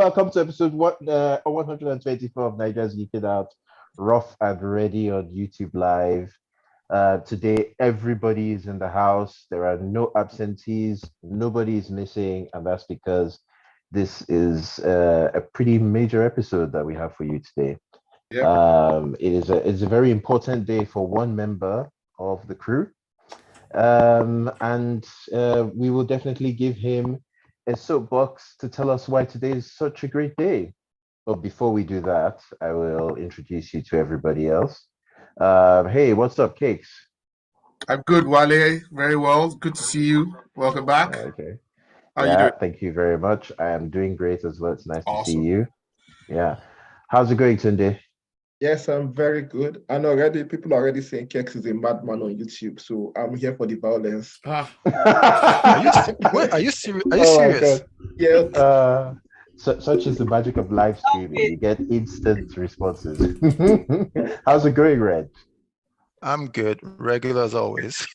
Welcome to episode 124 of Naija's Geeking Out, rough and ready on YouTube Live. Today, everybody is in the house. There are no absentees. Nobody is missing, and that's because this is a pretty major episode that we have for you today. It's a very important day for one member of the crew, and we will definitely give him a soapbox to tell us why today is such a great day. But before we do that, I will introduce you to everybody else. Hey, what's up, Cakes? I'm good, Wale. Very well. Good to see you. Welcome back. Okay. How you doing? Thank you very much. I am doing great as well. It's nice to see Awesome. you. Yeah. How's it going, Tunde? Yes, I'm very good. And already people are already saying Kex is a madman on YouTube, so I'm here for the violence. Are you serious? Are you Oh my serious? God. Yeah, Such is the magic of live streaming. You get instant responses. How's it going, Red? I'm good. Regular as always.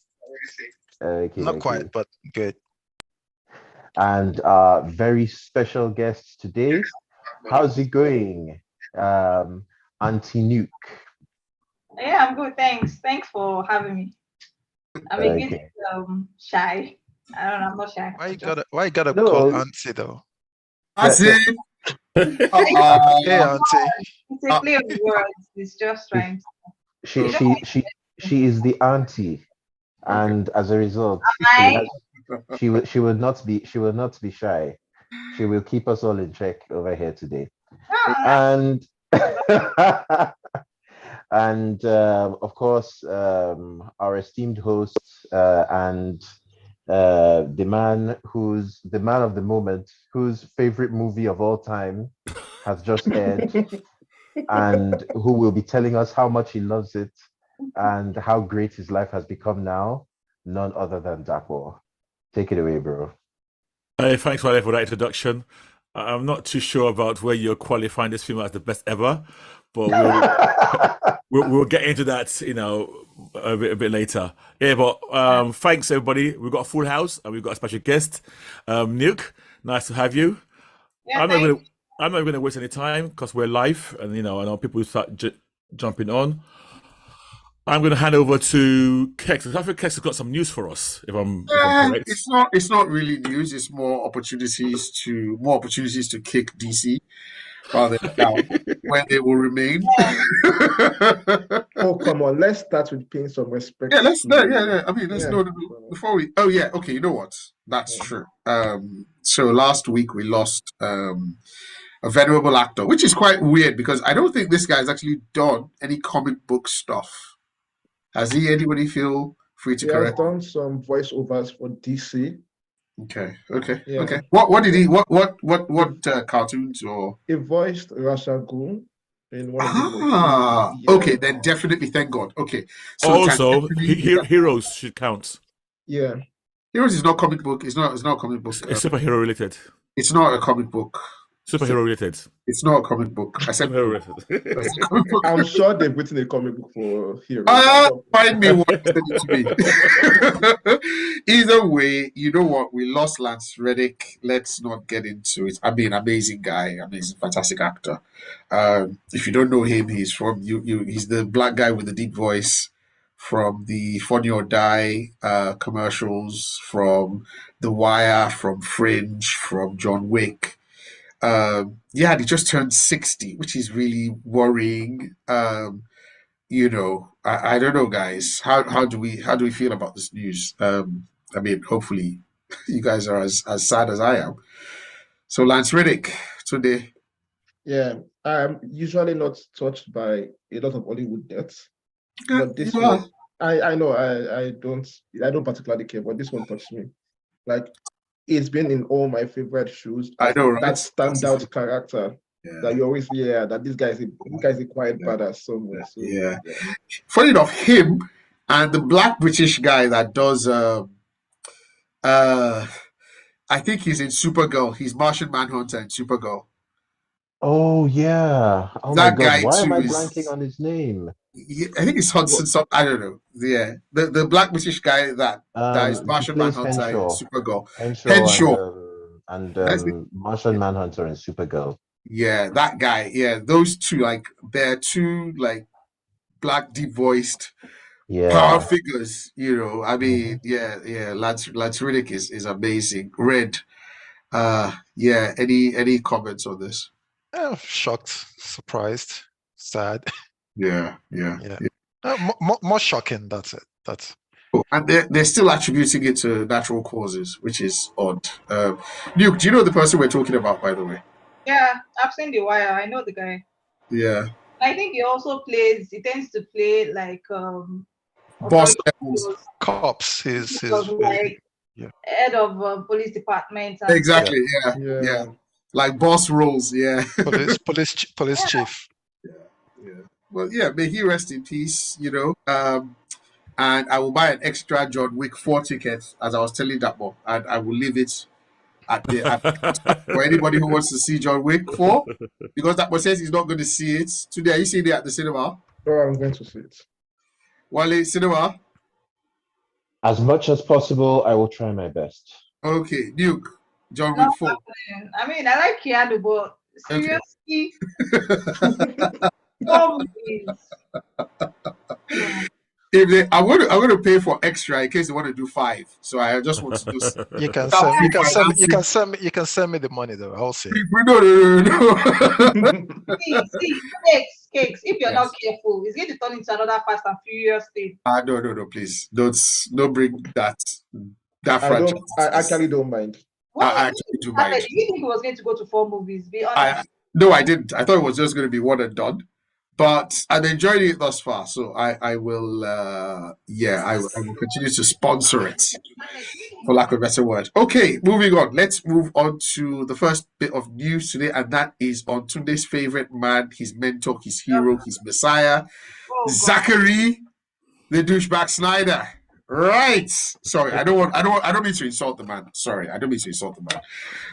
Okay, Not okay. quite, but good. And very special guests today. How's it going, Auntie Nuke? Yeah, I'm good. Thanks for having me. I'm a bit Okay. shy. I don't know. I'm not shy. Why you gotta No. call Auntie though? That's it. Hey Uh, Auntie. It's a play of words. It's just trying. She is the auntie, and as a result, I she will not be shy. She will keep us all in check over here today. And of course, our esteemed host and the man of the moment, whose favorite movie of all time has just aired, and who will be telling us how much he loves it and how great his life has become now. None other than Dapo. Take it away, bro. Hey, thanks, Wale, for that introduction. I'm not too sure about where you're qualifying this film as the best ever, but we'll get into that, a bit later. Yeah, but thanks everybody. We've got a full house and we've got a special guest, Nuke. Nice to have you. yeah, I'm not going to waste any time because we're live, and I know people will start jumping on. I'm going to hand over to Kex. I think Kex has got some news for us, if I'm correct. it's not really news. It's more opportunities to kick DC rather than down where they will remain. oh come on, let's start with paying some respect. Yeah, let's to- yeah. I mean, let's Yeah. know before we. Oh yeah, okay. You know what? That's true. So last week we lost a venerable actor, which is quite weird because I don't think this guy has actually done any comic book stuff. Has he? Anybody feel free to He has correct? done some voiceovers for DC. Okay. Yeah. What did he? What cartoons or? He voiced Rasha Ghul in one of the movies. Yeah. Okay. Then definitely, thank God. Okay. So Also, technically, heroes should count. Yeah. Heroes is not comic book. It's not a comic book. It's superhero related. It's not a comic book. Superhero related. It's not a comic book. I said Superhero related. it's a comic book. I'm sure they've written a comic book for Heroes. Find me one to send it to me. Either way, you know what? We lost Lance Reddick. Let's not get into it. I mean, amazing guy, amazing, fantastic actor. If you don't know him, he's from he's the black guy with the deep voice from the Funny or Die commercials, from The Wire, from Fringe, from John Wick. He just turned 60, which is really worrying. I don't know, guys. How do we feel about this news? I mean, hopefully, you guys are as sad as I am. So, Lance Reddick today. Yeah. I'm usually not touched by a lot of Hollywood deaths. But this You are. one, I know I don't particularly care, but this one touched me. Like, it's been in all my favorite shows. I know, right? That standout character Yeah. that you always hear that this guy is a quiet badass somewhere. So, Yeah. Funny enough, him and the black British guy that does I think he's in Supergirl. He's Martian Manhunter in Supergirl. Oh yeah. Oh That my guy God. Why am too I is- blanking on his name? I think it's Hudson. I don't know. Yeah, the black British guy that is He Martian plays Manhunter in Henshaw. Supergirl. Henshaw. Henshaw. and That's it. Martian Manhunter and Supergirl. Yeah, that guy. Yeah, those two, like, they're two, like, black, deep voiced power Yeah. figures. I mean, yeah. Lance Riddick is amazing. Red. Yeah. Any comments on this? Shocked, surprised, sad. Yeah. Yeah. More shocking. That's it. That's Oh, and they're still attributing it to natural causes, which is odd. Luke, do you know the person we're talking about, by the way? Yeah, I've seen The Wire. I know the guy. Yeah. I think he tends to play like Boss authority levels. figures. cops. His Because, like yeah. head of police department. And Exactly. Yeah. Like boss roles. Yeah. police chief. Yeah. Well, yeah. May he rest in peace. And I will buy an extra John Wick 4 ticket, as I was telling that mom, and I will leave it at for anybody who wants to see John Wick 4, because that one says he's not going to see it today. Are you seeing it at the cinema? Oh, I'm going to see it. Wale, cinema? As much as possible, I will try my best. Okay, Duke, John No, Wick 4. I mean, I like Keanu, but Okay. seriously, no movies. I'm going to pay for extra in case they want to do 5. So I just want to do. You can send me the money though. I'll see. No. See, cakes. If you're not careful, it's going to turn into another Fast and Furious thing. No, please. Don't bring that franchise. I actually don't mind. I actually do mind. Do you think it was going to go to 4 movies? Be honest. No, I didn't. I thought it was just going to be one and done. But I'm enjoying it thus far, so I will. I will continue to sponsor it, for lack of a better word. Okay, moving on. Let's move on to the first bit of news today, and that is on Tunde's favorite man, his mentor, his hero, his messiah, Oh, God. Zachary, the douchebag Snyder. Right. Sorry, I don't mean to insult the man. Sorry, I don't mean to insult the man.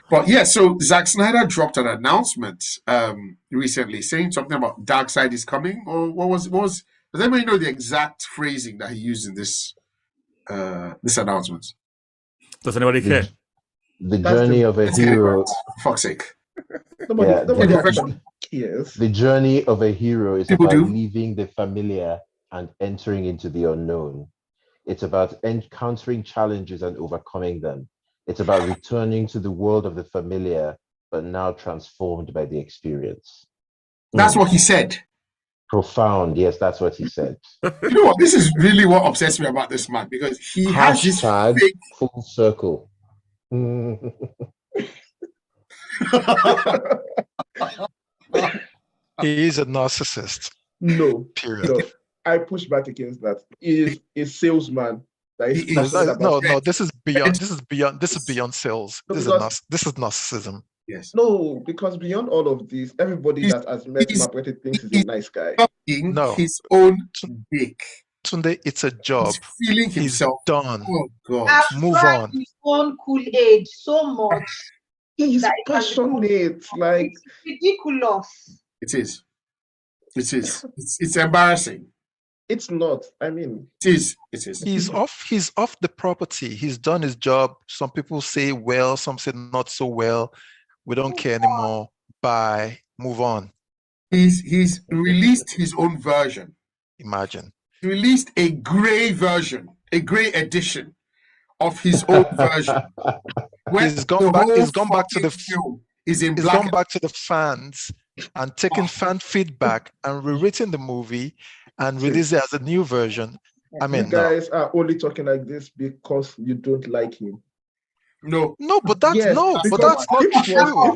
But yeah, so Zack Snyder dropped an announcement recently saying something about Dark Side is coming, or what was does anybody know the exact phrasing that he used in this announcement? Does anybody care? The journey of a Let's get it hero. right, for fuck's sake. Nobody Yeah. actually cares. The journey of a hero is People about do. leaving the familiar and entering into the unknown. It's about encountering challenges and overcoming them. It's about returning to the world of the familiar, but now transformed by the experience. That's what he said. Profound. Yes, that's what he said. You know what? This is really what upsets me about this man, because he has this Hashtag fake. full circle. He is a narcissist. No, Period. no. I push back against that. He is a salesman. That is He is- passionate about- No. This is beyond sales. No, This because- is narcissism. Yes. No, because beyond all of this, everybody He's- that has met he's- Mapwete thinks he's a nice guy. Sucking No. his own dick. Tunde, it's a job. He's feeling He's himself. done. Oh God. I've Move tried on. his own Kool-Aid so much. He's That it has passionate. Like, It's ridiculous. It is. It's embarrassing. it's not. I mean, It is. He's off the property. He's done his job. Some people say well, some say not so well. We don't care anymore. Bye. Move on. He's released his own version. Imagine. He released a grey version, a grey edition of his own version. When He's gone the back- whole he's gone back to the fucking film is in He's black. gone back to the fans and taken fan feedback and rewritten the movie and released it as a new version. I mean, you guys are only talking like this because you don't like him. No, but that's Yes, not because true. if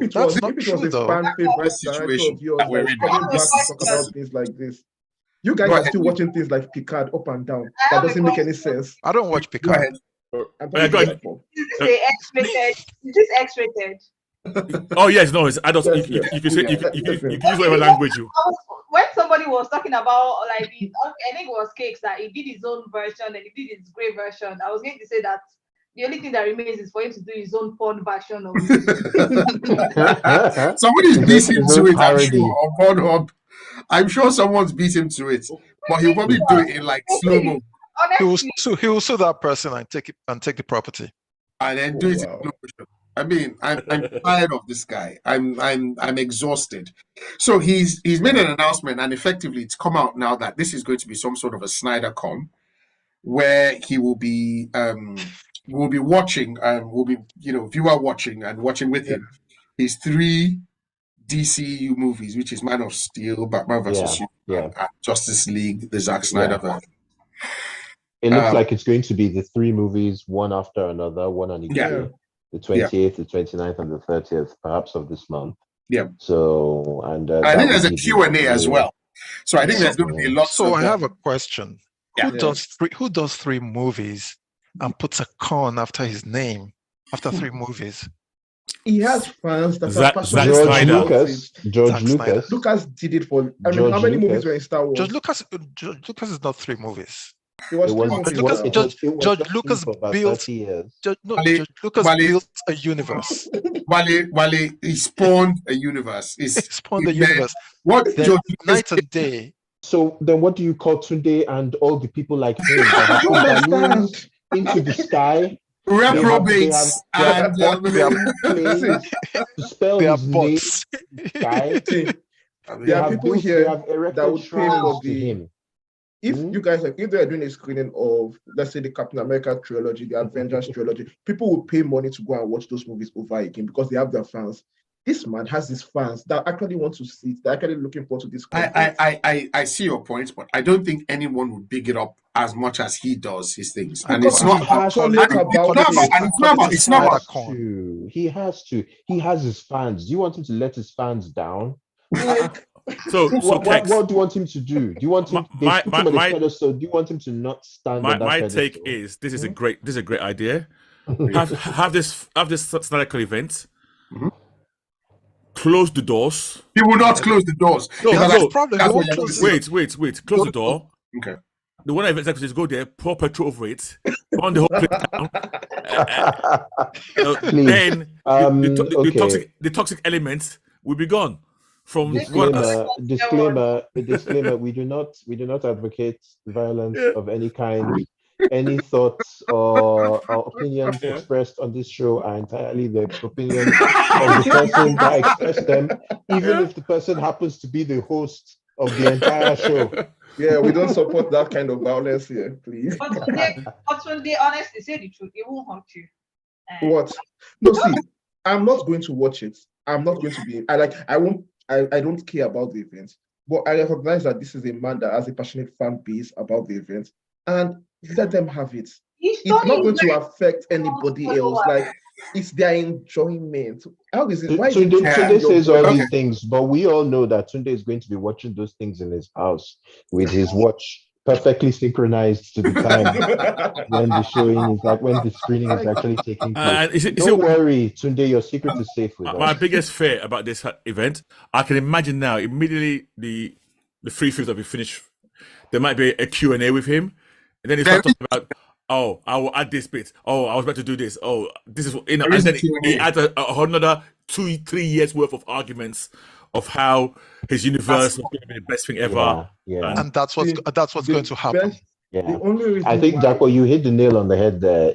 it was That's not a true, though. fan favorite That's the director situation of yours that we're that's in. coming back to Yes. talk about things like this, you guys Go are ahead. still watching things like Picard up and down. I That have a doesn't make any question. sense. I don't watch Go Picard. ahead. I'm Yeah, go ahead. for. Is this a X-rated? Is this X-rated? Oh yes, no, it's adults. Yes, You yes. can say you Yes, can yes. use whatever language you. When somebody was talking about like I think it was Cakes that he did his own version and he did his grey version. I was going to say that the only thing that remains is for him to do his own porn version of it. Somebody's beat His him own to it, I'm parody. sure, on Pornhub. I'm sure someone's beat him to it, but he'll probably do it in like slow-mo He will Honestly, sue that person and take the property. and then do it in Wow. slow motion. I mean, I'm tired of this guy. I'm exhausted. So he's made an announcement, and effectively, it's come out now that this is going to be some sort of a Snyder Con, where he will be we'll be watching, we'll be viewer watching and watching with him his 3 DCU movies, which is Man of Steel, Batman vs Superman, and Justice League, the Zack Snyder version. It looks like it's going to be the 3 movies, one after another, one on each day. The 28th, the 29th, and the 30th, perhaps, of this month. Yeah. So, and I think there's a Q&A as well. So I think there's going to be lots. So I have a question. Who does 3 movies and puts a con after his name after 3 movies? He has fans that Zack are passionate Snyder. about George it. Lucas. Lucas did it for. I mean, how many movies were in Star Wars? George Lucas is not 3 movies. It was George Lucas built a universe. Wale, he spawned a universe. He spawned a universe. What night and day. So then, what do you call Tunde and all the people like him that have put balloons into the sky? Reprobates and to spell They are his name. bots. Sky. There are people here that would pay for to him. If you guys if they're doing a screening of, let's say, the Captain America trilogy, the Avengers trilogy, people will pay money to go and watch those movies over again because they have their fans. This man has his fans that actually want to see it. They're actually looking forward to this content. I see your point, but I don't think anyone would big it up as much as he does his things. And Because it's not He has to. He has his fans. Do you want him to let his fans down? Like, So What Kex, do you want him to do? Do you want him? My- They put him on my- the pedestal. Do you want him to not stand on that my pedestal? take is this is a great idea. have this Snyder Cut event. Close the doors. he will not close the doors. No, Because no. That's problem. that's He what won't you're close saying. it. Wait. Close the door. Okay. The one event executives go there, pour petrol over it, burn the whole place down. Please. Then Okay. the toxic elements will be gone from Disclaimer. We do not advocate violence of any kind. Any thoughts or opinions expressed on this show are entirely the opinion of the person that expressed them, even if the person happens to be the host of the entire show. yeah, we don't support that kind of violence here, please. But when they honestly say the truth, it won't hurt you. What? No, see, I'm not going to watch it. I'm not going to be. I don't care about the event, but I recognize that this is a man that has a passionate fan base about the event, and let them have it. It's not going to affect anybody else. Like, it's their enjoyment. How is it? Why is it Tunde says all Okay. these things, but we all know that Tunde is going to be watching those things in his house with his watch perfectly synchronized to the time when the showing is like when the screening is actually taking place. Don't worry, Tunde, your secret is safe with my us. biggest fear about this event, I can imagine now immediately the free films that we finish, there might be a Q&A with him, and then he starts talking about, oh, I will add this bit. Oh, I was about to do this. Oh, this is and then he adds another 2-3 years worth of arguments of how his universe was going to be the best thing ever. Yeah. And that's what's going to happen. The only reason I think, Jaco, you hit the nail on the head there.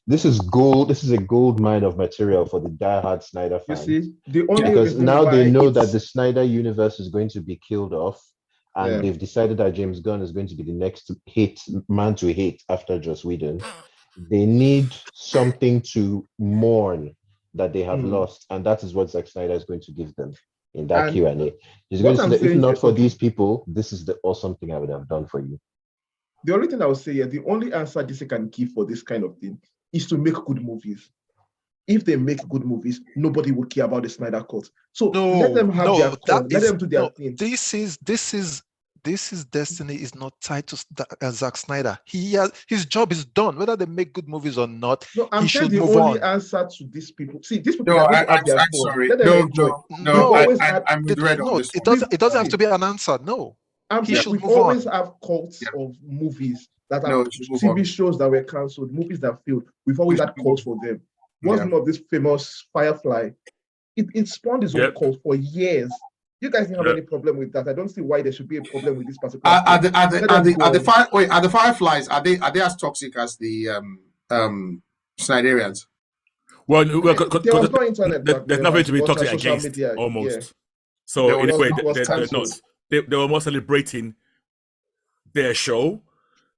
This is gold. This is a gold mine of material for the diehard Snyder you fans. see, the only Because reason now why they know it's- that the Snyder universe is going to be killed off, and they've decided that James Gunn is going to be the next man to hate after Joss Whedon. They need something to mourn that they have lost, and that is what Zack Snyder is going to give them in that Q&A. He's going to say, if not for these people, this is the awesome thing I would have done for you. The only thing I would say, the only answer DC can give for this kind of thing is to make good movies. If they make good movies, nobody would care about the Snyder Cut. So let them have their fun. Let them do their thing. This is destiny is not tied to Zack Snyder. His job is done. Whether they make good movies or not, No, I'm he saying should the move only on. answer to these people. See, these people No, are going to have their I'm fun. sorry. Let them enjoy. I'm with Red on this. It doesn't have to be an answer. No. We always have cults of movies that are TV shows that were cancelled, movies that failed. We've always had cults for them. What's the name of this famous Firefly? It spawned its own cult for years. You guys don't have any problem with that. I don't see why there should be a problem with this particular. Are the Fireflies? Are they as toxic as the Snyderians? Well, There was no internet back there's then. nothing Like, to it be was toxic just social against, media. almost. Yeah. So There in a was- way, it was they're cancelled. not. They were more celebrating their show.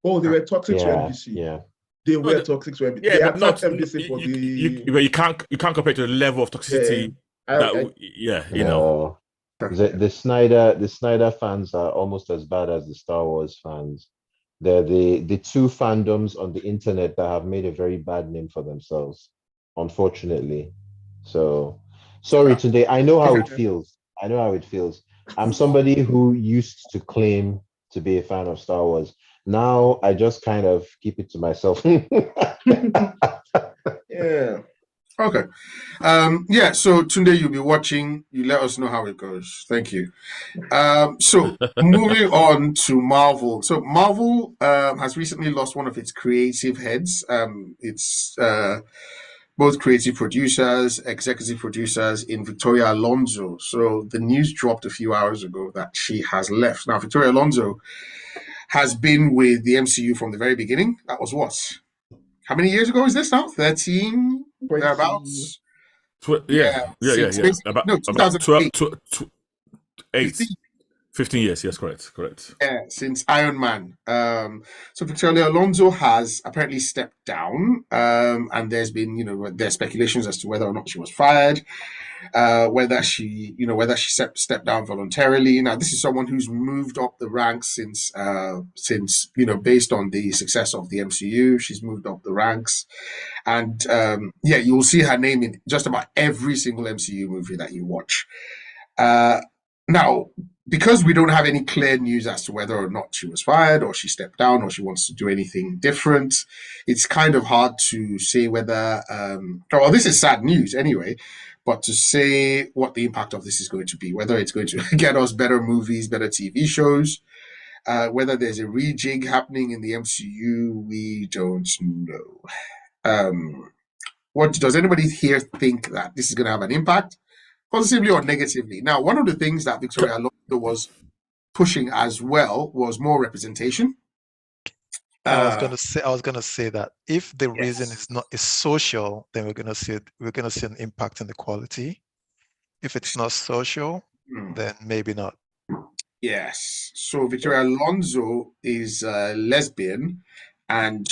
Oh, they were toxic to Yeah, NBC. yeah. They were No, toxic to NBC. Yeah, They but not. attacked NBC for You can't compare to the level of toxicity. You know. No. The Snyder fans are almost as bad as the Star Wars fans. They're the two fandoms on the internet that have made a very bad name for themselves, unfortunately. So sorry today. I know how it feels. I'm somebody who used to claim to be a fan of Star Wars. Now I just kind of keep it to myself. Yeah. Okay. Yeah, so Tunde, you'll be watching. You let us know how it goes. Thank you. So moving on to Marvel. So Marvel has recently lost one of its creative heads. It's both creative producers, executive producers in Victoria Alonso. So the news dropped a few hours ago that she has left. Now, Victoria Alonso has been with the MCU from the very beginning. That was what? How many years ago is this now? 13? 20. Thereabouts? Yeah. Since basically- no, 2008. 15 years. Yes, correct. Yeah, since Iron Man. So Victoria Alonso has apparently stepped down, and there's been, there's speculations as to whether or not she was fired, whether she stepped down voluntarily. Now, this is someone who's moved up the ranks since based on the success of the MCU, she's moved up the ranks, and you'll see her name in just about every single MCU movie that you watch. Now, because we don't have any clear news as to whether or not she was fired or she stepped down or she wants to do anything different, it's kind of hard to say whether, well, this is sad news anyway, but to say what the impact of this is going to be, whether it's going to get us better movies, better TV shows, whether there's a rejig happening in the MCU, we don't know. What does anybody here think that this is going to have an impact? Positively or negatively? Now, one of the things that Victoria Alonso was pushing as well was more representation. I was gonna say that if the reason is social, then we're gonna see an impact in the quality. If it's not social, then maybe not. Yes. So Victoria Alonso is a lesbian, and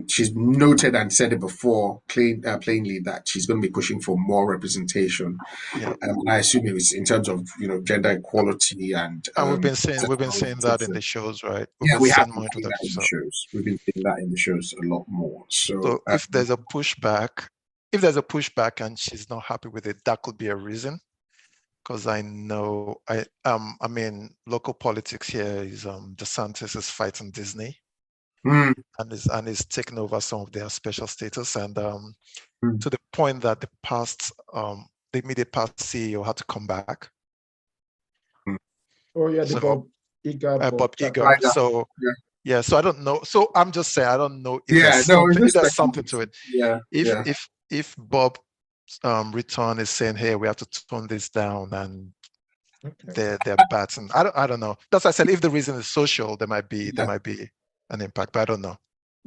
she's noted and said it before plainly that she's going to be pushing for more representation. Yeah. I assume it was in terms of gender equality and we've been saying that in the shows, right? We have been seeing that in the shows. We've been seeing that in the shows a lot more. So if there's a pushback, and she's not happy with it, that could be a reason. Because I know, local politics here is DeSantis is fighting Disney. And is taking over some of their special status, and to the point that the immediate past CEO had to come back. Oh yeah, Bob Iger. Bob Iger. So so I don't know. So I'm just saying I don't know if there's something to it. If Bob return is saying, hey, we have to tone this down, and they're bats, and I don't know. That's why I said if the reason is social, there might be an impact, but I don't know.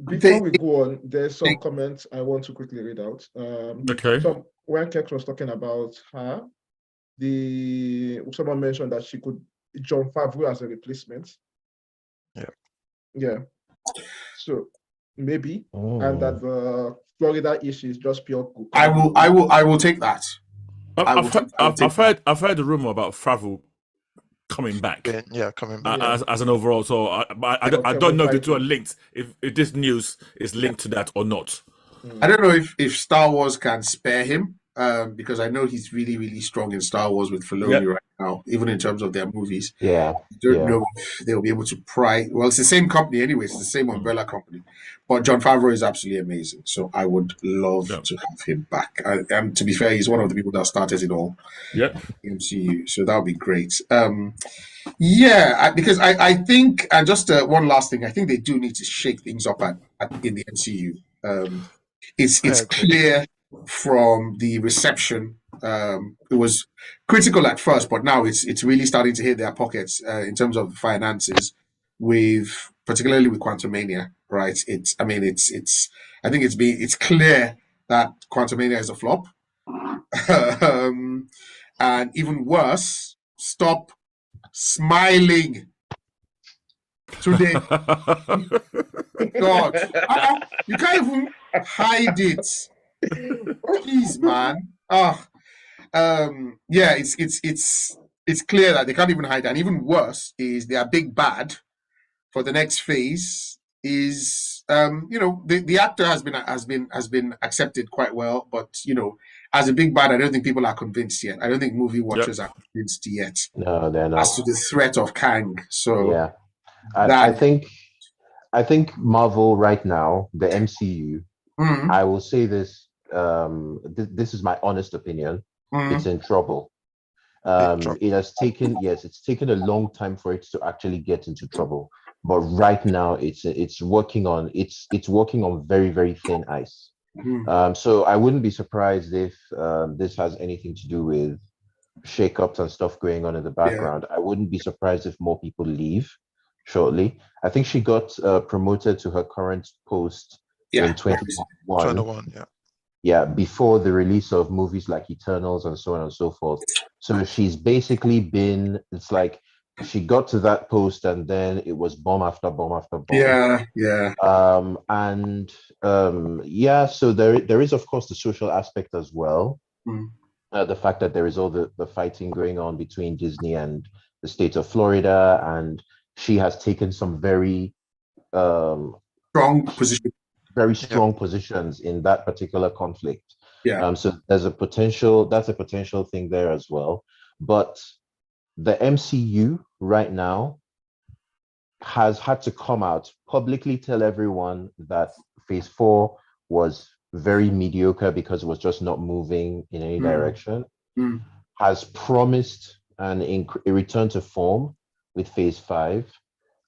Before we go on, there's some comments I want to quickly read out. Okay. So when Kex was talking about her, someone mentioned that she could Jon Favreau as a replacement. Yeah. So maybe, and that the Florida issue is just pure. I will take that. I've heard the rumor about Favreau coming back. Coming back as an overall. So I don't know if the two are linked. If this news is linked to that or not. I don't know if Star Wars can spare him, because I know he's really, really strong in Star Wars with Filoni right now, even in terms of their movies. I don't know if they'll be able to pry. Well, it's the same company anyway. It's the same umbrella company. But Jon Favreau is absolutely amazing. So I would love to have him back. And to be fair, he's one of the people that started it all. Yeah. MCU. So that would be great. Because I think, and just one last thing, I think they do need to shake things up in the MCU. It's clear from the reception. It was critical at first, but now it's really starting to hit their pockets in terms of finances, particularly with Quantumania, right? I think it's clear that Quantumania is a flop. And even worse, stop smiling today. God, you can't even hide it. Jeez, man. Yeah, it's clear that they can't even hide it. And even worse is their big bad for the next phase is the actor has been accepted quite well, but as a big bad, I don't think people are convinced yet. I don't think movie watchers are convinced yet. No, they're not. As to the threat of Kang. So yeah, I think Marvel right now, the MCU. I will say this. This is my honest opinion. It's in trouble. It's taken a long time for it to actually get into trouble. But right now, it's working on very, very thin ice. So I wouldn't be surprised if this has anything to do with shakeups and stuff going on in the background. I wouldn't be surprised if more people leave shortly. I think she got promoted to her current post in 2021. Yeah, before the release of movies like Eternals and so on and so forth. So she's basically been, it's like she got to that post and then it was bomb after bomb after bomb. So there is of course the social aspect as well. The fact that there is all the fighting going on between Disney and the state of Florida, and she has taken some very strong positions in that particular conflict. So that's a potential thing there as well. But the MCU right now has had to come out publicly, tell everyone that Phase 4 was very mediocre because it was just not moving in any direction. Has promised a return to form with Phase 5.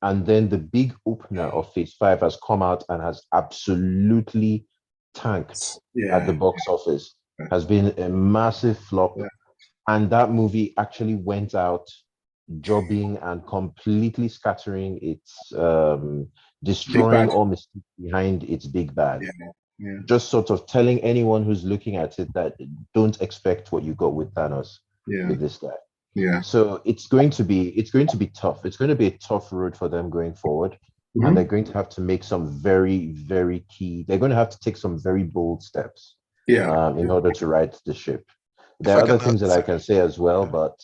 And then the big opener of Phase 5 has come out and has absolutely tanked at the box office. Has been a massive flop. And that movie actually went out jobbing and completely scattering its, destroying all mystique behind its big bad. Just sort of telling anyone who's looking at it that don't expect what you got with Thanos with this guy. So it's going to be tough. It's going to be a tough road for them going forward. And they're going to have to make some very, very key. They're going to have to take some very bold steps in order to right the ship. There are other things that I can say as well, but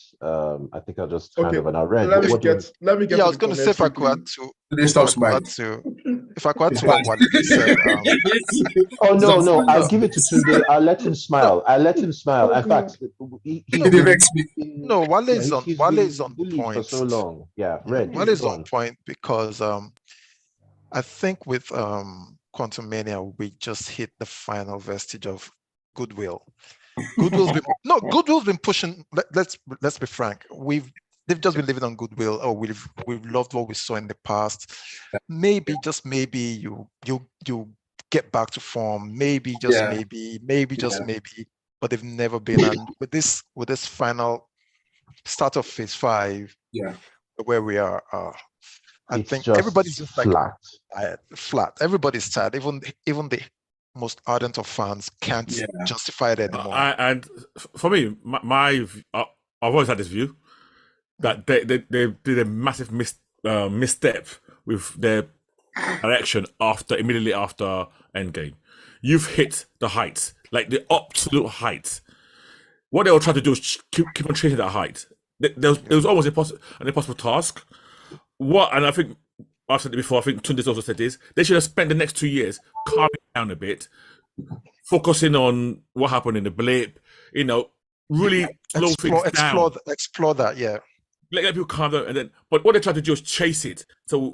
I think I'll just hand over now. Red, let me get. Yeah, I was going to say if I could add to what he said. No, I'll give it to Tunde. I'll let him smile. In fact, Wale is on point for so long. Yeah, Red. Wale is on point because I think with Quantumania we just hit the final vestige of goodwill. Goodwill's been pushing. Let's be frank. They've just been living on goodwill. Oh, we've loved what we saw in the past. Maybe, just maybe, you get back to form. Maybe, just maybe, but they've never been. And with this final start of Phase 5, where we are, I think everybody's just flat. Flat. Everybody's tired. Even the most ardent of fans can't justify it anymore. And for me, I've always had this view that they did a massive misstep with their direction immediately after Endgame. You've hit the heights, like the absolute height. What they were trying to do is keep on chasing that height. It was almost an impossible task. And I think I've said it before, I think Tunde's also said this, they should have spent the next 2 years calming down a bit, focusing on what happened in the blip, really slow things down. Explore that, Let people calm down, but what they try to do is chase it. So,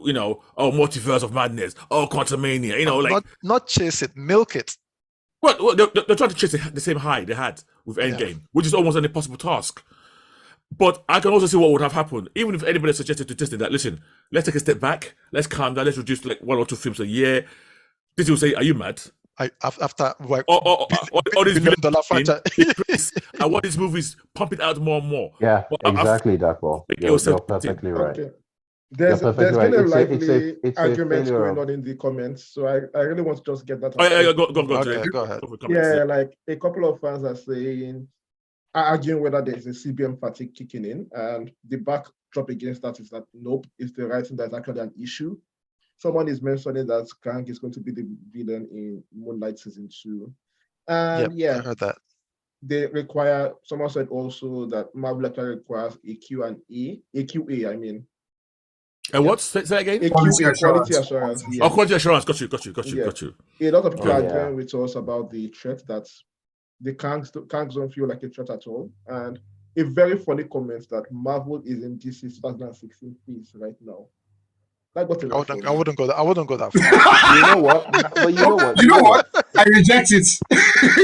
multiverse of madness, Quantumania, not chase it, milk it. Well, they're trying to chase the same high they had with Endgame, which is almost an impossible task. But I can also see what would have happened, even if anybody suggested to Disney that, listen, let's take a step back, let's calm down, let's reduce like 1 or 2 films a year. Disney will say, are you mad? After all these $1 franchise. I want these movies pumping out more and more. Yeah, exactly, Darko. You're perfectly right. There's perfectly been a right. lively It's a argument failure going of. on in the comments, so I really want to just get that Oh, out. yeah, go. Okay, Jay. go ahead. Go for comments, Yeah, like a couple of fans are arguing whether there is a CBM fatigue kicking in, and the backdrop against that is that nope, it's the writing that's actually an issue. Someone is mentioning that Kang is going to be the villain in Moonlight season 2, and I heard that. they require. Someone said also that Marvel actually requires a Q&A, a QA. I mean, And what? Say that again. a Quality QA, quality assurance. assurance. Oh, Yeah. quality assurance. Got you. Yeah. Got you. A lot of people are Yeah. agreeing with us about the threat that the Kangs don't feel like a threat at all. And a very funny comment that Marvel is in DC's 2016 phase right now. That got a I lot wouldn't, for I me. wouldn't go that. I wouldn't go that far. You know what? But you know what? You know what? I reject it.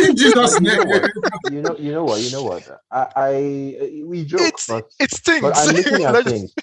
In Jesus' You know name. what? You know what? We joke, It stings. but I'm looking at Let's- things.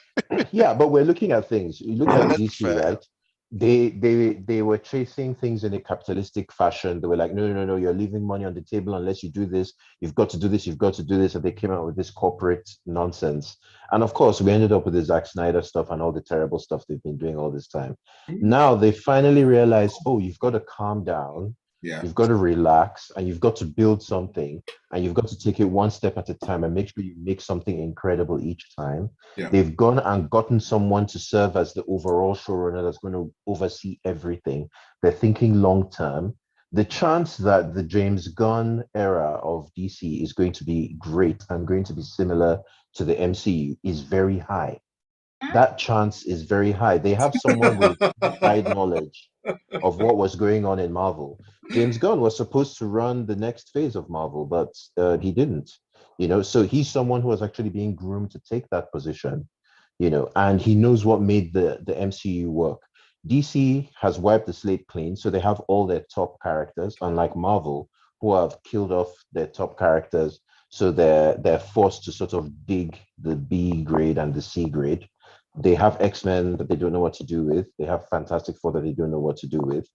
Yeah, but we're looking at things. You look Yeah, at let's be DC, fair. right? They were chasing things in a capitalistic fashion. They were like, no, you're leaving money on the table unless you do this. You've got to do this. You've got to do this. And they came out with this corporate nonsense. And of course, we ended up with the Zack Snyder stuff and all the terrible stuff they've been doing all this time. Now they finally realized, oh, you've got to calm down. Yeah. You've got to relax and you've got to build something and you've got to take it one step at a time and make sure you make something incredible each time. Yeah. They've gone and gotten someone to serve as the overall showrunner that's going to oversee everything. They're thinking long term. The chance that the James Gunn era of DC is going to be great and going to be similar to the MCU is very high. That chance is very high. They have someone with inside knowledge of what was going on in Marvel. James Gunn was supposed to run the next phase of Marvel, but he didn't. So he's someone who was actually being groomed to take that position. And he knows what made the MCU work. DC has wiped the slate clean, so they have all their top characters, unlike Marvel, who have killed off their top characters. So they're forced to sort of dig the B grade and the C grade. They have X-Men that they don't know what to do with. They have Fantastic Four that they don't know what to do with.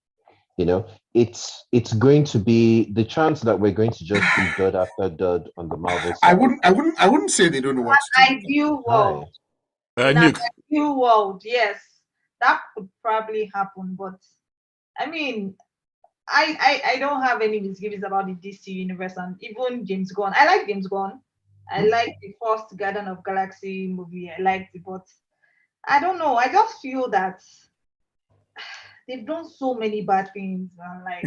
It's going to be the chance that we're going to just be dud after dud on the Marvel side. I wouldn't say they don't know what to do. Ideal world. In an ideal world, yes, that could probably happen. But I mean, I don't have any misgivings about the DC universe and even James Gunn. I like James Gunn. I like the first Garden of Galaxy movie. I liked it, but I don't know. I just feel that they've done so many bad things and like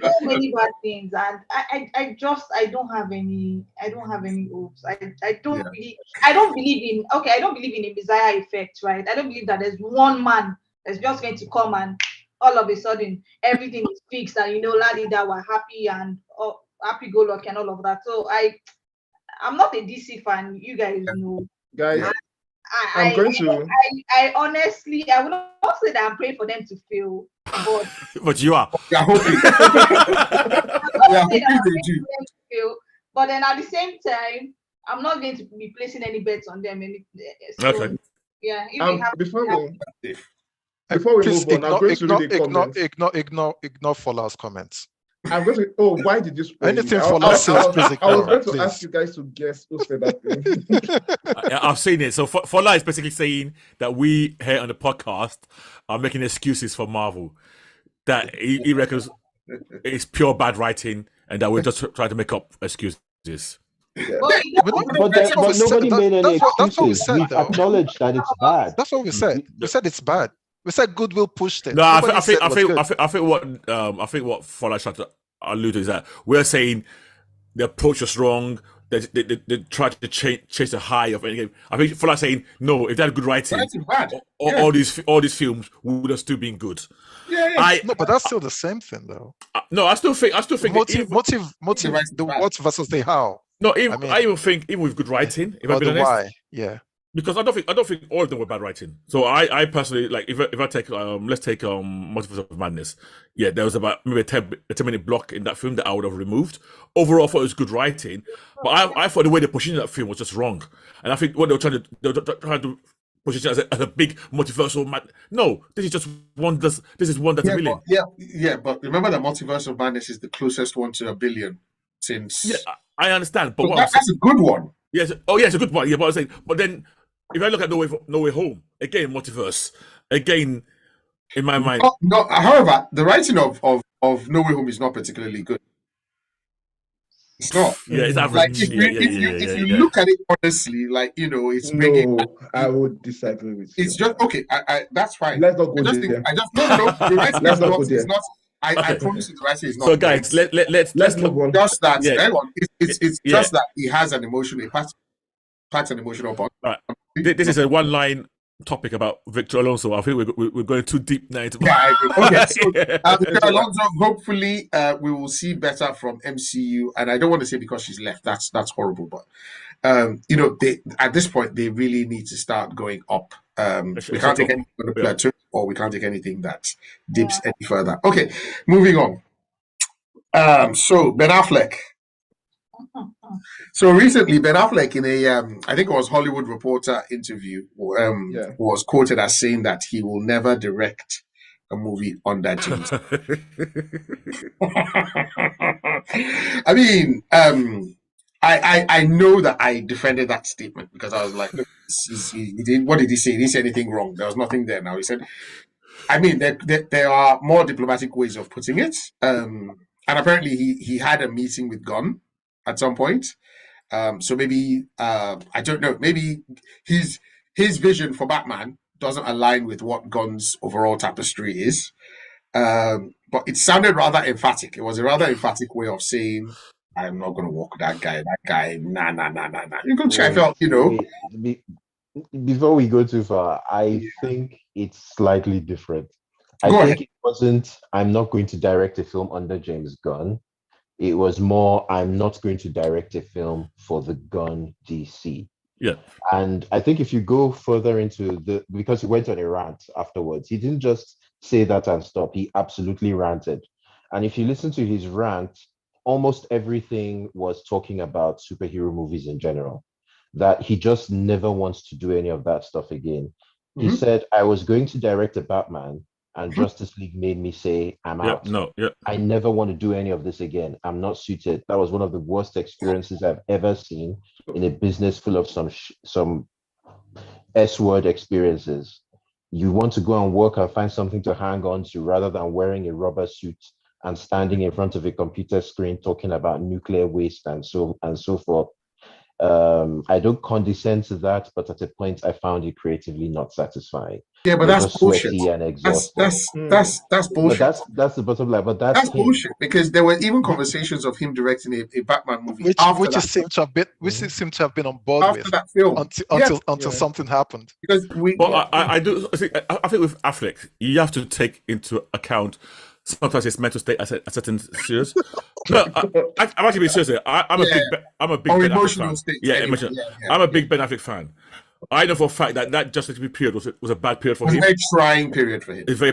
so many bad things, and I don't have any hopes. I don't believe in I don't believe in a Messiah effect, right? I don't believe that there's one man that's just going to come and all of a sudden everything is fixed and la-di-da, we're happy and happy go lucky and all of that. So I'm not a DC fan, you guys know. Guys, I honestly, I would not say that I'm praying for them to fail, but but you are. We are hoping. We are hoping they do. But then at the same time, I'm not going to be placing any bets on them. So, Okay. Yeah. Before we Please move on, I'm going to read the comments. Ignore Fallout's comments. I'm going to. Oh, why did you spoil Anything me? Fallout says, please I was ignore, going to please. ask you guys to guess who said that thing. I've seen it. So Fola is basically saying that we here on the podcast are making excuses for Marvel. That he reckons it's pure bad writing and that we're just trying to make up excuses. Yeah. But nobody made any that's what we excuses. said, We've though. acknowledged that it's bad. That's what we said. We said it's bad. We said Goodwill pushed it. No, I Nobody said it was good. think what Fola tried to allude to is that we're saying the approach was wrong. They tried to chase the high of any game. I think Fola saying no. If they had good writing, all these films would have still been good. Yeah. No, but that's still the same thing, though. No, I still think Motive. The what versus the how. No, I even think even with good writing, if I'm Or the being honest, why. Yeah. because I don't think all of them were bad writing. So I personally like if I take let's take Multiverse of Madness. Yeah, there was about maybe a 10-minute block in that film that I would have removed. Overall, I thought it was good writing, but I thought the way they positioned that film was just wrong. And I think what they were trying to position as a big multiversal mad. No, this is just one. This is one that's a billion. But remember that Multiverse of Madness is the closest one to a billion since. Yeah, I understand, but So that's a good one. Yes. Oh, yeah, it's a good one. Yeah, but I was saying, but then if I look at No Way Home, again, multiverse, again, in my mind. No, however, the writing of No Way Home is not particularly good. It's not. Yeah, it's Like average. if you look at it honestly, like it's bringing. No, I would disagree with you. It's just okay. I that's fine. Let's not go there. No. The writing Let's is not not. go there. It's not. I Okay. promise you, the writing is not. So, guys, let's move on. Just that. Yeah. Hang on. It's Yeah. just that he has an emotional. It packs an emotional bond. Right. This is a one-line topic about Victor Alonso. I think we're going too deep now into. Yeah, I agree. Okay, so Victor Alonso, hopefully we will see better from MCU, and I don't want to say because she's left. That's horrible, but they at this point they really need to start going up. We can't take anything on the plateau, or we can't take anything that dips any further. Okay, moving on. So Ben Affleck. So recently, Ben Affleck in a, I think it was Hollywood Reporter interview, was quoted as saying that he will never direct a movie under James. I mean, I know that I defended that statement because I was like, look, what did he say? He didn't say anything wrong. There was nothing there. Now he said, I mean, there are more diplomatic ways of putting it. And apparently he had a meeting with Gunn at some point. So maybe I don't know. Maybe his vision for Batman doesn't align with what Gunn's overall tapestry is. But it sounded rather emphatic. It was a rather emphatic way of saying, "I'm not going to walk with that guy. That guy, nah. You can check out, Before we go too far, I think it's slightly different. I think it wasn't. I'm not going to direct a film under James Gunn. It was more, I'm not going to direct a film for the Gunn DC. Yeah. And I think if you go further into because he went on a rant afterwards, he didn't just say that and stop. He absolutely ranted. And if you listen to his rant, almost everything was talking about superhero movies in general, that he just never wants to do any of that stuff again. He said, I was going to direct a Batman, and Justice League made me say, I'm out. I never want to do any of this again. I'm not suited. That was one of the worst experiences I've ever seen in a business full of some S-word experiences. You want to go and work and find something to hang on to rather than wearing a rubber suit and standing in front of a computer screen talking about nuclear waste and so forth. I don't condescend to that, but at a point I found it creatively not satisfying. Yeah, but that's bullshit. And exhausted. That's bullshit. But that's the bottom line. But that's bullshit, because there were even conversations of him directing a Batman movie, which seemed to have been on board after with that film until something happened. Because I think with Affleck, you have to take into account sometimes his mental state at a certain serious. No, I'm actually being serious. I'm a big Ben Affleck fan. Emotional. I'm a big Ben Affleck fan. I know for a fact that Justice League period was a bad period for him. It was a very trying period for him. It's very.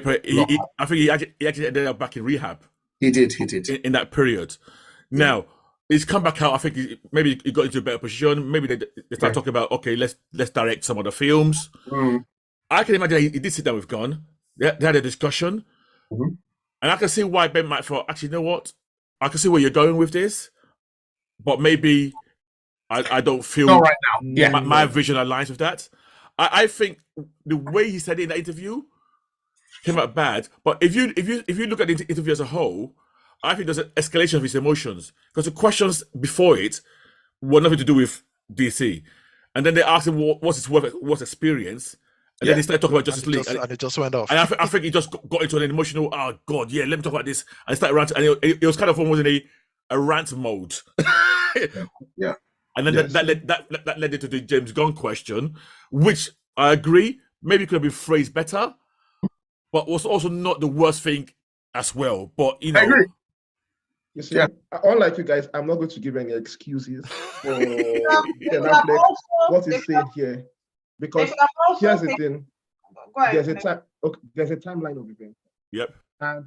I think he actually ended up back in rehab. He did. In that period. Now he's come back out. I think maybe he got into a better position. Maybe they start talking about, okay, let's direct some other films. I can imagine he did sit down with Gunn. They had a discussion. And I can see why Ben might thought, actually, you know what? I can see where you're going with this, but maybe I don't feel not right now. Yeah, my vision aligns with that. I think the way he said it in that interview came out bad. But if you look at the interview as a whole, I think there's an escalation of his emotions, because the questions before it were nothing to do with DC, and then they asked him what's his work experience. And then they started talking about Justice League. And it just went off. And I think he just got into an emotional, oh, God, yeah, let me talk about this. And started ranting. And it was kind of almost in a rant mode. Yeah. And then that led into the James Gunn question, which I agree, maybe could have been phrased better, but was also not the worst thing as well. But, I agree. You see, unlike you guys, I'm not going to give any excuses for what he's saying here. Because here's the thing, there's a timeline of events. Yep. And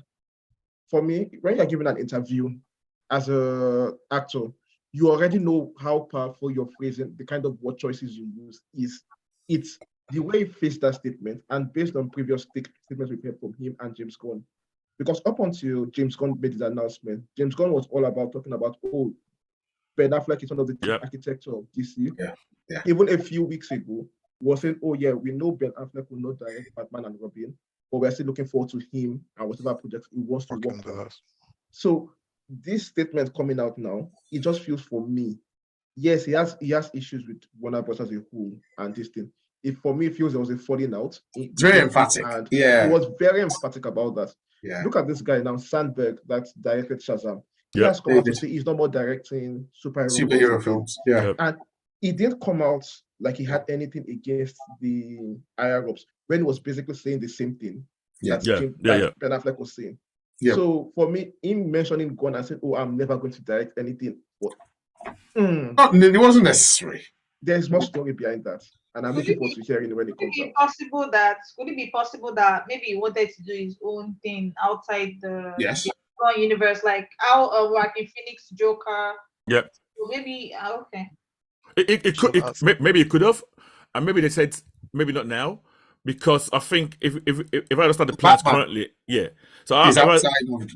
for me, when you're giving an interview as an actor, you already know how powerful your phrasing, the kind of word choices you use is. It's the way he faced that statement, and based on previous statements we've heard from him and James Gunn. Because up until James Gunn made his announcement, James Gunn was all about talking about, Ben Affleck is one of the architects of DC. Yeah. Even a few weeks ago, was saying, oh yeah, we know Ben Affleck will not direct Batman and Robin, but we're still looking forward to him and whatever project he wants to work on. So this statement coming out now, it just feels for me, yes, he has issues with Warner Bros. As a whole and this thing. For me, it feels there was a falling out. Very emphatic. And yeah. he was very emphatic about that. Yeah. Look at this guy now, Sandberg, that directed Shazam. He Yeah. has come out to say he's no more directing superhero films. Yeah. And he didn't come out like he had anything against the higher ups when he was basically saying the same thing that Ben Affleck was saying. Yeah. So for me, him mentioning Gunn and saying, "Oh, I'm never going to direct anything," but it wasn't necessary. There's more story behind that, and I'm looking forward to hearing when it comes out. Could it be possible that maybe he wanted to do his own thing outside the universe, like how Joaquin Phoenix Joker? Yep. So maybe okay. Maybe it could have, and maybe they said maybe not now, because I think if I understand the plans currently, so outside of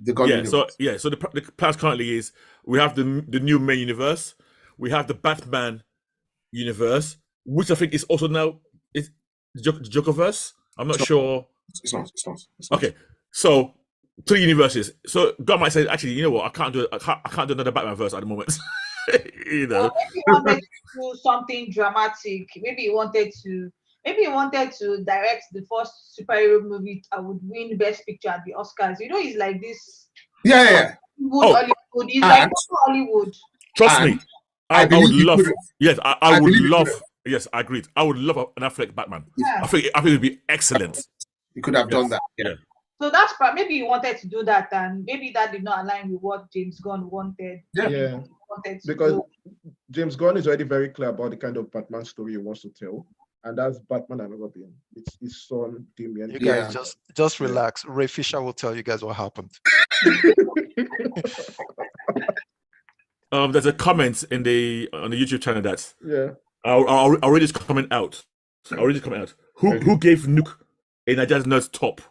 the God universe. So the plans currently is we have the new main universe, we have the Batman universe, which I think is also now is the Jokerverse. I'm not sure. It's not. Okay, so 3 universes. So God might say, actually, you know what? I can't do another Batman verse at the moment. You know, maybe he wanted to do something dramatic. Maybe he wanted to direct the first superhero movie that would win Best Picture at the Oscars. You know, he's like this. Yeah. Hollywood. He's like Hollywood. Trust me. I would love. Yes, I would love. Yes, I agreed. I would love an Affleck Batman. Yeah. I think it would be excellent. You could have done that. Yeah. So that's maybe he wanted to do that, and maybe that did not align with what James Gunn wanted. Yeah. Because James Gunn is already very clear about the kind of Batman story he wants to tell, and that's Batman and Robin. It's his son Damian. You guys just relax. Ray Fisher will tell you guys what happened. There's a comment on the YouTube channel that I'll read this comment out. Who gave Nuke a Naija's Nerds top?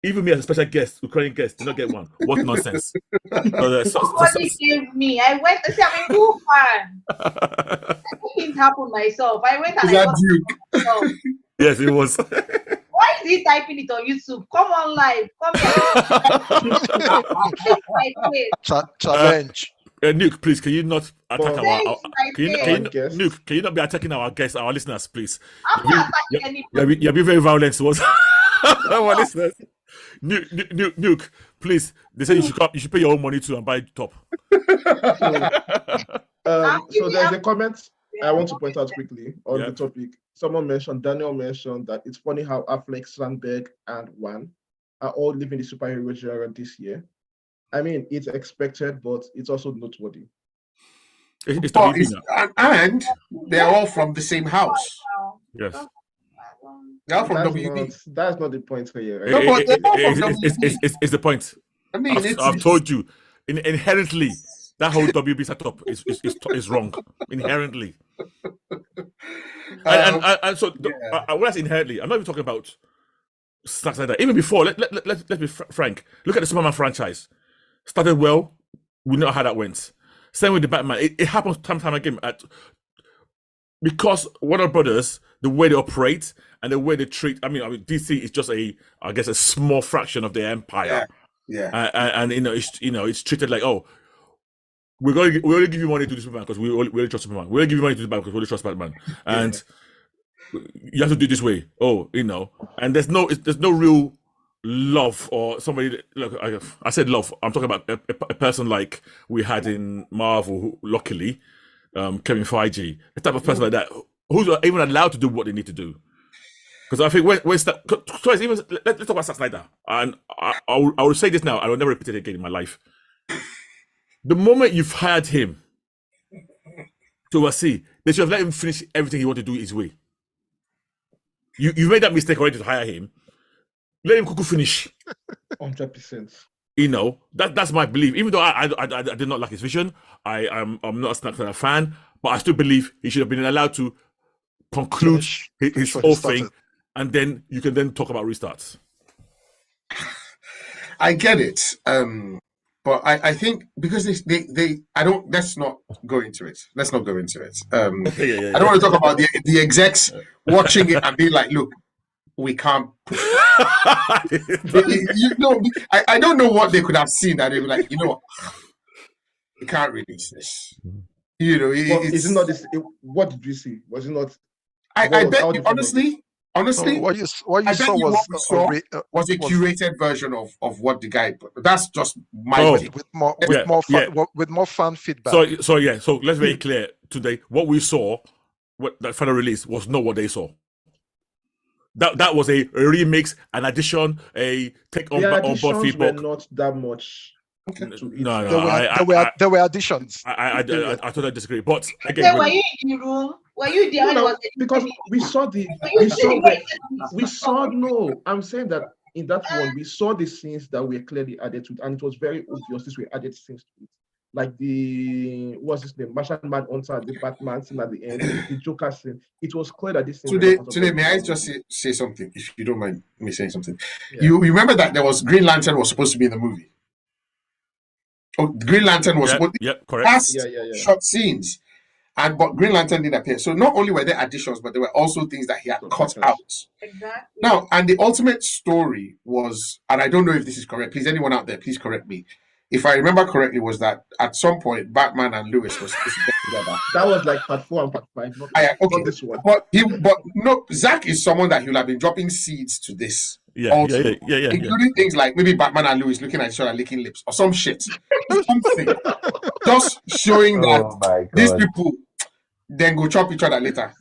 Even me as a special guest, Ukrainian guest, did not get one. What nonsense! Nobody gave me. I went to see. I'm a Nuke fan. I didn't happen myself. I went and I got myself. Yes, it was. Why is he typing it on YouTube? Come on live. Come on. Challenge. Nuke, please, can you not attack Nuke, can you not be attacking our guests, our listeners, please? I'm not attacking anybody. You're being very violent towards our listeners. Nuke, please. They say you should pay your own money too and buy top. So there's a comment I want to point out quickly on the topic. Daniel mentioned that it's funny how Affleck, Sandberg, and Wan are all living the superhero genre this year. I mean, it's expected, but it's also noteworthy. And they're all from the same house. Yes. They're all from WB. That's not the point here. Right? No, but it's the point. I mean, I've told you, inherently, that whole WB setup is wrong. Inherently. And so, when I say inherently, I'm not even talking about stuff like that. Even before, let's be frank. Look at the Superman franchise. Started well, we know how that went. Same with the Batman. It happens time and again. Because Warner Brothers, the way they operate and the way they treat, I mean, DC is just a small fraction of their empire. Yeah. And it's treated like, oh, we only give you money to do Superman because we only trust Superman. We only give you money to do Batman because we only trust Batman. And you have to do it this way. Oh, and there's no real love or somebody. Look, I said love. I'm talking about a person like we had in Marvel, who, luckily, Kevin Feige, the type of person like that who's even allowed to do what they need to do. Because I think let's talk about Zack Snyder, and I will say this now. I will never repeat it again in my life. The moment you've hired him to oversee, they should have let him finish everything he wanted to do his way. You made that mistake already to hire him. Let him finish. 100%. That's my belief. Even though I did not like his vision, I'm not a Zack Snyder fan, but I still believe he should have been allowed to conclude his whole thing, and then you can then talk about restarts. I get it, but I think because let's not go into it. I don't want to talk about the execs watching it and being like, look, we can't. I don't know what they could have seen that they were like, you know what, we can't release this. You know, is it not this? What did you see? Was it not? I bet you, honestly, what you saw was a curated version of what the guy. That's just my with more fan feedback. So let's make it clear today. What we saw, what that final release was not what they saw. That was a remix, an addition, a take on board feedback. Were not that much. Okay. There were additions. I totally disagree. But again, were you in the room? Were you there? No, because we saw no. I'm saying that in that one we saw the scenes that were clearly added to it, and it was very obvious this were added scenes to it. Like what's his name? Martian Manhunter, the Batman scene at the end, the Joker scene. It was clear that this scene. Today, may I just say something, if you don't mind me saying something? Yeah. You remember that there was Green Lantern was supposed to be in the movie. Oh, Green Lantern was supposed to be short scenes, but Green Lantern didn't appear. So not only were there additions, but there were also things that he had cut out. Exactly. Now, and the ultimate story was, and I don't know if this is correct. Please, anyone out there, please correct me. If I remember correctly, was that at some point Batman and Lewis were supposed to get together. That was like part 4 and part 5. Not this one. But no, Zach is someone that he'll have been dropping seeds to this. Including things like maybe Batman and Lewis looking at each other, licking lips, or some shit. Something. Just showing that these people then go chop each other later.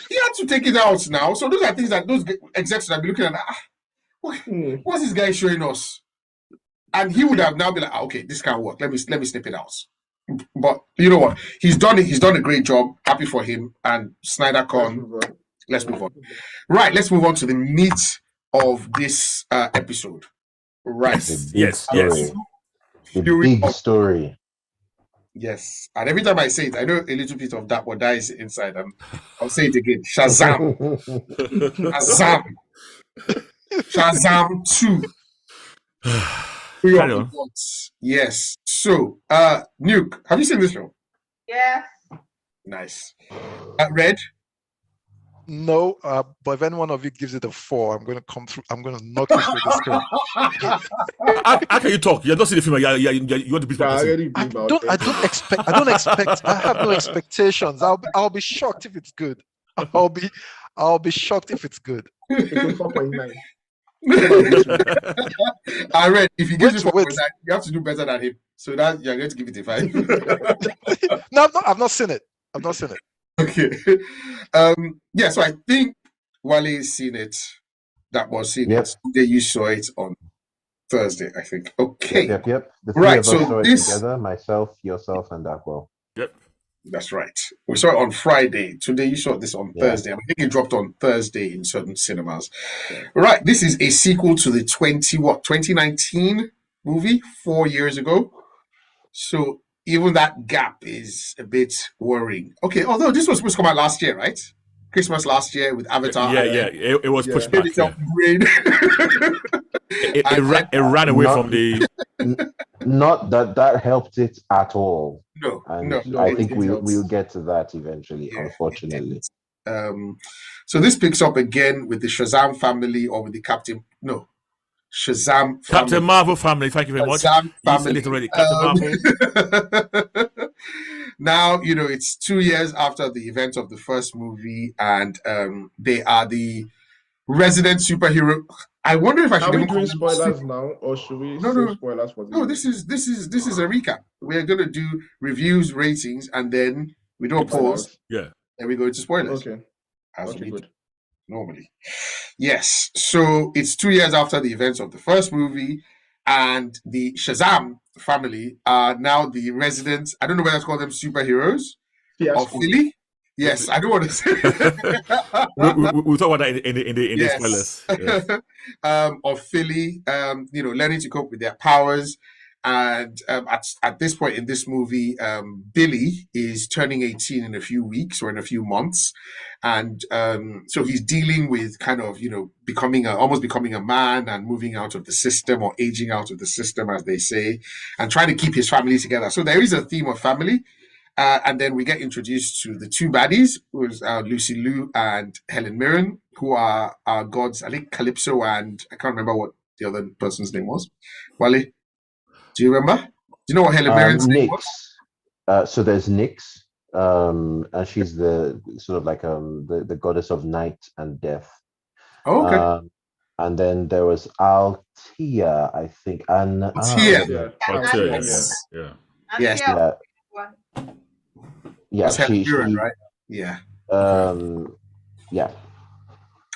He had to take it out now. So those are things that those execs would be looking at. What's this guy showing us? And he would have now been like, okay, this can't work. Let me snip it out. But you know what? He's done it. He's done a great job. Happy for him. And Snyder Con. Let's move on. Right. Let's move on to the meat of this episode. Right. Yes. The big story. Yes. And every time I say it, I know a little bit of that what dies inside. And I'll say it again. Shazam. Shazam 2. Yes. So, Nuke, have you seen this film? Yes. Nice. Red? No, but if any one of you gives it a 4, I'm going to come through. I'm going to knock you through the screen. How can you talk? You're not seeing the film. You want to be. I don't expect. I have no expectations. I'll be shocked if it's good. I'll be shocked if it's good. It's 4.9. I read if he gives you 4.9, you have to do better than him. So that you're going to give it a 5. No, I've not seen it. Okay. So I think Wale's seen it. That was seen it. You saw it on Thursday, I think. Okay. Yep. The three of us saw it together, myself, yourself, and Dakwell. Yep. That's right. We saw it on Friday. Today you saw this on Thursday. I think it dropped on Thursday in certain cinemas. Yeah. Right. This is a sequel to the 2019 movie 4 years ago. So even that gap is a bit worrying. Okay, although this was supposed to come out last year, right? Christmas last year with Avatar. It was pushed back. It ran away from the. Not that helped it at all. No, I think we'll get to that eventually. Unfortunately. So this picks up again with the Shazam family, or with the Shazam family. Captain Marvel family. Thank you very much. Shazam family. Already. Captain Marvel. Now, it's 2 years after the event of the first movie, and they are the resident superhero. I wonder if I should. Are we doing spoilers now, or should we say spoilers for this? No, this is a recap. We're going to do reviews, ratings, and then we do a pause. Yeah. And we go into spoilers. Okay. As we do normally. Yes. So it's 2 years after the events of the first movie, and the Shazam family are now the residents. I don't know whether to call them superheroes of Philly. Yes, I don't want to say. We'll talk about that in the spoilers. Yes. Of Philly, learning to cope with their powers. And at this point in this movie, Billy is turning 18 in a few weeks or in a few months. And so he's dealing with kind of, almost becoming a man and moving out of the system, or aging out of the system, as they say, and trying to keep his family together. So there is a theme of family. And then we get introduced to the two baddies, who's Lucy Liu and Helen Mirren, who are our gods. I think Calypso and I can't remember what the other person's name was. Wale, do you remember? Do you know what Helen Mirren's name was? Nyx. So there's Nyx, and she's the sort of like the goddess of night and death. Oh, okay. And then there was Althea, I think, and Althea. Yeah. Yes. yeah. Yeah, That's Helen Mirren, right? Yeah. Yeah.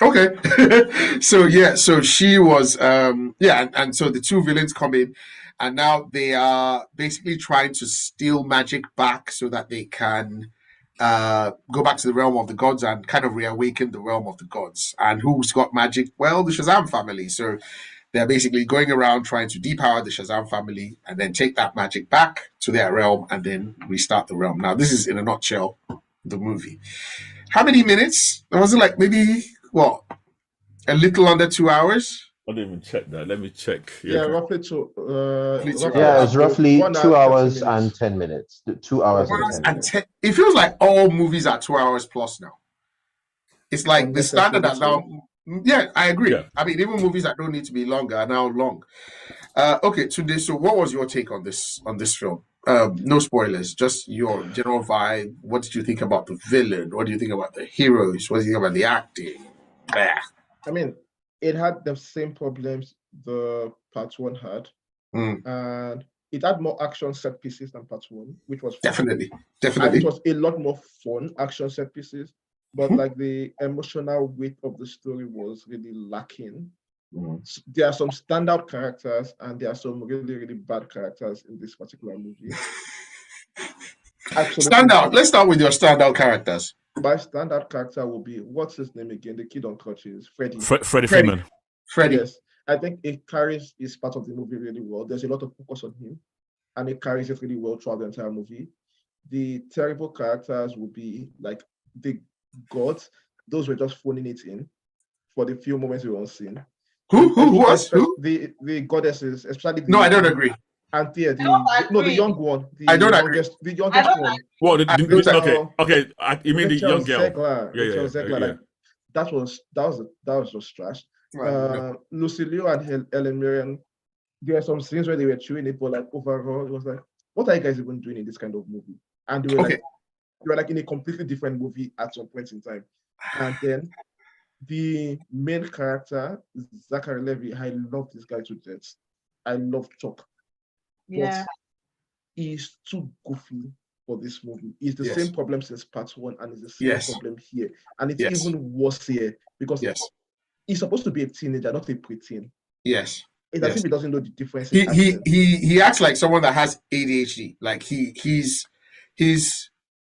Okay. So she was and so the two villains come in, and now they are basically trying to steal magic back so that they can go back to the realm of the gods and kind of reawaken the realm of the gods. And who's got magic? Well, the Shazam family. So they're basically going around trying to depower the Shazam family and then take that magic back to their realm and then restart the realm. Now, this is in a nutshell the movie. How many minutes? Was it like maybe a little under 2 hours? I didn't even check that. Let me check. Yeah, roughly two. It was roughly 2 hours and 10 minutes. 2 hours and 10 minutes. It feels like all movies are 2 hours plus now. It's like the standard is now. Yeah, I agree. Yeah. I mean, even movies that don't need to be longer are now long. Okay, today. So, what was your take on this film? No spoilers, just your general vibe. What did you think about the villain? What do you think about the heroes? What do you think about the acting? I mean, it had the same problems the part one had, and it had more action set pieces than part one, which was fun. Definitely. And it was a lot more fun action set pieces, but like the emotional weight of the story was really lacking. There are some standout characters, and there are some really, really bad characters in this particular movie. Standout. Let's start with your standout characters. My standout character will be, what's his name again? The kid on crutches, Freddy. Freddie Freeman. Freddy. Yes, I think it carries his part of the movie really well. There's a lot of focus on him, and it carries it really well throughout the entire movie. The terrible characters will be like the gods. Those were just phoning it in for the few moments we were on scene. Who was the goddesses, especially No, I don't agree. Anthea, the young one. I don't agree. The youngest one. What? Okay. You mean the young girl? Zegler, like, that was just trash. Lucy Liu and Helen Mirren, there were some scenes where they were chewing it, but like overall, it was like, what are you guys even doing in this kind of movie? And they were like in a completely different movie at some point in time. And then the main character, Zachary Levi, I love this guy to death. I love Chuck. Yeah. But he's too goofy for this movie. It's the same problem since part one, and it's the same problem here. And it's even worse here because he's supposed to be a teenager, not a preteen. Yes. It's as if he doesn't know the difference. He acts like someone that has ADHD. Like he's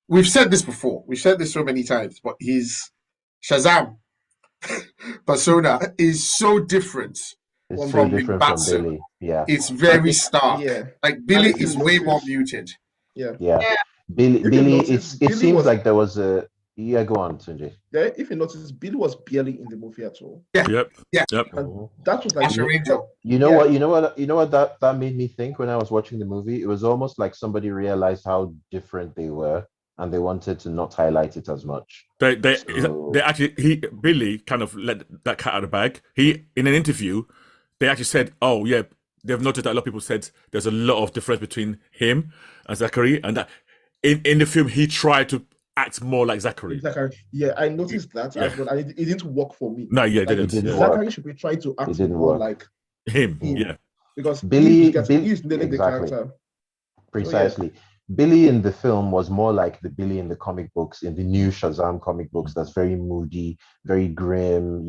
we've said this before. We've said this so many times, but his Shazam persona is so different. It's so different from Billy. Yeah. It's very stark. Yeah. Like Billy is way more muted. Yeah. Billy, it seems like there was a go on, Tunji. Yeah, if you notice, Billy was barely in the movie at all. Yeah. Yep. And that was like you know what that made me think when I was watching the movie? It was almost like somebody realized how different they were, and they wanted to not highlight it as much. They actually Billy kind of let that cat out of the bag. He, in an interview, they actually said, "Oh yeah, they've noticed that a lot of people said there's a lot of difference between him and Zachary, and that in the film he tried to act more like Zachary." Yeah, I noticed that as well, and it didn't work for me. No, it didn't. Zachary should be trying to act more like him. Yeah, because Billy he's nailing the character. Precisely. So, Billy in the film was more like the Billy in the comic books, in the new Shazam comic books. That's very moody, very grim,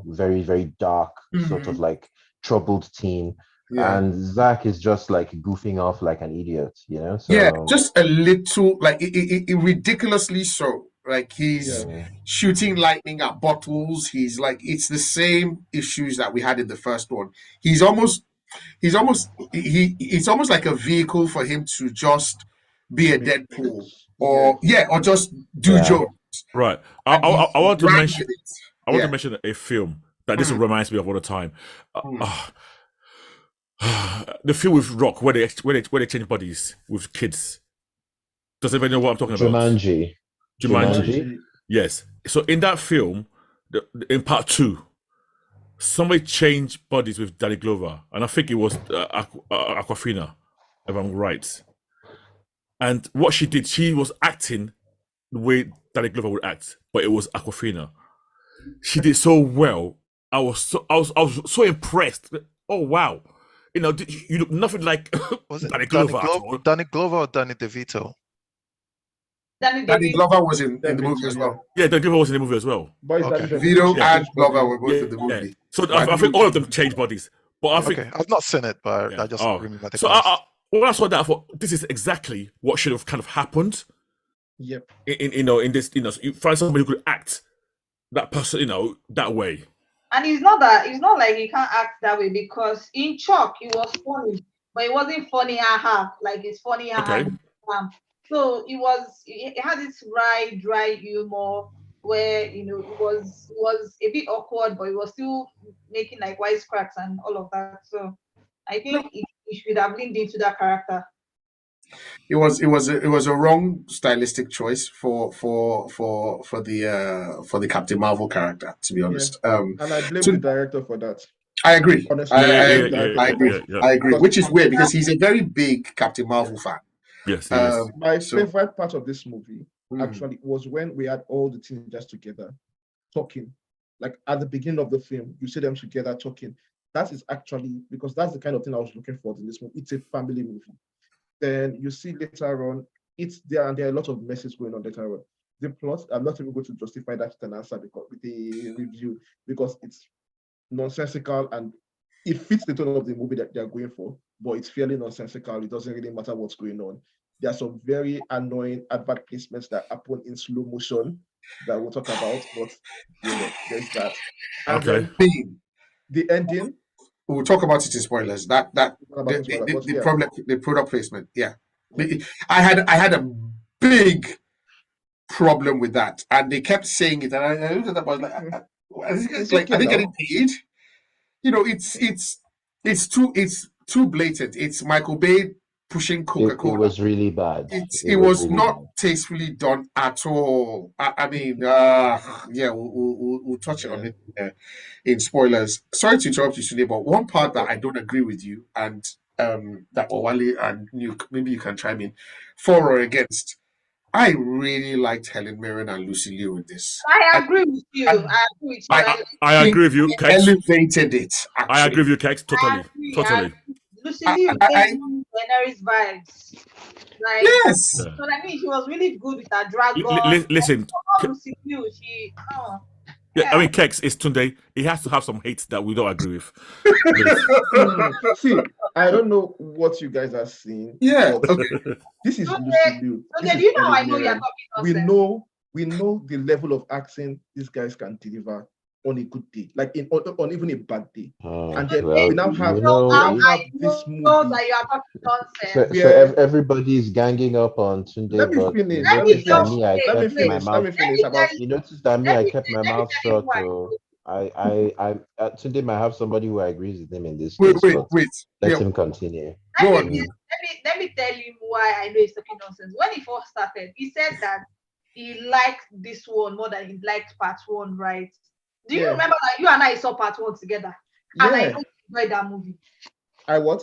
very, very dark, sort of like troubled teen. Yeah. And Zach is just like goofing off like an idiot, So, just a little, like it ridiculously so. Like he's shooting lightning at bottles. He's like, it's the same issues that we had in the first one. It's almost like a vehicle for him to just be a Deadpool or just do jokes. Right. I want to mention. I want to mention a film that this reminds me of all the time. The film with Rock, where they change bodies with kids. Does anybody know what I'm talking about? Jumanji. Jumanji. Yes. So in that film, in part 2, somebody changed bodies with Danny Glover, and I think it was Aquafina, if I'm right. And what she did, she was acting the way Danny Glover would act, but it was Aquafina. She did so well. I was so impressed. Oh wow! You know, you look nothing like Was it Danny Glover. Danny Glover or Danny DeVito? Danny Glover was in the movie as well. Yeah, Danny Glover was in the movie as well. But Okay. Vito and Glover were both in the movie. Yeah. So I think all of them changed bodies. But I think Okay, I've not seen it, but Yeah. I just Oh. remember the So cast. when I saw that, I thought this is exactly what should have kind of happened. Yep. In this, so you find somebody who could act that person, that way. And it's not like he can't act that way, because in Chuck it was funny, but it wasn't funny like it's funny Okay. So it had this dry humor where it was a bit awkward, but it was still making like wisecracks and all of that. So I think it should have leaned into that character. It was a wrong stylistic choice for the Captain Marvel character, to be honest. And I blame So- the director for that. I agree. Honestly, I agree. Yeah. I agree. Which is weird because he's a very big Captain Marvel fan. Yes, yes. My So- favorite part of this movie Mm. actually was when we had all the teenagers together talking. Like at the beginning of the film, you see them together talking. That is actually, because that's the kind of thing I was looking for in this movie. It's a family movie. Then you see later on, it's there, and there are a lot of messes going on later on. The plot, I'm not even going to justify that with an answer because with the review, because it's nonsensical and it fits the tone of the movie that they're going for, but it's fairly nonsensical. It doesn't really matter what's going on. There are some very annoying advert placements that happen in slow motion that we'll talk about, but there's that. And Okay. then the ending. We'll talk about it in spoilers. About The spoilers, but yeah. problem, the product placement. Yeah, I had a big problem with that, and they kept saying it, and I looked at that. I was like, it's like, are they getting paid? It's too blatant. It's Michael Bay pushing It Coca-Cola. was really bad. It was really not bad. tastefully done at all. I mean, we'll touch on it in spoilers. Sorry to interrupt you, Sunil, but one part that I don't agree with you, and that Owale and Nuke, maybe you can chime in, for or against. I really liked Helen Mirren and Lucy Liu in this. I agree with you. I agree with you, Kex. Elevated it. I agree with you, Kex. Totally. Totally. Lucy Liu gave Daenerys vibes. Like, Yes. so I mean, she was really good with her dragon. Listen. Lucy Liu, I mean, Kex is Tunde. He has to have some hate that we don't agree with. See, I don't know what you guys are seeing. Yeah. but Okay. This is Okay. Lucy Liu. Okay, This do is you know Helen I know you're Mirren. talking We know the level of acting these guys can deliver on a good day, like on even a bad day. And then we now have this movie. that you are talking nonsense. So everybody's ganging up on Tunde. Let me but finish. you Let me notice that finish. I Let me kept my finish. Let mouth. me finish. About You notice that Let I me kept my let me mouth tell you shut. why. So Tunde might have somebody who agrees with him in this Wait. case. but Let Yeah. him continue. Go Let on. me tell you why I know he's talking nonsense. When he first started, he said that he liked this one more than he liked part one, right? Do you Yeah. remember that you and I saw part one together? And I Yeah. know you enjoyed that movie. I what?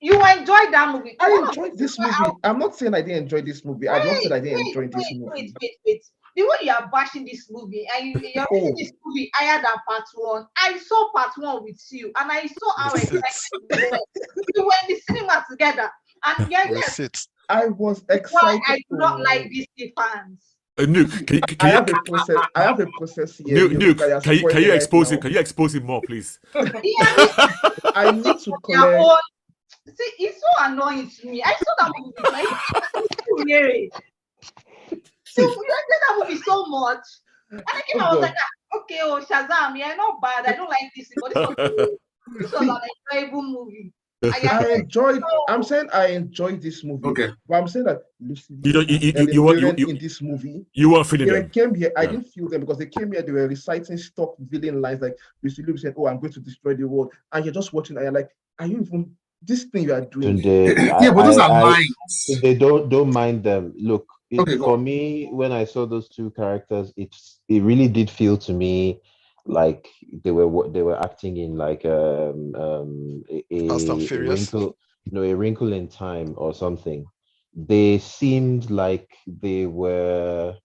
You enjoyed that movie. I One of enjoyed the this reasons movie. why I'm not saying I didn't enjoy this movie. I've not said I didn't enjoy this movie. Wait. The way you are bashing this movie and you're Oh. making this movie higher than part one. I saw part one with you and I saw how excited you were. We were in the cinema together. And yes, Receipts. I was why excited. I do not like DC fans. Nuke, I have a process here. Nuke, can you expose him? Can you expose him more, please? I need to Their collect. own. See, it's so annoying to me. I saw that movie. Like, weird. So you enjoyed that movie so much. And I came out, I was like, okay, Shazam, yeah, not bad. I don't like this, but this was an enjoyable movie. I'm saying I enjoyed this movie. Okay. But I'm saying that Lucy you in this movie. You weren't feeling They them. came here. I didn't feel them because they came here. They were reciting stock villain lines like Lucy Liu said, "Oh, I'm going to destroy the world," and you're just watching. And you're like, "Are you even this thing you are doing. Yeah, but those are lines. They don't mind them. Look, Okay, go for on. me, when I saw those two characters, it really did feel to me like they were acting in like Fast and a Furious. wrinkle, a wrinkle in time or something. They seemed like they were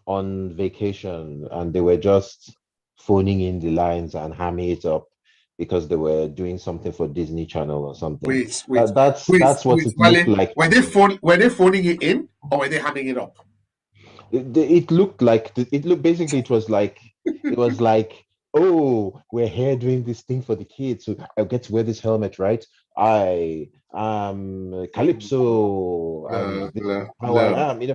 on vacation and they were just phoning in the lines and hamming it up because they were doing something for Disney Channel or something. Wait. That's what it looked Wale, like. were they phoning it in or were they hamming it up? It looked like basically it was like, oh, we're here doing this thing for the kids, so I'll get to wear this helmet, right? I am Calypso, and this is how I am.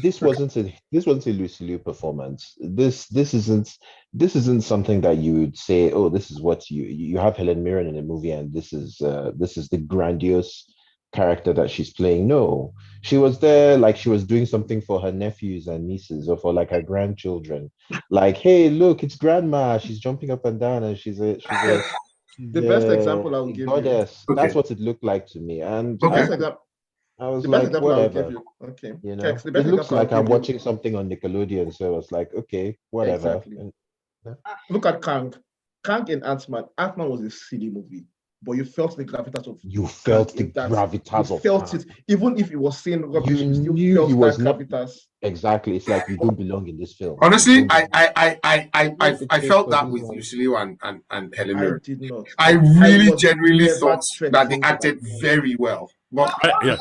This wasn't a Lucy Liu performance. This isn't something that you would say, oh, this is what you have Helen Mirren in a movie, and this is the grandiose character that she's playing. No, she was there like she was doing something for her nephews and nieces or for like her grandchildren. Like, hey, look, it's grandma. She's jumping up and down, and she's a The best example I will give you. goddess. Okay. That's what it looked like to me, and The Okay. best example. I was The best like, example I will give whatever. you. Okay. You know, Kex, the it best looks example I'll like I'm give you- watching something on Nickelodeon, so I was like, okay, whatever. Exactly. And- Look at Kang. Kang and Ant-Man. Ant-Man was a silly movie, but you felt the gravitas of You felt Kang the in that. gravitas You of felt Kang. it. Even if it was saying rubbish, You you still knew felt he was that not- gravitas. Exactly. It's like you don't belong in this film. Honestly, You don't belong. I felt that with Lucy Liu and Helen I Mirren. did not. I really was genuinely never thought that they threatened acted by it. very well. But Yeah.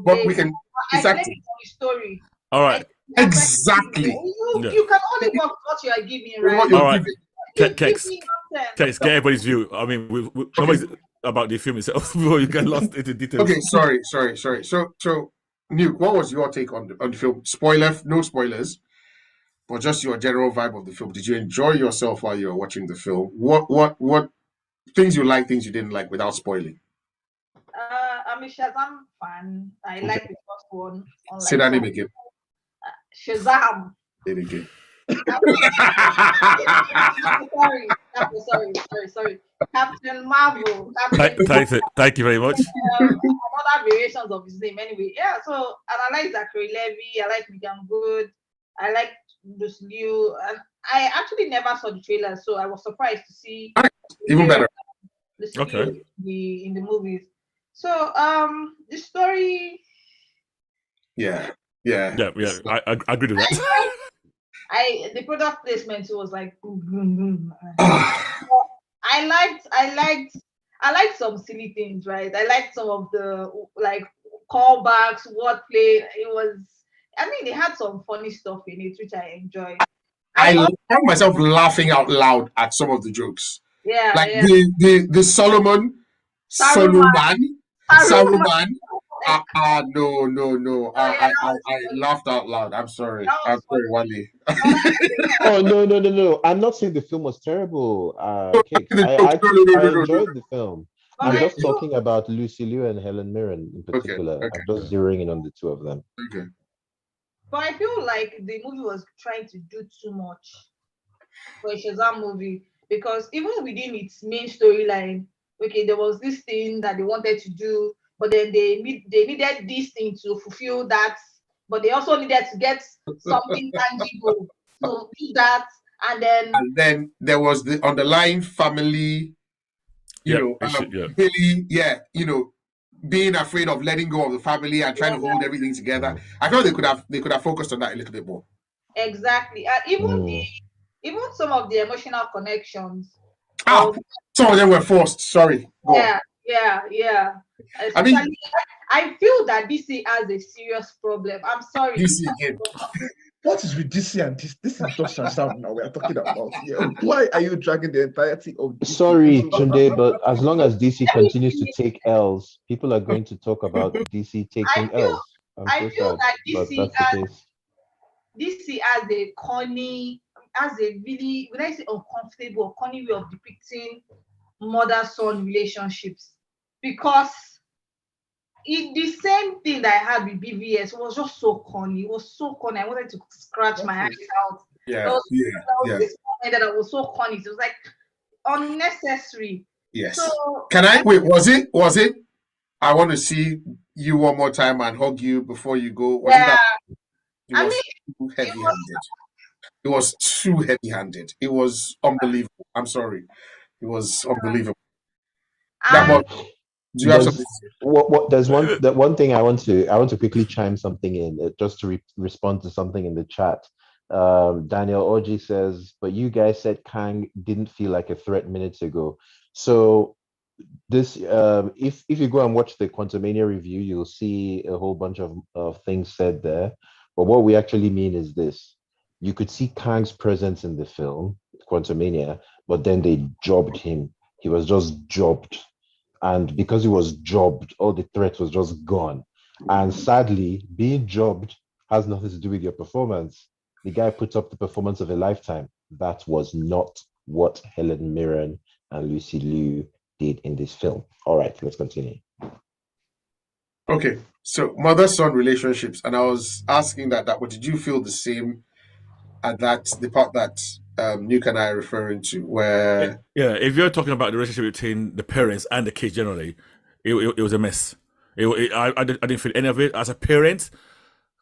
but we can I exactly blame it on the story. All right. Exactly. Yeah. You can only work with what you are giving, With right? what you're All right. giving. You Kex, give me nonsense. Kex, get everybody's view. I mean, nobody's about the film itself before you get lost into details. Okay, sorry. So Nuke, what was your take on the film? No spoilers, but just your general vibe of the film. Did you enjoy yourself while you were watching the film? What things you like, things you didn't like, without spoiling? I'm a Shazam fan. I Okay. like the first one. Say that name again. Shazam. Say it again. Sorry. Captain Marvel. Thank you very much. Other variations of his name anyway. Yeah, so and I like Zachary Levy, I like Megan Good, I like Lucy Liu, and I actually never saw the trailer, so I was surprised to see Even better. Lucy Okay. Liu in the movies. So the story Yeah. I agree with that. the product placement was like boom, boom, boom. I liked some silly things, right? I liked some of the like callbacks, wordplay. It had some funny stuff in it, which I enjoyed. I found myself laughing out loud at some of the jokes. Yeah, Like yeah. the Saruman. No. I laughed out loud. I'm sorry. Wale. Oh no! I'm not saying the film was terrible. Kex. I No. enjoyed the film. But I'm I just feel- talking about Lucy Liu and Helen Mirren in particular. okay. I'm just zeroing in on the two of them. Okay. But I feel like the movie was trying to do too much for a Shazam movie, because even within its main storyline, okay, there was this thing that they wanted to do, but then they needed this thing to fulfill that, but they also needed to get something tangible to do that, and then there was the underlying family, Billy, being afraid of letting go of the family and trying to hold everything together. I felt they could have focused on that a little bit more. exactly, and even some of the emotional connections. Some of them were forced. Sorry. Go on. Yeah. I mean- I feel that DC has a serious problem. I'm sorry. DC again. What is with DC and this? This is just Shazam now we are talking about here. Why are you dragging the entirety of DC? Sorry, Tunde, but as long as DC continues to take L's, people are going to talk about DC taking L's. I feel that but DC that's the case. DC has a really, when I say uncomfortable or corny way of depicting mother-son relationships, because the same thing that I had with BVS was just so corny. It was so corny. I wanted to scratch my eyes out. Yeah. There was this moment that was so corny. It was like unnecessary. Yes. So Can I wait? Was it? I want to see you one more time and hug you before you go. Wasn't Yeah, that? It I was mean, too it was, heavy-handed. It was too heavy-handed. It was unbelievable. I'm sorry. It was unbelievable. That and much. Do you have something? There's there's one thing I want to quickly chime something in just to respond to something in the chat. Daniel Orji says, but you guys said Kang didn't feel like a threat minutes ago. So this if you go and watch the Quantumania review, you'll see a whole bunch of things said there. But what we actually mean is this: you could see Kang's presence in the film Quantumania, but then they jobbed him. He was just jobbed, and because he was jobbed, all the threat was just gone. And sadly, being jobbed has nothing to do with your performance. The guy put up the performance of a lifetime. That was not what Helen Mirren and Lucy Liu did in this film. All right, let's continue. Okay, so mother-son relationships, and I was asking that what did you feel the same at the part that Nuke and I are referring to, where Yeah, if you're talking about the relationship between the parents and the kids generally, it was a mess. I didn't feel any of it. As a parent,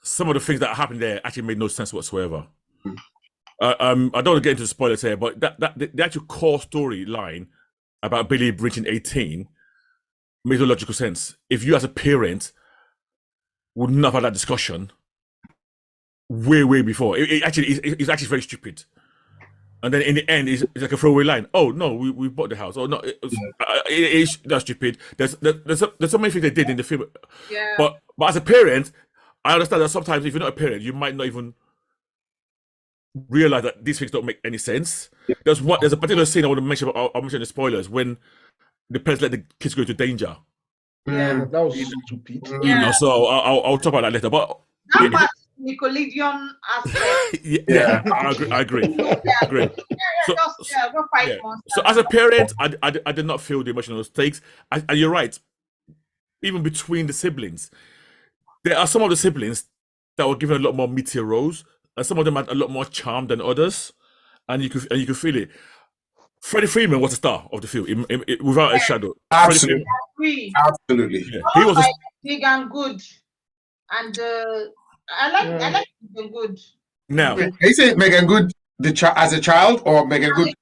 some of the things that happened there actually made no sense whatsoever. I don't want to get into spoilers here, but the actual core storyline about Billy reaching 18 makes no logical sense. If you as a parent would not have had that discussion way before, it's actually very stupid. And then in the end, it's like a throwaway line. Oh no, we bought the house. Oh no, that's stupid. There's so many things they did in the film. yeah. But as a parent, I understand that sometimes if you're not a parent, you might not even realize that these things don't make any sense. There's a particular scene I want to mention. I'll mention the spoilers when the parents let the kids go to danger. Yeah. That was stupid. You know, so I'll talk about that later. But That was Nickelodeon aspect. yeah, I agree. Go fight monsters. So as a parent, I did not feel the emotional stakes. And you're right. Even between the siblings, there are some of the siblings that were given a lot more meteor roles, and some of them had a lot more charm than others, and you could feel it. Freddie Freeman was the star of the film, without a shadow. absolutely, Agree. absolutely. Yeah, he was. Like Big and Good, and I like Big and Good. Now, Are you saying Megan Good as a child, or Megan Good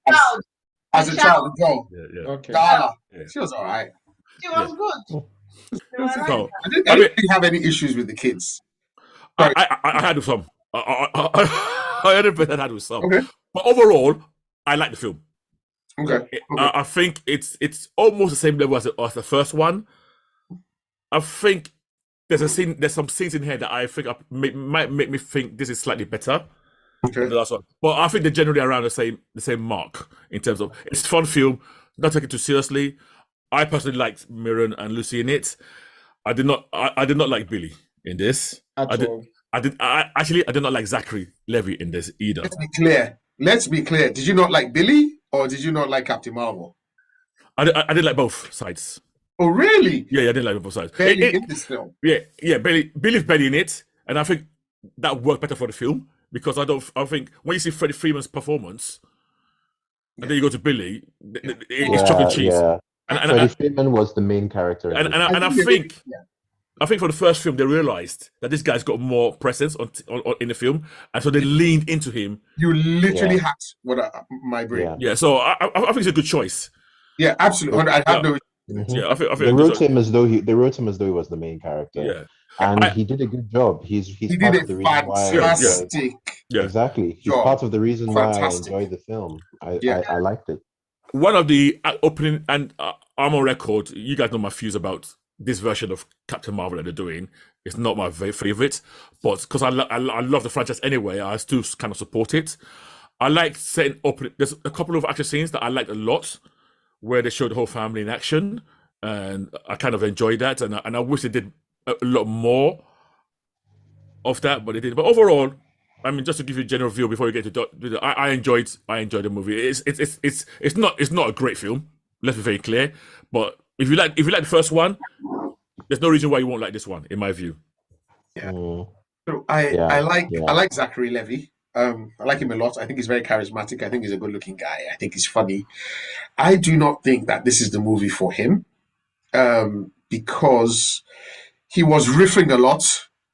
as a child? Girl, yeah. Okay. Dana, Yeah. she was all right. She was good. So, I didn't really have any issues with the kids. I had with some. I had with some. Okay. But overall, I like the film. Okay. I think it's almost the same level as the first one. I think there's some scenes in here that I think might make me think this is slightly better Okay. than the last one. But I think they're generally around the same mark in terms of it's a fun film, not taken too seriously. I personally liked Mirren and Lucy in it. I did not like Billy in this. I did not like Zachary Levy in this either. Let's be clear. Did you not like Billy, or did you not like Captain Marvel? I did like both sides. Oh, really? Yeah, I did like both sides. Barely in this film. Yeah, Billy's barely in it, and I think that worked better for the film because I think when you see Freddie Freeman's performance, and then you go to Billy, it's chalk and cheese. Yeah. And Freddie Freeman was the main character. I think for the first film they realized that this guy's got more presence in the film, and so they leaned into him. You literally hacked my brain. Yeah, so I think it's a good choice. Yeah, absolutely. I have no. Yeah, I think they wrote him as though he was the main character. Yeah, and he did a good job. He did a fantastic. Yeah, exactly. He's part of the reason why I enjoyed the film. I liked it. One of the opening, and I'm on record. You guys know my views about this version of Captain Marvel that they're doing. It's not my favorite, but because I love the franchise anyway, I still kind of support it. I like setting opening. There's a couple of action scenes that I liked a lot, where they showed the whole family in action, and I kind of enjoyed that. And I wish they did a lot more of that, but they did. But overall, I mean, just to give you a general view before we get to I enjoyed the movie. It's not a great film. Let's be very clear. But if you like the first one, there's no reason why you won't like this one, in my view. Yeah. So I like Zachary Levy. I like him a lot. I think he's very charismatic. I think he's a good-looking guy. I think he's funny. I do not think that this is the movie for him. because he was riffing a lot,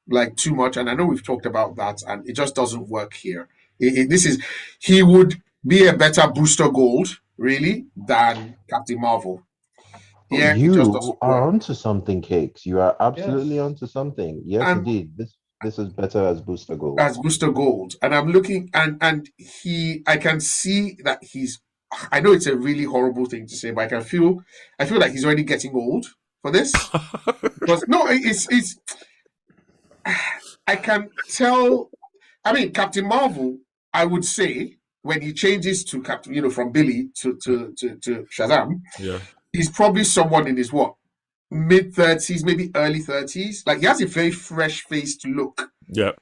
like too much, and I know we've talked about that, and it just doesn't work here. He would be a better Booster Gold, really, than Captain Marvel. Yeah, it just You doesn't are work onto something, Cakes. You are absolutely Yes. onto something. Yes, And- indeed. This is better as Booster Gold. as Booster Gold. And I'm looking, and I can see that I know it's a really horrible thing to say, but I feel like he's already getting old for this. Because no, it's I can tell. I mean, Captain Marvel, I would say, when he changes to Captain, from Billy to Shazam, Yeah. he's probably someone in his mid-30s, maybe early 30s. Like, he has a very fresh-faced look. Yeah.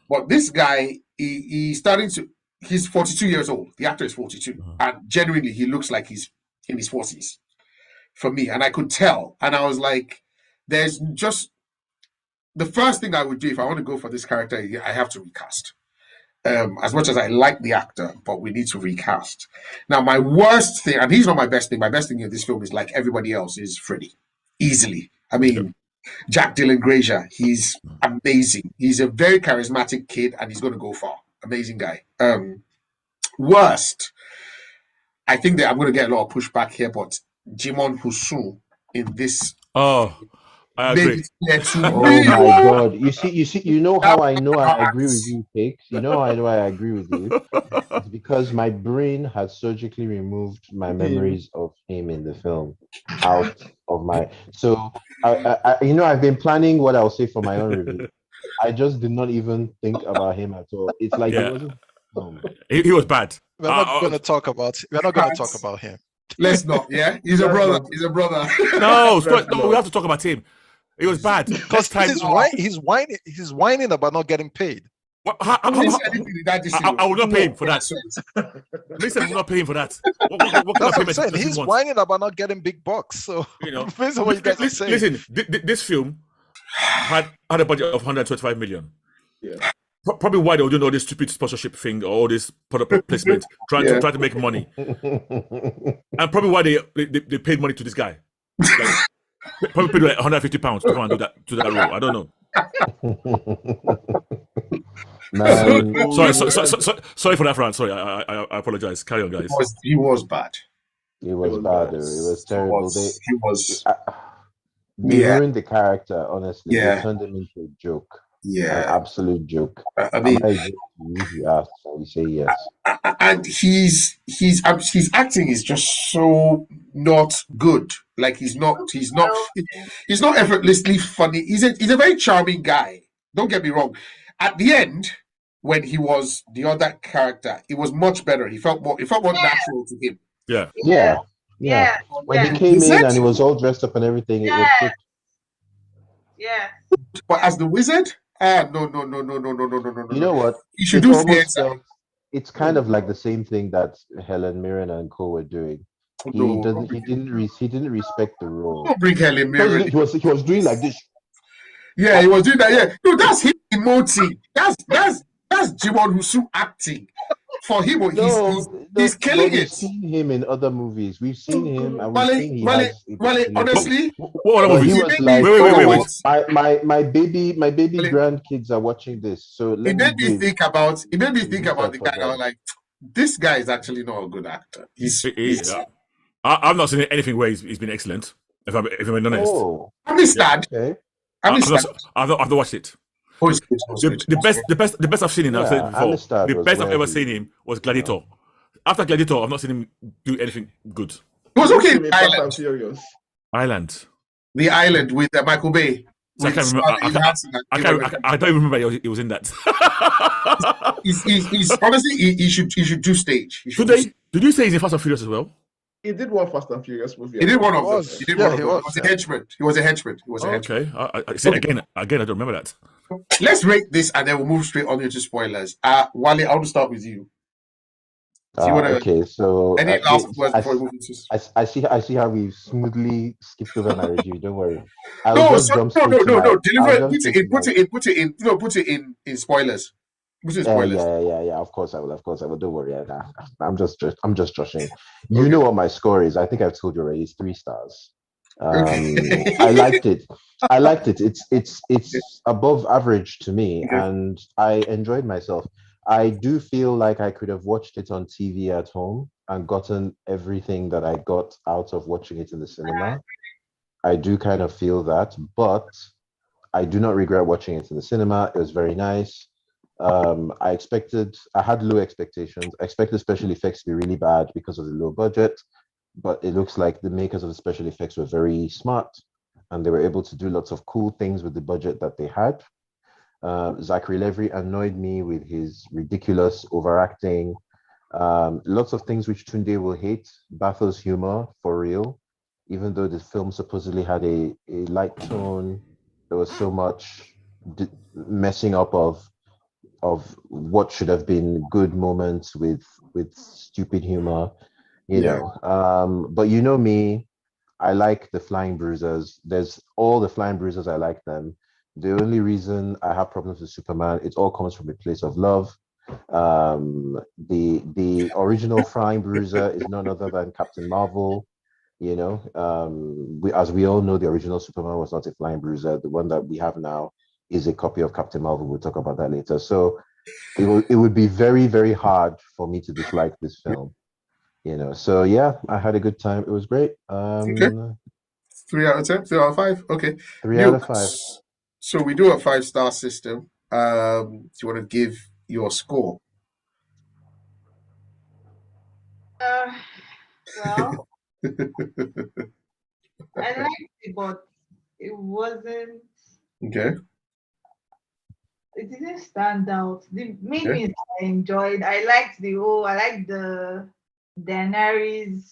But this guy, he's 42 years old. The actor is 42. And genuinely, he looks like he's in his 40s for me. And I could tell. And I was like, there's just... The first thing I would do if I want to go for this character, I have to recast. As much as I like the actor, but we need to recast. Now, my worst thing, and he's not my best thing. My best thing in this film is, like everybody else, is Freddy. Easily. I mean, Jack Dylan Grazer, he's amazing. He's a very charismatic kid, and he's going to go far. Amazing guy. Worst, I think that I'm going to get a lot of pushback here, but Jimon Husu in this. Oh, I agree. Oh my God! You know how I know I agree with you, Cakes. You know how I know I agree with you. It's because my brain has surgically removed my memories of him in the film out of my. So I've been planning what I'll say for my own review. I just did not even think about him at all. It's like Yeah. he wasn't. He was bad. We're not going to talk about. We're not going to talk about him. Let's not. Yeah, he's a brother. He's a brother. No, we have to talk about him. It was bad. Because he's whining about not getting paid. I will not pay him for that. Listen, I'm not paying for that. What That's what I'm payment saying. does he He's want? whining about not getting big bucks. So based on what you guys are saying. Listen, this film had a budget of 125 million. Yeah. Probably why they were doing all this stupid sponsorship thing or all this product placement, trying to make money, and probably why they paid money to this guy. Like, probably paid like £150 to come and do that role. I don't know. Man. Sorry for that, Fran. Sorry, I apologize. Carry on, guys. He was bad. It was bad. It was terrible. He was. They ruined the character. Honestly, Yeah. they turned him into a joke. Yeah. An absolute joke. I mean, you ask, and we say yes. and his acting is just so not good. Like he's not effortlessly funny. He's a very charming guy. Don't get me wrong. At the end, when he was the other character, it was much better. It felt more natural to him. Yeah. When he came in and he was all dressed up and everything, it was good. Yeah. But as the wizard, no. You know what? You should It do almost theater. felt- It's kind of like the same thing that Helen Mirren and co were doing. He didn't respect the role. Don't bring Helen Mirren. He was doing like this. Yeah, he was doing that. Yeah, no, that's him emoting. That's Jimon Husu acting. For him, he's killing We've it. seen him in other movies. We've seen him, and we've Wale, seen he Wale, has. Wale, honestly, What other But he movies? was like, Wait. my baby Wale. grandkids are watching this, so it let made me me think about the for guy. I was them. like, this guy is actually not a good actor. I've not seen anything where he's been excellent. If I'm being honest, Oh, I'm a stud. okay. I've not watched it. Oh, it's good. The best I've seen him, I've said it before. Amistad The was best I've where ever he- seen him was Gladiator. After Gladiator, I've not seen him do anything good. It was okay. Fast and Furious. Island. The Island with Michael Bay. So I can't remember. I don't even remember he was in that. He's honestly he should do stage. Did you say he's in Fast and Furious as well? He did one Fast and Furious movie. He did one He of them. was. He did Yeah, one of he them. was, He was a henchman. Okay. I see again. I don't remember that. Let's rate this and then we'll move straight on into spoilers. Wale, I want to start with you. Do you wanna- Okay, so Any last words before we move into I see how we smoothly skipped over my review. Don't worry. I'll No, just so, jump no. straight to my- Deliver I'll it. jump Put straight it in. to my- Put it in spoilers. Put it in spoilers. Yeah. Of course I will. Don't worry. I'm just joshing. You know what my score is. I think I've told you already. It's 3 stars. Okay. I liked it. I liked it. It's above average to me, Okay. and I enjoyed myself. I do feel like I could have watched it on TV at home and gotten everything that I got out of watching it in the cinema. I do kind of feel that, but I do not regret watching it in the cinema. It was very nice. I had low expectations. I expected special effects to be really bad because of the low budget, but it looks like the makers of the special effects were very smart and they were able to do lots of cool things with the budget that they had. Zachary Levi annoyed me with his ridiculous overacting. Lots of things which Tunde will hate. Batho's humor, for real. Even though the film supposedly had a light tone, there was so much messing up of what should have been good moments with stupid humor, you Yeah. know. But you know me, I like the Flying Bruisers. There's all the Flying Bruisers, I like them. The only reason I have problems with Superman, it all comes from a place of love. The original Flying Bruiser is none other than Captain Marvel. You know, as we all know, the original Superman was not a Flying Bruiser. The one that we have now is a copy of Captain Marvel. We'll talk about that later. So it would be very, very hard for me to dislike this film. You know, so yeah, I had a good time. It was great. Okay. 3 out of 10, 3 out of 5. Okay. 3 out of Nukes. 5. So we do a 5-star system. Do you want to give your score? Well, I liked it, but it wasn't. Okay. It didn't stand out. The main Okay. thing I enjoyed. I liked the Daenerys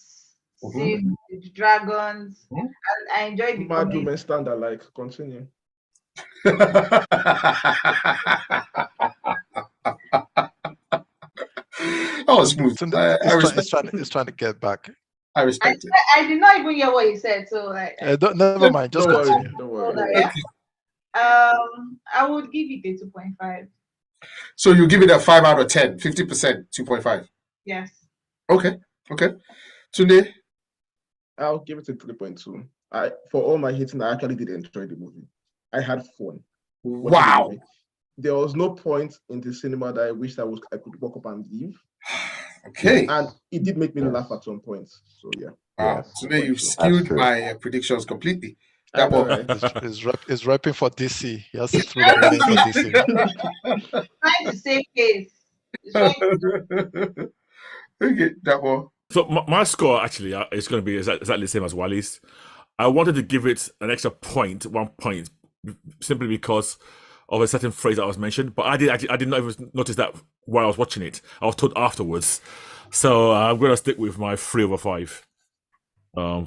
scene with the dragons. Mhm. I enjoyed the Mad comedy. women stand alike. Continue. That was smooth. Tunde I respect is trying to get back. I respect it. I did not even hear what you said, so like Never mind. Just Don't worry. continue. Don't hold worry. on, yeah. I would give it a 2.5. So you give it a 5 out of 10, 50%, 2.5. Yes. Okay. Tunde? I'll give it a 3.2. For all my hating, I actually did enjoy the movie. I had fun. watching the Wow. movie. There was no point in the cinema that I wished I could walk up and leave. Okay. And it did make me Yes. laugh at some points. So yeah. Yes. Today you've That's skewed true. my predictions completely. I That know, one. right? Is repping for DC. He has to throw the money for DC. Trying to save face. It's trying Okay, that one. So my score actually is going to be exactly the same as Wally's. I wanted to give it an extra point, 1 point, simply because of a certain phrase that was mentioned. But I did not even notice that while I was watching it. I was told afterwards. So I'm going to stick with my 3/5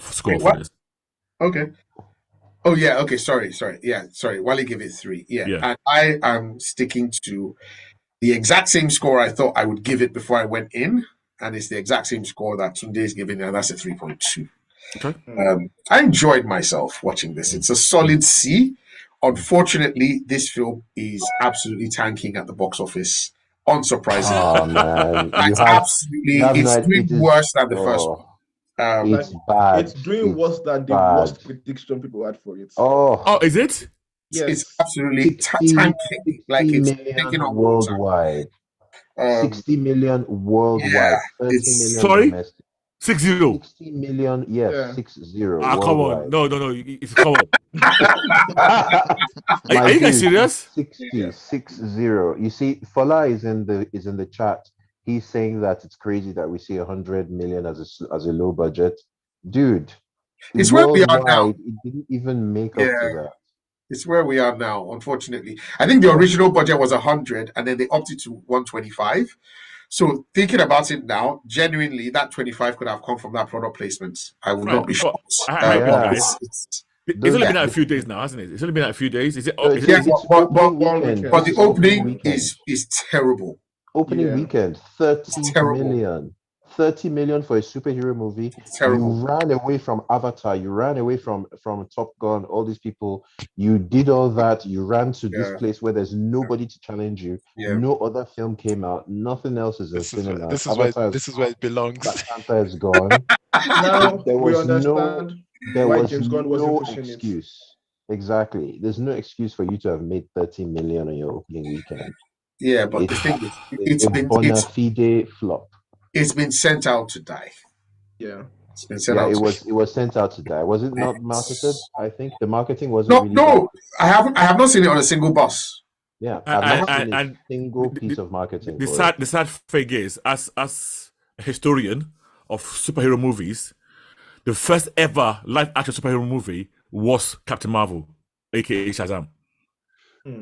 score Wait, for what? this. Okay. Oh yeah. Okay. Sorry. Yeah. Sorry. Wally gave it 3. Yeah. Yeah. And I am sticking to the exact same score I thought I would give it before I went in, and it's the exact same score that Tunde is giving, and that's a 3.2. Okay. I enjoyed myself watching this. It's a solid C. Unfortunately, this film is absolutely tanking at the box office. Unsurprisingly, Oh man, it's absolutely doing worse than the first one. It's bad. It's doing worse than the bad. worst prediction people had for it. Oh, is it? Yes. It's absolutely 60 tanking. Like it's million taking on water. worldwide. 60 million worldwide. yeah, 30 it's- million Sorry? domestic. 6-0. 60 million, yes, Yeah. 60 Come on. worldwide. No. It's come on. My Are you guys dude, serious? 60. You see, Fola is in the chat. He's saying that it's crazy that we see 100 million as a low budget. Dude, It's where we are now. worldwide, it didn't even make up to that. It's where we are now, unfortunately. I think the original budget was 100, and then they upped it to 125. So thinking about it now, genuinely, that 25 could have come from that product placement. I would not be Right. shocked. I agree, Yeah. guys. It's only been out a few days now, hasn't it? It's only been out a few days. Is it? So Is it's- it Yeah, it's but- opening but- weekend. But the It's opening opening weekend. is terrible. Opening Yeah. weekend, 30 It's terrible. million. 30 million for a superhero movie. It's terrible. You ran away from Avatar, you ran away from Top Gun, all these people. You did all that. You ran to this Yeah. place where there's nobody to challenge you. Yeah. No other film came out. Nothing else is in cinema. This is Avatar where it belongs. Black Panther is gone. Now There we was understand. there Why was James Gunn wasn't no pushing it. excuse. Exactly. There's no excuse for you to have made 30 million on your opening weekend. Yeah, but the It's thing is, a bona fide flop. it's been sent out to die. Yeah. It's been sent Yeah, out. it was sent out to die. Was it not marketed? I think the marketing wasn't No, really no, I have not seen it on a single bus. Yeah, I've not seen a and single piece of marketing. The for it. sad thing is, as a historian of superhero movies, the first ever live action superhero movie was Captain Marvel, aka Shazam.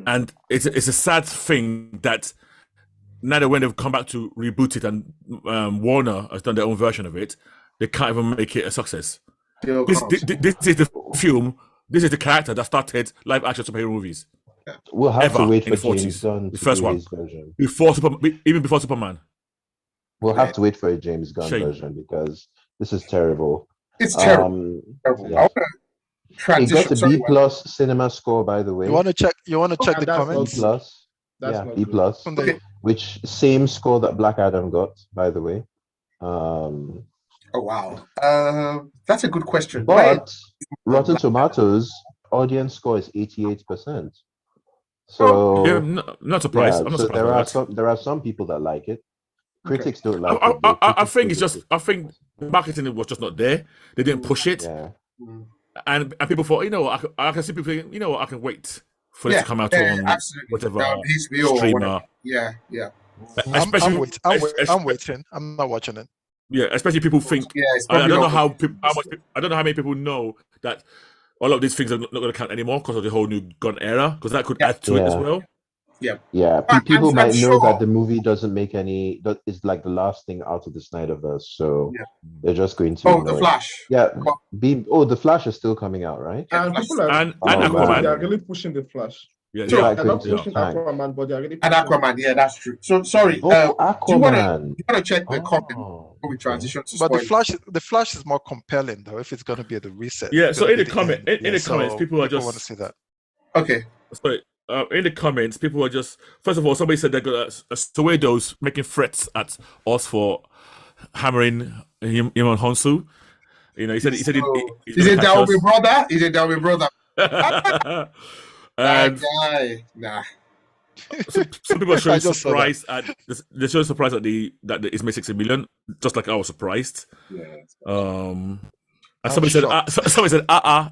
And it's a sad thing that now when they've come back to reboot it and Warner has done their own version of it, they can't even make it a success. This is the film, this is the character that started live action superhero movies. We'll have to wait for in the James 40s, Gunn the to first do one. his version. Even before Superman. We'll have to wait for a James Gunn Shame. version because this is terrible. It's terrible. Yeah. It got a B plus cinema score, by the way. You want to check the that's comments? B plus. That's Yeah, not B good. plus. Okay. Which same score that Black Adam got, by the way. Oh wow, that's a good question. But Rotten Tomatoes audience score is 88%. So Yeah, not surprised. I'm not so surprised. there are some people that like it. Critics don't like I it. though. I Critics think it's hate just, I think the marketing was just not there. They didn't push it. Yeah. And people thought, I can see people thinking, I can wait for it to come out on absolutely. whatever HBO or streamer. whatever. Yeah. I'm waiting. I'm not watching it. Yeah, especially people think. Yeah, it's I don't know probably I don't know how many people know that all of these things are not going to count anymore because of the whole new gun era. Because that could add to it as well. Yeah, people I'm might know sure. that the movie doesn't make any. That is like the last thing out of the Snyderverse, so they're just going to. The Flash. Yeah, the Flash is still coming out, right? And people are And Oh, Aquaman. man. they are really pushing the Flash. Yeah, So, yeah. They're not going to pushing tank. Aquaman, but they are really And pushing Aquaman, yeah, that's true. So sorry, Oh, do you want Aquaman. to check the comment Oh, before we transition to But spoilers? the Flash is more compelling though. If it's going to be the reset. Yeah, it's so gonna in be the comment, end. in the comments, so people are just want to see that. Okay. sorry. In the comments, people are just. First of all, somebody said they got Suedo's making threats at us for hammering him on Honsu. He said he's Is gonna it down catch with brother? Is it down with brother? us. That And guy. Nah. some people are showing I just saw that. surprise at they're showing surprise at that it's made 60 million, just like I was surprised. Yeah. And I'm somebody said,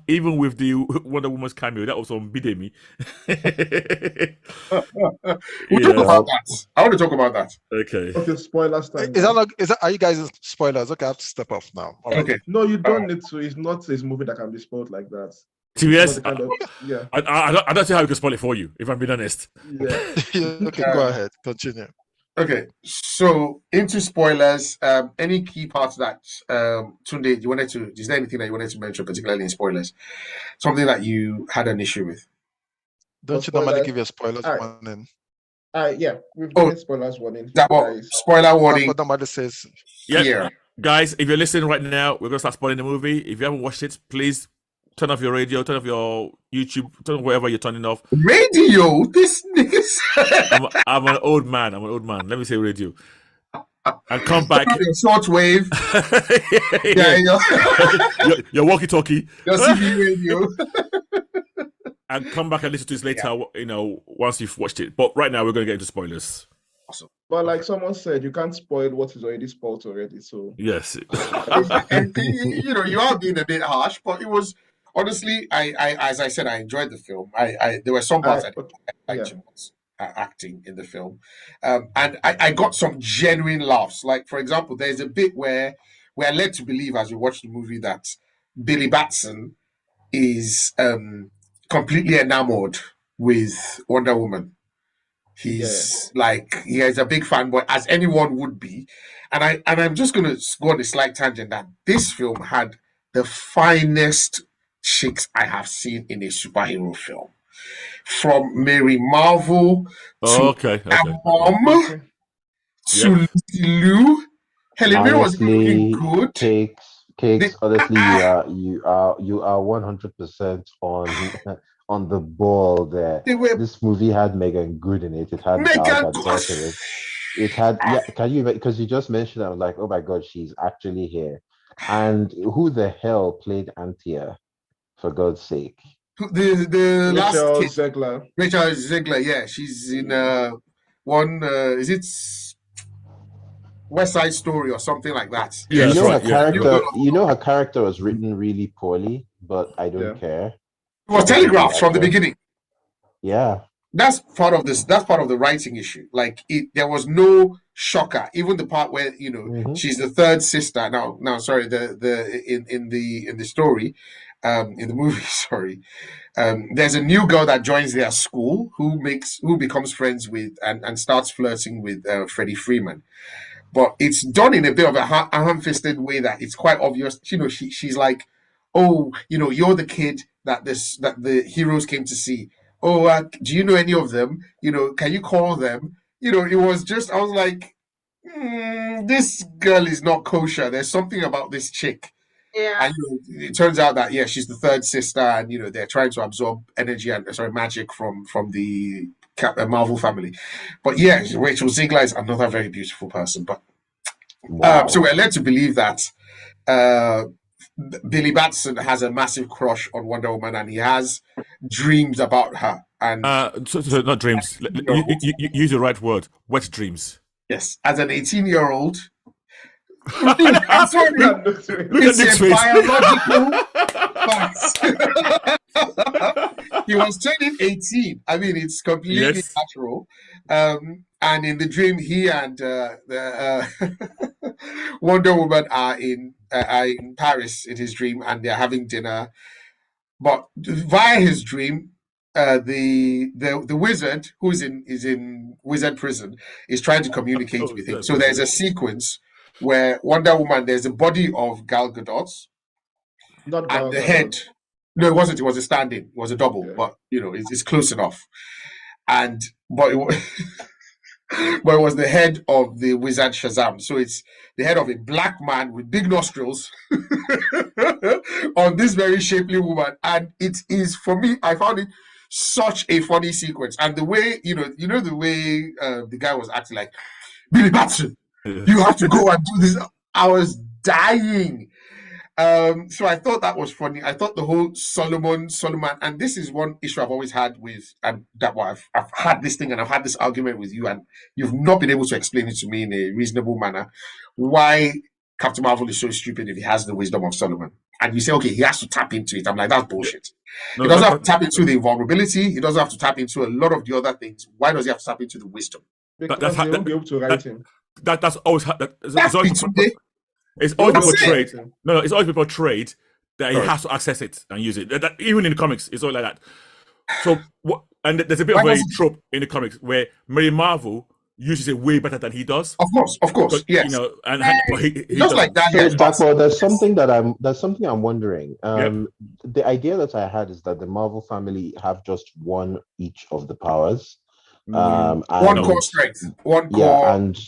even with the Wonder Woman's cameo, that was on Bidemi. We'll talk about that. I want to talk about that. Okay. Okay, spoilers time. Are you guys spoilers? Okay, I have to step off now. All right. Okay. No, you don't need to. It's not a movie that can be spoiled like that. To be honest, It's not the kind of- I don't see how you can spoil it for you, if I'm being honest. yeah. Okay, go ahead. Continue. Okay. So into spoilers. Any key parts that Tunde, is there anything that you wanted to mention, particularly in spoilers? Something that you had an issue with? Don't you spoilers? normally give your spoilers Alright. warning? Yeah, we've Oh. given spoilers warning. That what Guys. spoiler That's warning what normally says. Yeah. here. Guys, if you're listening right now, we're going to start spoiling the movie. If you haven't watched it, please turn off your radio, turn off your YouTube, turn off wherever you're turning off. Radio. This niggas. I'm an old man. Let me say radio. And come back. Your shortwave. Yeah. Yeah. Your walkie-talkie. Your CB radio. And come back and listen to this later, once you've watched it. But right now, we're going to get into spoilers. But like someone said, you can't spoil what is already spoiled already. So Yes. And you are being a bit harsh, but it was honestly, I as I said, I enjoyed the film. There were some parts I liked Jim's acting in the film, and I got some genuine laughs. Like for example, there's a bit where we're led to believe as we watch the movie that Billy Batson is completely enamored with Wonder Woman. He's he is a big fanboy, as anyone would be. And I'm just gonna go on a slight tangent that this film had the finest chicks I have seen in a superhero film. From Mary Marvel to Mom to Lucy Liu. Helen Mirren was looking good. Cakes. Honestly, you are 100% on the ball there. This movie had Megan Good in it. It had Gal Gadot in it. It had can you, because you just mentioned, I was like, oh my god, she's actually here. And who the hell played Anthea, for God's sake? The last Rachel kid, Zegler. Rachel Ziegler, yeah, she's in one. Is it West Side Story or something like that? Yeah, You that's know right. her Yeah. character. You know her character was written really poorly, but I don't Yeah. care. It was telegraphed from the beginning. Yeah. That's part of this. That's part of the writing issue. Like there was no shocker. Even the part where Mhm. she's the third sister. Now, sorry. In the story, in the movie, sorry. There's a new girl that joins their school who becomes friends with and starts flirting with Freddie Freeman. But it's done in a bit of a ham-fisted way that it's quite obvious. She's like, oh, you're the kid that the heroes came to see. Oh, do you know any of them? Can you call them? It was just, I was like, this girl is not kosher. There's something about this chick. Yeah. And it turns out that she's the third sister, and they're trying to absorb energy and magic from the Marvel family. But yeah, Rachel Ziegler is another very beautiful person. But Wow. so we're led to believe that Billy Batson has a massive crush on Wonder Woman, and he has dreams about her. And So not dreams. You use the right word. Wet dreams. yes, as an 18-year-old. I'm sorry, Look it's at Nick's a face. biological fact. He was turning 18. I mean, it's completely Yes. natural. And in the dream, he and Wonder Woman are in Paris in his dream, and they're having dinner. But via his dream, the wizard who is in wizard prison is trying to communicate with him. So there's a sequence where Wonder Woman, there's a body of Gal Gadot, Not Gal and the Gadot. head. No, it wasn't. It was a stand-in. It was a double, Yeah. but it's close enough. But it was, but it was the head of the wizard Shazam. So it's the head of a black man with big nostrils on this very shapely woman, and it is, for me, I found it such a funny sequence, and the way the way the guy was acting like, Billy Batson, you have to go and do this. I was dying. So I thought that was funny. I thought the whole Solomon, and this is one issue I've always had with, and that I've had this thing, and I've had this argument with you, and you've not been able to explain it to me in a reasonable manner. Why Captain Marvel is so stupid if he has the wisdom of Solomon? And you say, okay, he has to tap into it. I'm like, that's bullshit. No, He doesn't have to tap into the vulnerability. He doesn't have to tap into a lot of the other things. Why does he have to tap into the wisdom? Because that's they how- won't be able to write him. That's always it's That's always Pitunde. it's always been That's it. portrayed. No, it's always been portrayed that he Right. has to access it and use it. Even in the comics, it's all like that. So what? And there's a bit Why of a doesn't- trope in the comics where Mary Marvel uses it way better than he does. Of course, But, yes. but he Just doesn't. like that, So, yes. Dapo, there's something I'm wondering. The idea that I had is that the Marvel family have just one each of the powers. One and- core strength. One core. Yeah, and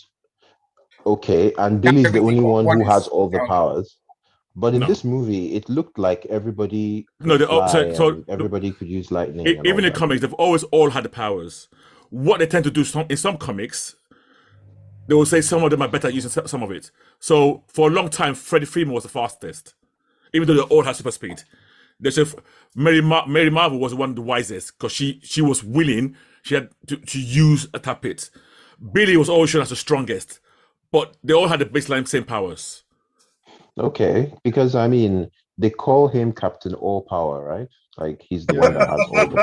Billy's the only one One who is has all the strong. powers. But in No. this movie, it looked like everybody could No, fly so and everybody could use lightning. and Even all in that. comics, they've always all had the powers. What they tend to do in some comics, they will say some of them are better at using some of it. So for a long time, Freddie Freeman was the fastest, even though they all had super speed. They say Mary Marvel was one of the wisest because she was willing. She had to use a tap it. Billy was always shown as the strongest, but they all had the baseline same powers. Okay, because I mean, they call him Captain All Power, right? Like he's the one that has all the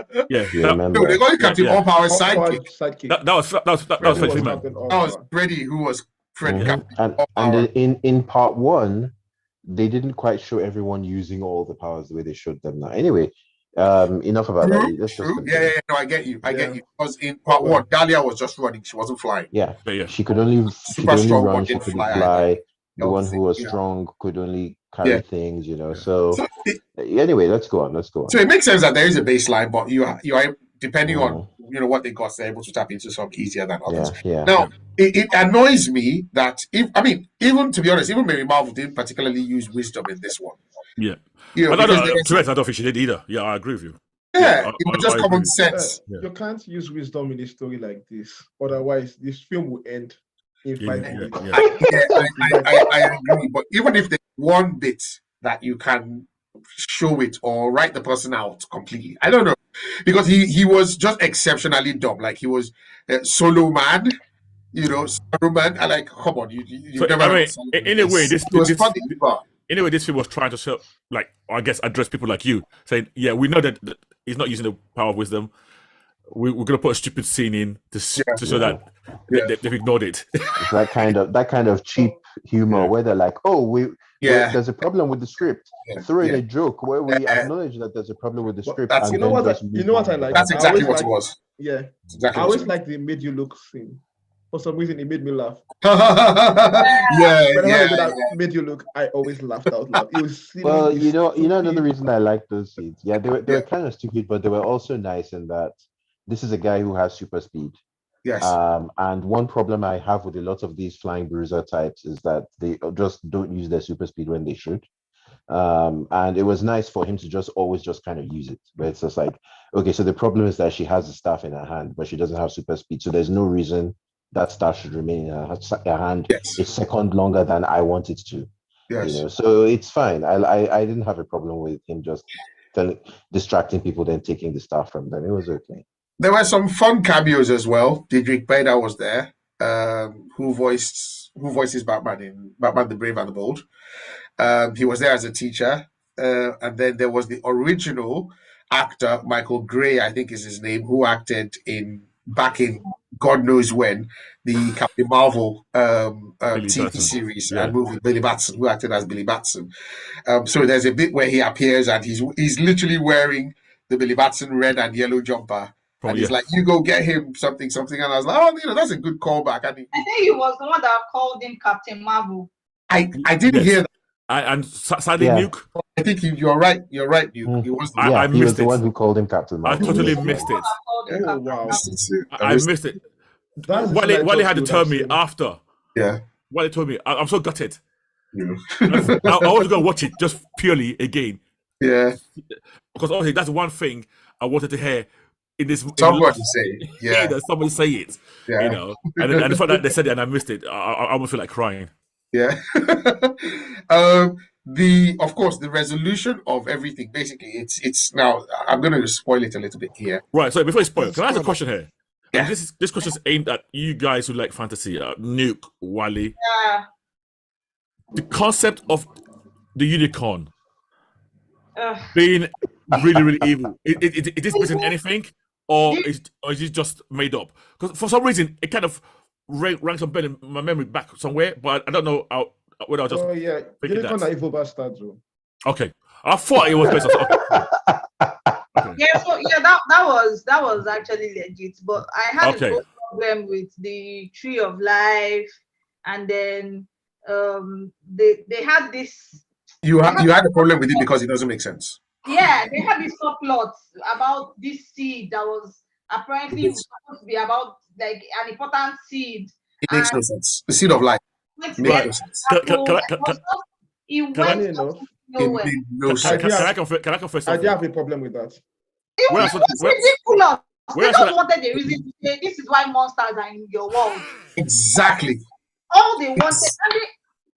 powers. Yeah, You that, remember? No, they call you Captain Yeah. All Power All Power sidekick. sidekick. that was Freddy Freddie was Freeman. Captain All That was Power. Freddy, who was Freddy Mhm. Captain And All Power. in part one, they didn't quite show everyone using all the powers the way they showed them now. Anyway, enough about that. Let's just True. continue. Yeah. No, I get you. Yeah. Because in part one, Dahlia was just running. She wasn't flying. Yeah, But yeah. she could only Super strong run. one She didn't couldn't fly fly. either. The one who was Yeah. strong could only carry Yeah. things, So So anyway, let's go on. so it makes sense that there is a baseline, but you are depending on Mm. what they got, they're able to tap into some easier than others. Yeah. Now, it annoys me that even to be honest, even Mary Marvel didn't particularly use wisdom in this one. Yeah. You I know, don't, because there was- to be honest, I don't think she did either. Yeah, I agree with you. yeah, I- it was just I common agree. sense. Yeah. You can't use wisdom in a story like this. Otherwise, this film will end. in Yeah, 5 yeah, minutes. yeah. I agree. But even if there's one bit that you can show it or write the person out completely, I don't know, because he was just exceptionally dumb. Like he was solo man, solo man. I like, come on, So you've never I heard mean, of solo man. in a way, It was funny, but in a way, this film was trying to show, like, I guess, address people like you, saying, yeah, we know that he's not using the power of wisdom. We're going to put a stupid scene in to show that they've ignored it. It's that kind of cheap humor where they're like, oh, there's a problem with the script. Throw in a joke where we acknowledge that there's a problem with the script. that's- And You know then what? just You know what I move on. like? that's I exactly always what it like- was. Yeah, It's exactly I what always it like the made you look scene. For some reason, it made me laugh. was. Whenever I did that made you look, I always laughed out loud. It was silly. Well, it's you know another stupid. reason I like those scenes. Yeah, they were kind of stupid, but they were also nice in that this is a guy who has super speed. Yes. And one problem I have with a lot of these flying bruiser types is that they just don't use their super speed when they should. And it was nice for him to just always just kind of use it. But it's just like, okay, so the problem is that she has the staff in her hand, but she doesn't have super speed. So there's no reason that staff should remain in her hand Yes. a second longer than I want it to. Yes. So it's fine. I didn't have a problem with him just distracting people, then taking the staff from them. It was okay. There were some fun cameos as well. Didrik Bader was there, who voices Batman in Batman the Brave and the Bold. He was there as a teacher. And then there was the original actor, Michael Gray, I think is his name, who acted back in God knows when, the Captain Marvel TV Batson. series Yeah. and movie, Billy Batson, who acted as Billy Batson. So there's a bit where he appears and he's literally wearing the Billy Batson red and yellow jumper. And he's like, you go get him something. And I was like, oh, that's a good callback. And I think he was the one that called him Captain Marvel. I didn't hear that. And sadly, Yeah. Nuke, I think you're right. You're right, Nuke. He was the one. I He was missed the it. one who called him Captain I Marvel. totally Yes. missed it. Oh, wow. I missed it. That's the scene I Wale thought had to you would tell have me seen. after. Yeah. Wale told me, I'm so gutted. You I know. was going to watch it just purely again. Yeah. Because obviously that's one thing I wanted to hear in this. Somebody say. Yeah, Yeah. that somebody say it. Yeah. And the fact that they said it and I missed it, I almost feel like crying. Yeah. Of course, the resolution of everything, basically, it's now, I'm going to spoil it a little bit here. Right, so before you spoil, can I ask a question here? Yeah. And this question is aimed at you guys who like fantasy, Nuke, Wale. Yeah. The concept of the unicorn Ugh. being really, really evil. Is this based on anything? Or is it just made up? Because for some reason, it kind of ranks some bell in my memory back somewhere, but I don't know whether I was just... Oh, yeah. thinking Unicorn that. are evil bastards. Oh. Okay. I thought it was based on... Okay. Yeah, so yeah, that was actually legit. But I had Okay. a problem with the Tree of Life, and then they had this. You had a problem with it because it doesn't make sense. Yeah, they had this subplot about this seed that was apparently supposed to be about like an important seed. It makes no sense. The seed of life. Went It to makes get no sense. apple, Can I- and also it can I- went enough? to It nowhere. made no Can sense. I confess I something? do have a problem with that. It Where was else- where- ridiculous. where They else just would I- wanted a reason to say this is why monsters are in your world. Exactly. All they wanted, and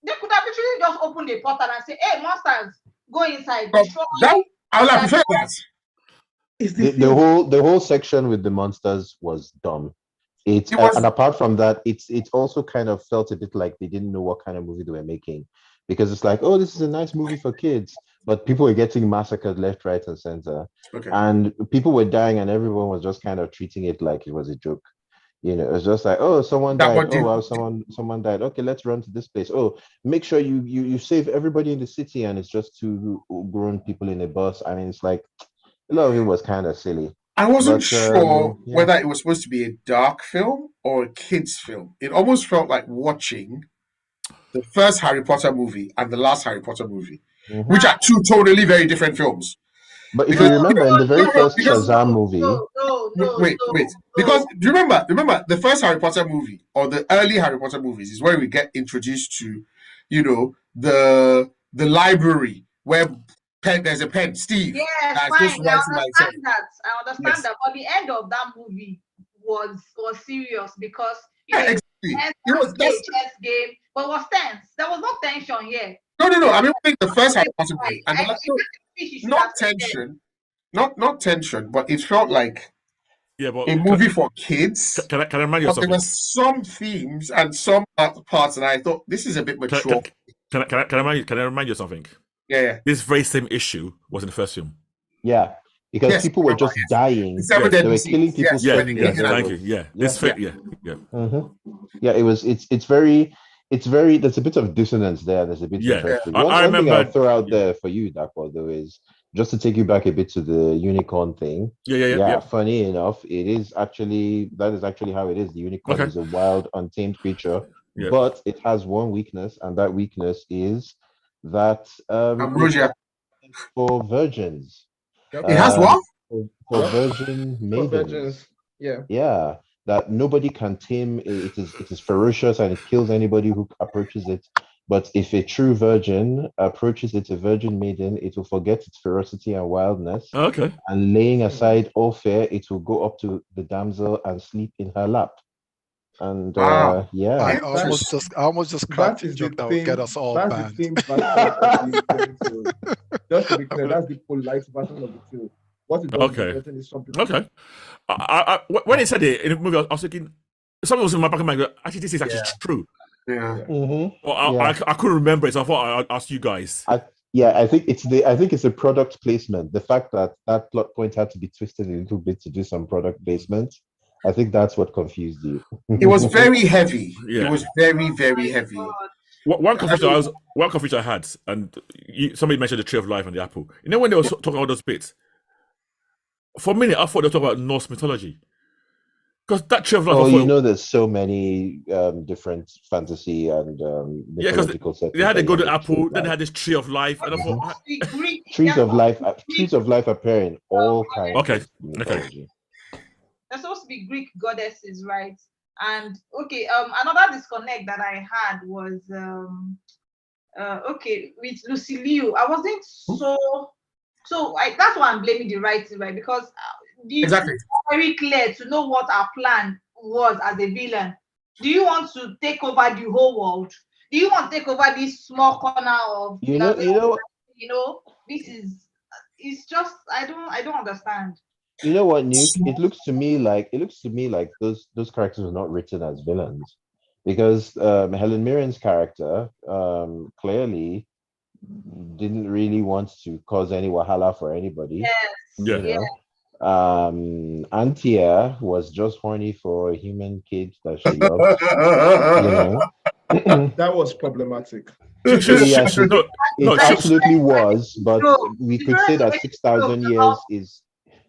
they could have literally just opened the portal and say, "Hey, monsters, go inside, But destroy." I would have preferred that. It's the The whole section with the monsters was dumb. It was- And apart from that, it also kind of felt a bit like they didn't know what kind of movie they were making, because it's like, oh, this is a nice movie for kids, but people were getting massacred left, right, and center, Okay. and people were dying, and everyone was just kind of treating it like it was a joke. It was just like, oh, someone That died. one Oh, did- wow, someone died. Okay, let's run to this place. Oh, make sure you save everybody in the city, and it's just two grown people in a bus. I mean, it's like a lot of it was kind of silly. I wasn't But, sure yeah. whether it was supposed to be a dark film or a kids' film. It almost felt like watching the first Harry Potter movie and the last Harry Potter movie, Mhm. which are two totally very different films. But if Because- you remember in the very first because- Shazam movie, No, Wait. no. Because do you remember the first Harry Potter movie or the early Harry Potter movies is where we get introduced to, the library where there's a pen, Steve. Yes, That's just fine. I writing by understand that. I understand Yes. that. But the end of that movie was serious because You know, Yeah, exactly. It was chess game, but it was tense. There was no tension here. no. I mean, I think the first half was great, and I the last, think she should not have said tension, not tension, but it felt like Yeah, but a movie for kids. can I remind you of But there something? were some themes and some parts, and I thought this is a bit mature. Can I remind you of something? Yeah. This very same issue was in the first film. Yeah, because Yes, people were you're just right. dying. The seven They deadly were sins. killing people. Yes, Yeah, when they suddenly. came in thank and- you. Yeah, Yeah. yeah. Yeah, it's very there's a bit of dissonance there. There's a bit Yeah. interesting. I One thing remember- I'll throw out there for you, Dapo, though, is just to take you back a bit to the unicorn thing. Yeah. Funny enough, that is actually how it is. The unicorn Okay. is a wild, untamed creature, Yeah. but it has one weakness, and that weakness is that Ambrosia. it's for virgins. Yep. It has what? For virgin For maidens. virgins. Yeah. Yeah, that nobody can tame. It is ferocious and it kills anybody who approaches it. But if a true virgin approaches it, a virgin maiden, it will forget its ferocity and wildness, Okay. and laying aside all fear, it will go up to the damsel and sleep in her lap. And Wow. yeah, I almost just cracked That a is joke the that would get thing. us all That's banned. the same version of the tale. Just to be clear, that's the polite version of the tale. What it does Okay. is written is something. Okay. When he said it in the movie, I was thinking something was in my back of my mind. Actually, this is actually true. Yeah. Well, I couldn't remember it, so I thought I'd ask you guys. I think it's a product placement. The fact that plot point had to be twisted a little bit to do some product placement. I think that's what confused you. It was very heavy. Yeah. It was very, very heavy. One confusion I had, and somebody mentioned the tree of life and the apple. You know when they were talking about those bits. For a minute, I thought they were talking about Norse mythology, because that tree of life. There's so many different fantasy and mythological settings. They had a that golden you have apple, to then they had this tree of life, and I thought, trees of life appear in all kinds. Okay. Of mythology. There's supposed to be Greek goddesses, right? And another disconnect that I had was with Lucy Liu. I wasn't so that's why I'm blaming the writing, right? Because Exactly. it's very clear to know what our plan was as a villain. Do you want to take over the whole world? Do you want to take over this small corner of this is it's just I don't understand. You know what, Nuke? It looks to me like those characters were not written as villains, because Helen Mirren's character clearly didn't really want to cause any wahala for anybody. Yes. Antia was just horny for a human kid that she loved. That was problematic. It absolutely was, but we could say that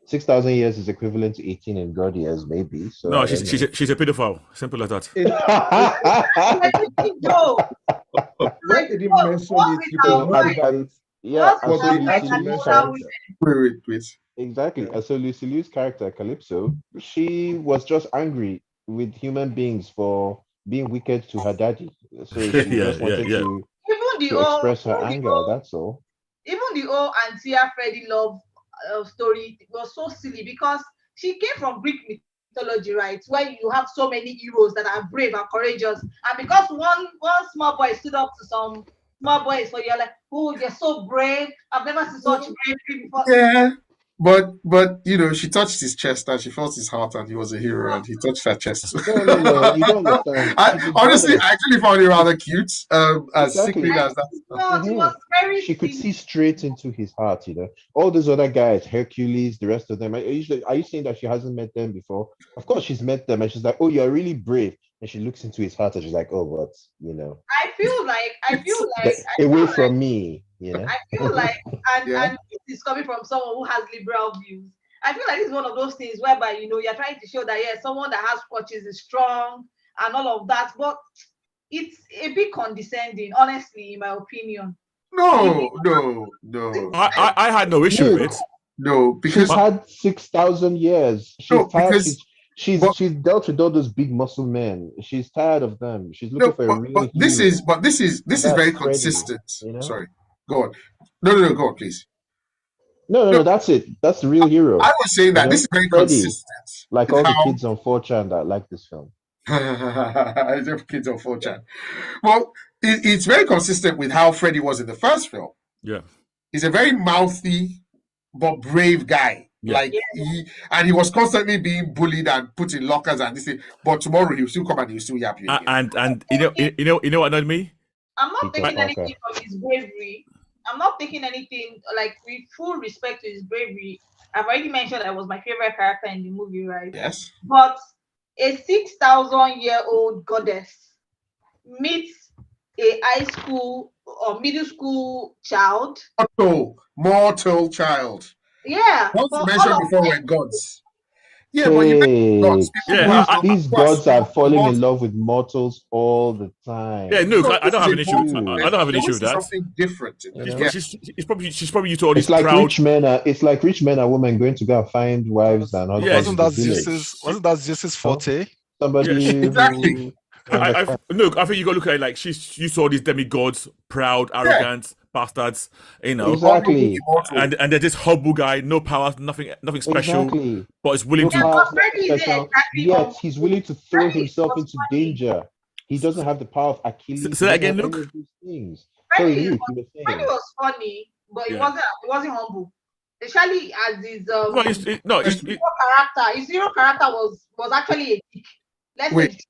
6,000 years is equivalent to 18 in God years, maybe. So no, she's a pedophile. Simple as that. When did he mention it? Wait. Exactly. And so Lucy Liu's character, Calypso, she was just angry with human beings for being wicked to her daddy. So she just wanted to express her anger, that's all. Even the old Antia Freddy love story was so silly, because she came from Greek mythology, right? Where you have so many heroes that are brave and courageous, and because one small boy stood up to some small boys, so you're like, oh, they're so brave. I've never seen such bravery before. Yeah. But she touched his chest and she felt his heart, and he was a hero, and he touched her chest. No, you don't understand. I actually found it rather cute. As sickly as that. It was very she could see straight into his heart, All those other guys, Hercules, the rest of them. Are you saying that she hasn't met them before? Of course she's met them, and she's like, oh, you're really brave. And she looks into his heart and she's like, oh, but I feel like away from me, I feel like and this is coming from someone who has liberal views. I feel like it's one of those things whereby you're trying to show that someone that has crutches is strong and all of that, but it's a bit condescending, honestly, in my opinion. No. I had no issue with it. No, because she's had 6,000 years. She's tired. She's dealt with all those big muscle men. She's tired of them. She's looking for a real but this is very consistent. Sorry, go on. No, go on, please. No, that's it. That's the real hero. I was saying that this is very consistent. Like all the kids on 4chan that like this film. Kids on 4chan. Well, it's very consistent with how Freddy was in the first film. Yeah. He's a very mouthy but brave guy. Yeah. Like he was constantly being bullied and put in lockers and this thing. But tomorrow he'll still come and he'll still yap you again. And you know what annoyed me? I'm not Peter taking anything Parker. from his bravery. I'm not taking anything, like, with full respect to his bravery. I've already mentioned that was my favorite character in the movie, right? Yes. But a 6,000-year-old goddess meets a high school or middle school child. Mortal child. Yeah. Once for mentioned all of before them. we're gods. Yeah, but you mentioned gods. Yeah, These gods are falling in love with mortals all the time. Yeah, no, I don't have an issue. I don't have an issue with that. Something different. She's probably used to all these It's like proud. rich men and women going to go and find wives and husbands. Yeah, Wasn't that Zeus's forte? Somebody exactly. I think you got to look at it like she's used to all these demigods, proud, arrogant bastards, you know. Exactly. And there's this humble guy, no powers, nothing special, Exactly. but is willing to. powers, Freddy isn't special, exactly yet humble. he's willing to throw Freddy himself was into funny. danger. He doesn't have the power of Achilles. Say that He again, doesn't have Luke. any of these things. Freddy Sorry, is- Luke, you were saying. Freddy was funny, but Yeah. it wasn't humble. Especially as his Well, his character. His hero character was actually a dick. Let's Wait. say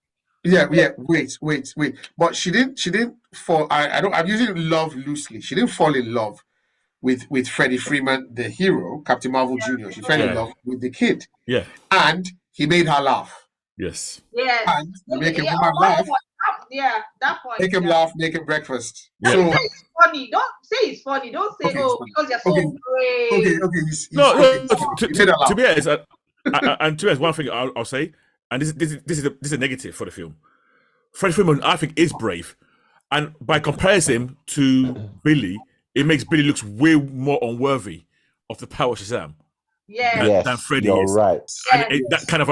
Wait. But she didn't fall. I'm using love loosely. She didn't fall in love with Freddie Freeman, the hero, Captain Marvel Jr. She fell in Yeah. love with the kid. Yeah. And he made her laugh. Yes. yes. And you make a Yeah, woman laugh, that point. make him yeah. laugh, make him breakfast. Yeah. So Say it's funny. Don't say it's funny. Don't say, Okay, oh, it's because you're so Okay. brave. okay, he's No. okay. To He made her laugh. be honest, and to be honest, one thing I'll say, and this is a negative for the film. Freddie Freeman, I think, is brave, and by comparison to Billy, it makes Billy looks way more unworthy of the power of Shazam Yeah. than Yes, Freddie you're is. right. And that kind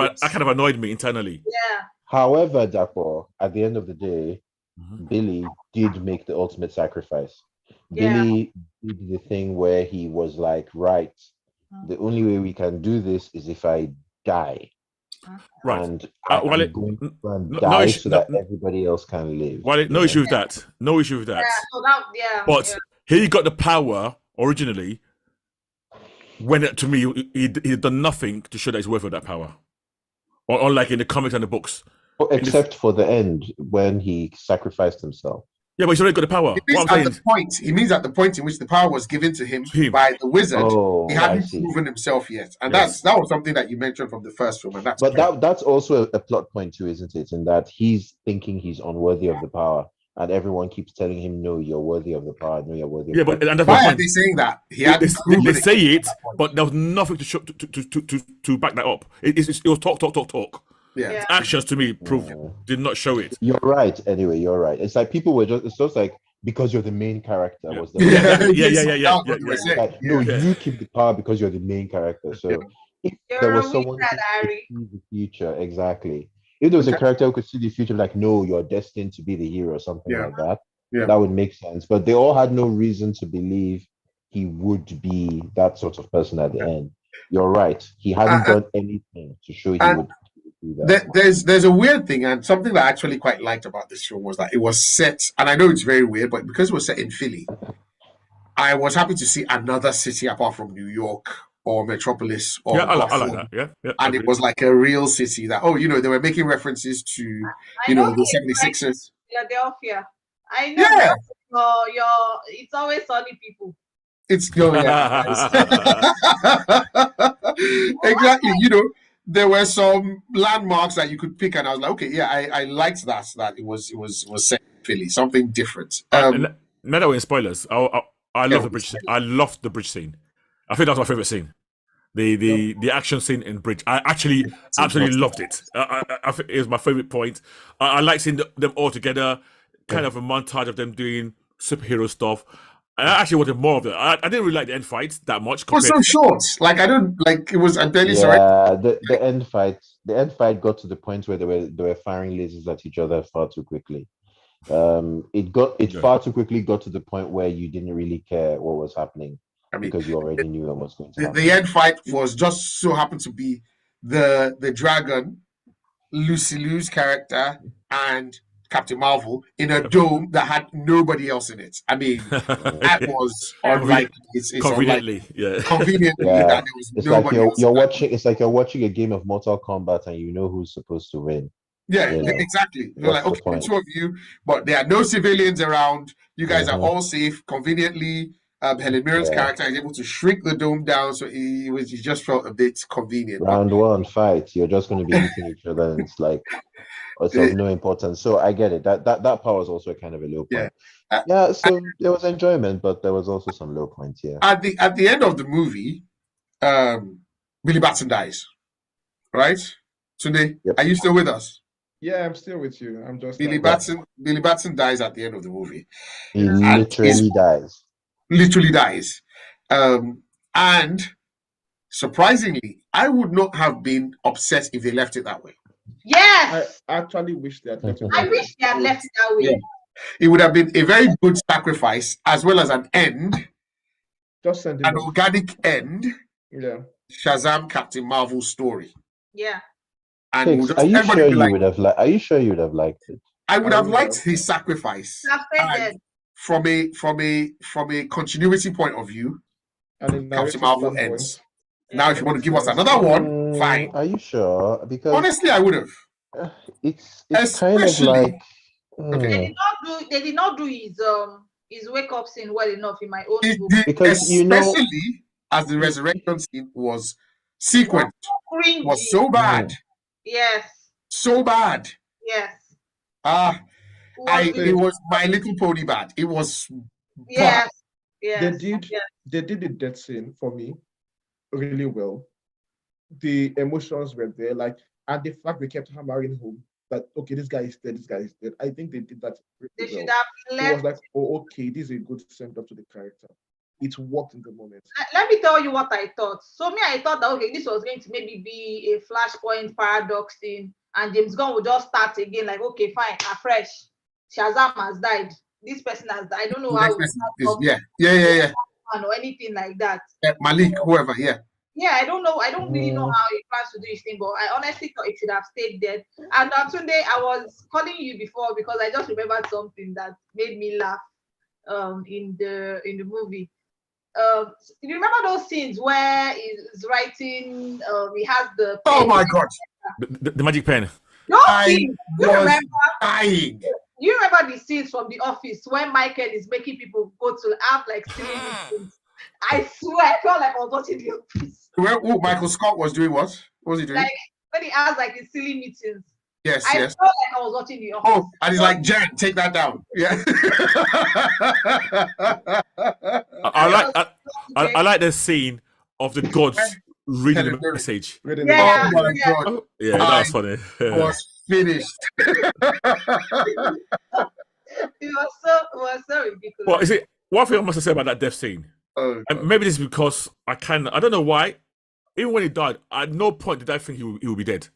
of annoyed me internally. Yeah. However, Dapo, at the end of the day, Mhm. Billy did make the ultimate sacrifice. Yeah. Billy did the thing where he was like, right, the only way we can do this is if I die. Right. And Well, I'm it- going to go and no die issue- so that no- everybody else can live. Well, no you issue know? with that. No issue with that. Yeah. So that, yeah. But yeah. he got the power originally when, to me, he'd done nothing to show that he's worth of that power. Or unlike in the comics and the books. Except for the end when he sacrificed himself. Yeah, but he's already got the power. He means at the point in which the power was given to him Him. by the wizard, Oh, he I hadn't see. proven himself yet. And Yes. that was something that you mentioned from the first film. And that's But correct. that's also a plot point too, isn't it? In that he's thinking he's unworthy of the power, and everyone keeps telling him, "No, you're worthy of the power. No, you're worthy." Yeah, of but the and that's Why my are point. they saying that? He They, hadn't proven they say it. it, but there was nothing to show to back that up. It was talk. Yeah. Yeah. Actions to me did not show it. You're right. Anyway, you're right. It's like people were just. It's just like because you're the main character. Yeah. Was the Yeah. That's what Yeah. we're saying. Like, no, Yeah. you keep the power because you're the main character. So Yeah. if You're there was a someone wizard, who could Harry. see the future, exactly. If there was a Okay. character who could see the future, like, no, you're destined to be the hero, something Yeah. like that. Yeah. That would make sense. But they all had no reason to believe he would be that sort of person at the end. You're right. He hadn't done anything to show he and would do that. There's a weird thing, and something that I actually quite liked about this film was that it was set, and I know it's very weird, but because it was set in Philly, I was happy to see another city apart from New York or Metropolis or Yeah, I like Gotham. that. Yeah. And it was like a real city that, they were making references to, I know the it's like 76ers. Philadelphia. I know. Yeah. It's always sunny people. It's exactly. There were some landmarks that you could pick, and I was like, okay, yeah, I liked that it was set in Philly, something different. Now that we're in spoilers, I love the bridge scene. I loved the bridge scene. I think that's my favorite scene. The action scene in Bridge. I actually absolutely loved it. I think it was my favorite point. I like seeing them all together, kind of a montage of them doing superhero stuff. And I actually wanted more of it. I didn't really like the end fight that much. It was so short. Like I don't like it was. I'm barely sorry. Yeah, the end fight got to the point where they were firing lasers at each other far too quickly. It far too quickly got to the point where you didn't really care what was happening. I mean, because you already knew what was going to happen. The end fight was just so happened to be the dragon Lucy Liu's character and Captain Marvel in a dome that had nobody else in it. I mean, that was unlikely. It's Conveniently, unlikely. yeah. Conveniently, Yeah. that there was It's like nobody else. you're watching. It's like you're watching a game of Mortal Kombat, and you know who's supposed to win. Yeah, You know, exactly. You're what's like, the okay, the point? two of you, but there are no civilians around. You guys are Mhm. all safe. Conveniently, Helen Mirren's Yeah. character is able to shrink the dome down, so he just felt a bit convenient. But Round one fight, you're just going to be hitting each other, and it's like it's of no importance. So I get it. That part was also kind of a low yeah, point. Yeah. So there was enjoyment, but there was also some low points. Yeah. at the end of the movie, Billy Batson dies. Right, Tunde, Yep. are you still with us? Yeah, I'm still with you. I'm just Billy Batson dies at the end of the movie. He And literally dies. Literally dies. And surprisingly, I would not have been upset if they left it that way. Yes, I actually wish they had left it. I wish they had left it that way. Yeah. It would have been a very good sacrifice as well as an end, Just send it an off. organic end. Yeah. Shazam Captain Marvel story. Yeah. And we'll Hicks, just, everybody be like, Are you sure you would have liked it? I would I have would liked have. his sacrifice. Suspended. From a continuity point of view, And Captain in narrative Marvel standpoint, ends. Now, if you want to give us another one, fine. Are you sure? Because Honestly, I would have. it's kind of Especially- like Okay. They did not do his wake up scene well enough in my own It book. did, Because, you know- especially as the resurrection scene was sequenced, Cringy. was so bad, Yes. so bad. Yes. It was My Little Pony bad. It was Yes. Yes. they did the death scene for me really well. The emotions were there, like, and the fact they kept hammering home that okay, this guy is dead, this guy is dead. I think they did that They really should well. have It was left. like, oh, okay, this is a good send up to the character. It worked in the moment. Let me tell you what I thought. So I thought that okay, this was going to maybe be a flashpoint paradox thing, and James Gunn would just start again, like, okay, fine, afresh. Shazam has died. This person has died. I don't know how yeah. or anything like that. Malik, whoever, yeah. Yeah, I don't know. I don't really know how he plans to do his thing, but I honestly thought it should have stayed dead. And on Sunday, I was calling you before because I just remembered something that made me laugh in the movie. You remember those scenes where he's writing, he has the Oh pen. my God, The magic pen. Those I scenes, you was remember? dying. You remember the scenes from The Office when Michael is making people go to have like silly meetings? I swear, I felt like I was watching The Office. Michael Scott was doing what? What was he doing? Like when he has like his silly meetings, Yes. I felt like I was watching The Office. Oh, and he's like, Jen, take that down. Yeah. I like the scene of the gods reading the Yeah. message. Really Yeah. Oh my Yeah. God, Yeah, that was funny. was finished. It was so ridiculous. Well, is it one thing I must say about that death scene? Oh, And maybe this is because I don't know why. Even when he died, at no point did I think he would be dead.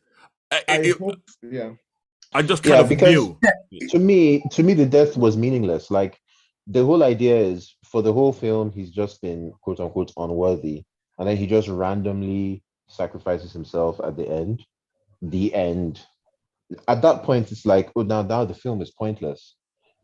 I hope, yeah. I just kind of because knew. to me, the death was meaningless. Like the whole idea is for the whole film, he's just been quote unquote unworthy, and then he just randomly sacrifices himself at the end. The end. At that point, it's like, oh, now the film is pointless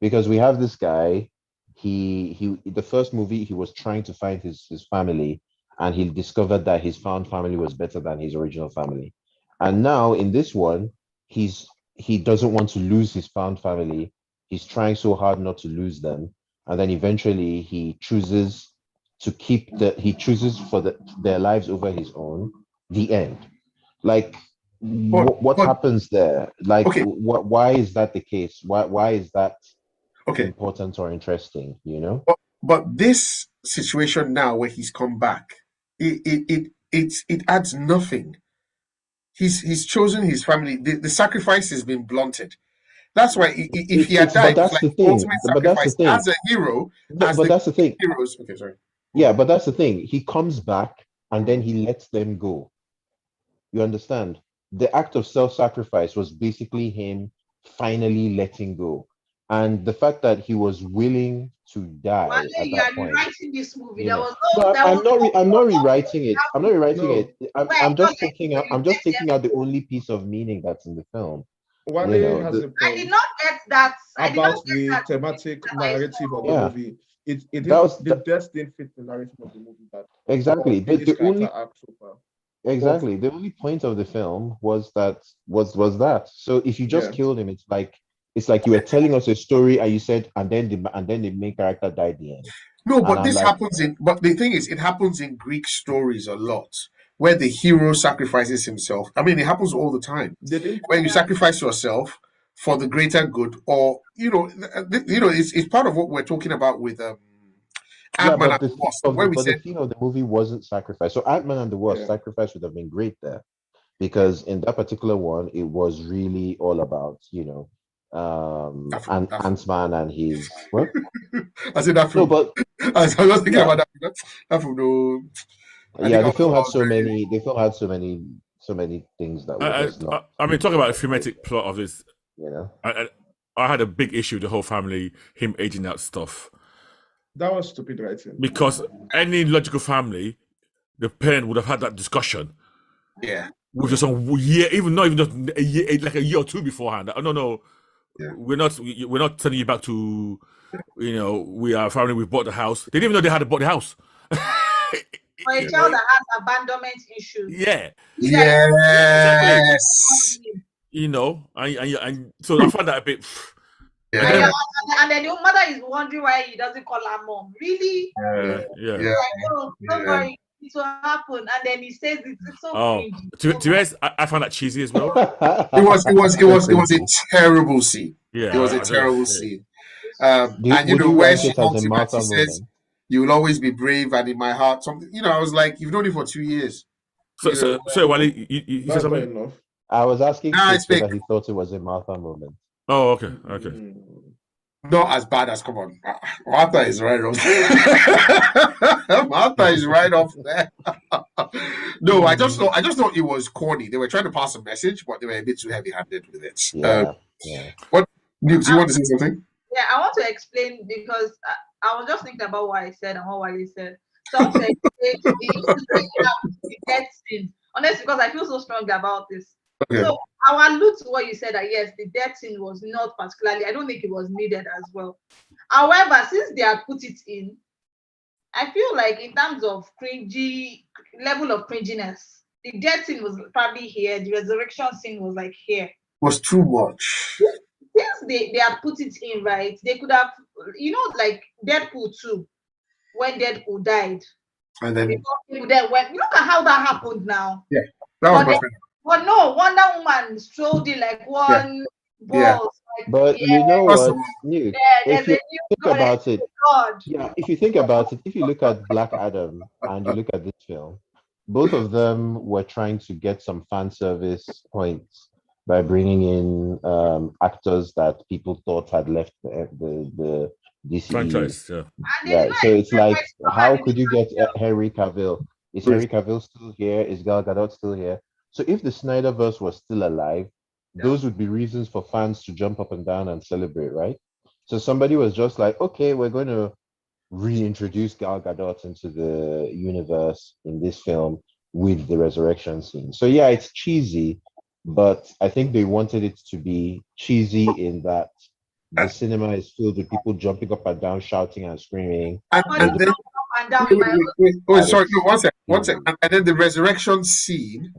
because we have this guy. He the first movie he was trying to find his family, and he discovered that his found family was better than his original family. And now in this one, he doesn't want to lose his found family. He's trying so hard not to lose them, and then eventually he chooses for their lives over his own. The end. Like what happens there? Like Okay. why is that the case? Why is that okay. important or interesting? You know? But this situation now where he's come back, it adds nothing. He's chosen his family. The sacrifice has been blunted. That's why if he had died, that's it's the like thing. ultimate But that's the sacrifice thing. as a hero. But that's the thing. Heroes. Okay, sorry. Yeah, but that's the thing. He comes back and then he lets them go. You understand? The act of self-sacrifice was basically him finally letting go. And the fact that he was willing to die Wale, at you that are point. rewriting this movie. You There know. was No, no. There I'm was not. no. I'm not rewriting it. I'm not rewriting No. it. I'm just taking out. I'm just taking out the only piece of meaning that's in the film. Wale You know, has a I did point not get that. I did not about get the that. thematic that I narrative saw. of the Yeah. movie. It That didn't, was the deaths didn't fit the narrative of the movie that exactly in this the character only arc so far. exactly the only point of the film was that. So if you just Yeah. killed him, it's like you were telling us a story and you said, and then the main character died at the end. No, And but I'm this like, happens in. But the thing is, it happens in Greek stories a lot, where the hero sacrifices himself. I mean, it happens all the time. They didn't. When you sacrifice yourself for the greater good, or it's part of what we're talking about with yeah, Ant-Man but and the Wasp, where we the said, theme of the movie wasn't sacrifice. So Ant-Man and the Wasp Yeah. sacrifice would have been great there, because in that particular one, it was really all about Ant-Man and his what? I said that No, from. but I was thinking yeah, about that from no. I yeah, think I the was, film I had was very. so many things that were just not. I mean, talking about the thematic plot of this, You know. I had a big issue with the whole family, him aging out stuff. That was stupid writing. Because any logical family, the parent would have had that discussion Yeah. with just a year, not even just a year, like a year or two beforehand. No, Yeah. we're not sending you back to, we are a family. We bought the house. They didn't even know they had bought the house. For a child that has abandonment issues. Yeah. Yes. And so I found that a bit. Yeah. And then the mother is wondering why he doesn't call her mom. Really? Yeah. Yeah. Don't worry, it will happen. And then he says it's so cringy. To be honest, I found that cheesy as well. It was a terrible scene. Yeah, It was a terrible scene. Would you where rank she it as talks a about, she Martha says, moment? "You will always be brave," and in my heart, something. I was like, "You've known it for 2 years." So Wally, you said That's not something? enough. I was asking Nah, Chris it's fake. whether he thought it was a Martha moment. Oh, okay. Not as bad as, come on, Martha is right off there. Martha is right off there. No, I just thought it was corny. They were trying to pass a message, but they were a bit too heavy-handed with it. Yeah. What, Nukes, you want to say something? Yeah, I want to explain because I was just thinking about what I said and what Wally said. So I'm saying the death scene. Honestly, because I feel so strong about this. Okay. So I will allude to what you said that yes, the death scene was not particularly, I don't think it was needed as well. However, since they had put it in, I feel like in terms of cringy level of cringiness, the death scene was probably here, the resurrection scene was like here. Was too much. Since they had put it in, right, they could have, like Deadpool 2, when Deadpool died. And then People then went, look at how that happened now. Yeah, that was my But no, Wonder Woman strolled in like one ball. Yeah. Like, But you know what, Nuke? If you think about it, if you think about it, if you look at Black Adam and you look at this film, both of them were trying to get some fan service points by bringing in actors that people thought had left the DCE franchise. Yeah, so it's like, how could you get Henry Cavill? Is Henry Cavill still here? Is Gal Gadot still here? So if the Snyderverse was still alive, those would be reasons for fans to jump up and down and celebrate, right? So somebody was just like, okay, we're going to reintroduce Gal Gadot into the universe in this film with the resurrection scene. So yeah, it's cheesy, but I think they wanted it to be cheesy in that the cinema is filled with people jumping up and down, shouting and screaming. And then, sorry, no, one second. And then the resurrection scene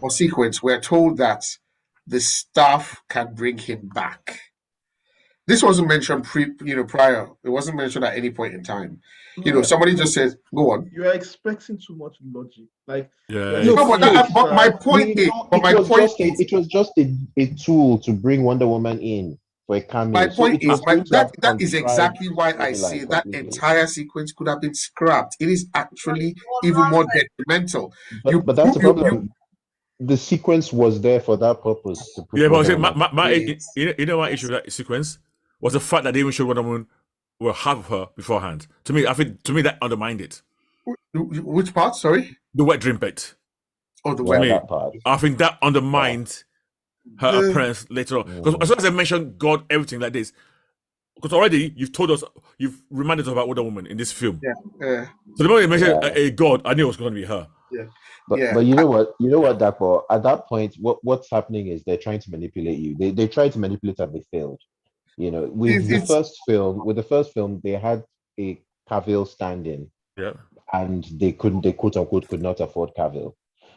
or sequence. We're told that the staff can bring him back. This wasn't mentioned prior. It wasn't mentioned at any point in time. Somebody just says, "Go on." You are expecting too much logic. Like, but my point is, it was just a tool to bring Wonder Woman in for a cameo. My point is, that is exactly why I say that entire sequence could have been scrapped. It is actually even more detrimental. But that's the problem. The sequence was there for that purpose. But my issue with that sequence was the fact that they even showed Wonder Woman were half of her beforehand. To me, that undermined it. Which part? Sorry, the wet dream bit. Oh, that part. I think that undermined her appearance later on. Because as soon as I mentioned God, everything like this, because already you've reminded us about Wonder Woman in this film. Yeah. So the moment you mentioned a God, I knew it was going to be her. Yeah. But you know what? You know what, Dapo? At that point, what's happening is they're trying to manipulate you. They tried to manipulate and they failed. You know, with the first film, they had a Cavill stand-in. Yeah. And they quote unquote could not afford Cavill.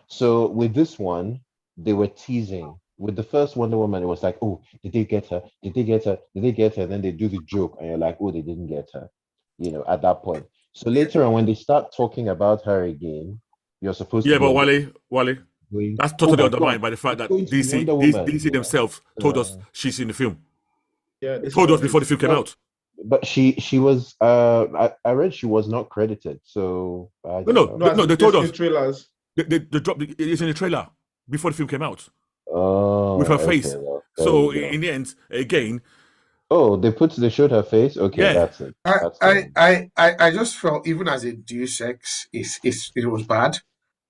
So with this one, they were teasing. With the first Wonder Woman, it was like, oh, did they get her? Did they get her? Did they get her? And then they do the joke, and you're like, oh, they didn't get her. You know, at that point. So later on, when they start talking about her again, you're supposed to. Yeah, but Wale, that's totally undermined by the fact that DC themselves told us she's in the film. Yeah, they told us before the film came out. But she was I read she was not credited, so no, they told us trailers. They dropped it's in the trailer before the film came out. Oh, with her face. Well, so in the end, again. Oh, they showed her face. Okay, yeah. That's it. I just felt even as a Deus Ex, it was bad.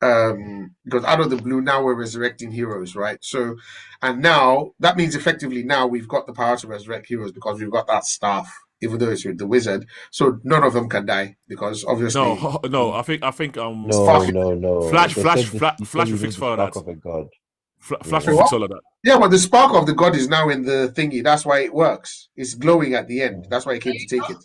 Because out of the blue, now we're resurrecting heroes, right? So, and now that means effectively now we've got the power to resurrect heroes because we've got that staff, even though it's with the wizard. So none of them can die because obviously. No. I think. No. Flash will fix all that. Of a god. Flash will fix all of that. Yeah, but the spark of the god is now in the thingy. That's why it works. It's glowing at the end. That's why he came to take it.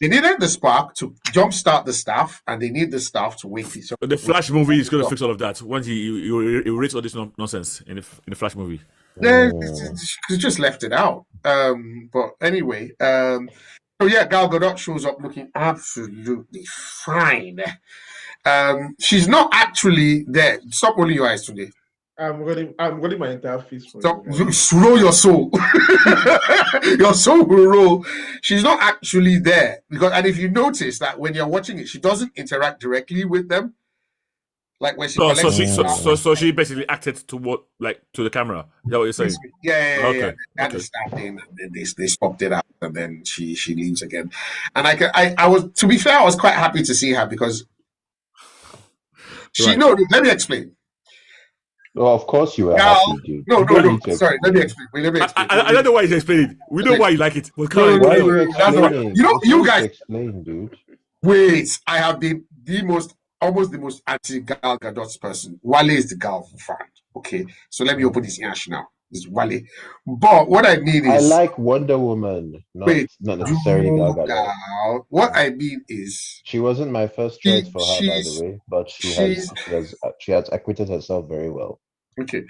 They needed the spark to jumpstart the staff, and they need the staff to wake it. So the Flash movie is going to fix all of that. Once he erase all this nonsense in the Flash movie. They just left it out. But anyway, so yeah, Gal Gadot shows up looking absolutely fine. She's not actually there. Stop rolling your eyes today. I'm rolling my entire face for you. Roll your soul. Your soul will roll. She's not actually there and if you notice that when you're watching it, she doesn't interact directly with them. Like when she so she basically acted to the camera. Is that what you're saying? Yeah. Okay. And the staff in, and then they swapped it out, and then she leaves again. And I was, to be fair, I was quite happy to see her because she. Right. No, let me explain. Well, of course you are happy, dude. No. Sorry, let me explain. I don't know why he's explaining. We know why you like it. Why are you explaining? You guys explain, dude. Wait, I have been almost the most anti-Gal Gadot person. Wale is the Gal fan. Okay, so let me open this yash now. It's Wale. But what I mean is, I like Wonder Woman, not necessarily Gal Gadot. What I mean is, she wasn't my first choice for her, by the way, but she has acquitted herself very well. Okay,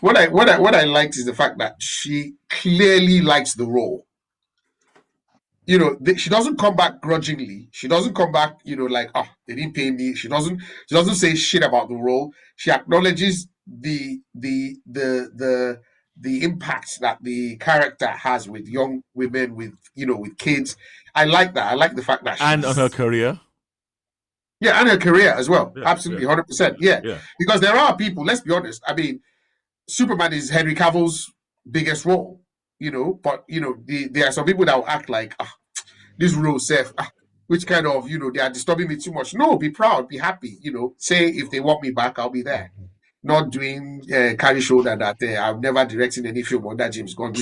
what I liked is the fact that she clearly likes the role. You know, she doesn't come back grudgingly. She doesn't come back, like, oh, they didn't pay me. She doesn't say shit about the role. She acknowledges the impact that the character has with young women, with kids. I like that. I like the fact that and on her career. Yeah, and her career as well. Yeah, absolutely, 100%. Yeah, because there are people. Let's be honest. I mean, Superman is Henry Cavill's biggest role. But there are some people that will act like this role safe. Which kind of they are disturbing me too much. No, be proud, be happy. Say if they want me back, I'll be there. Not doing carry shoulder that I'm never directing any film under James Gunn.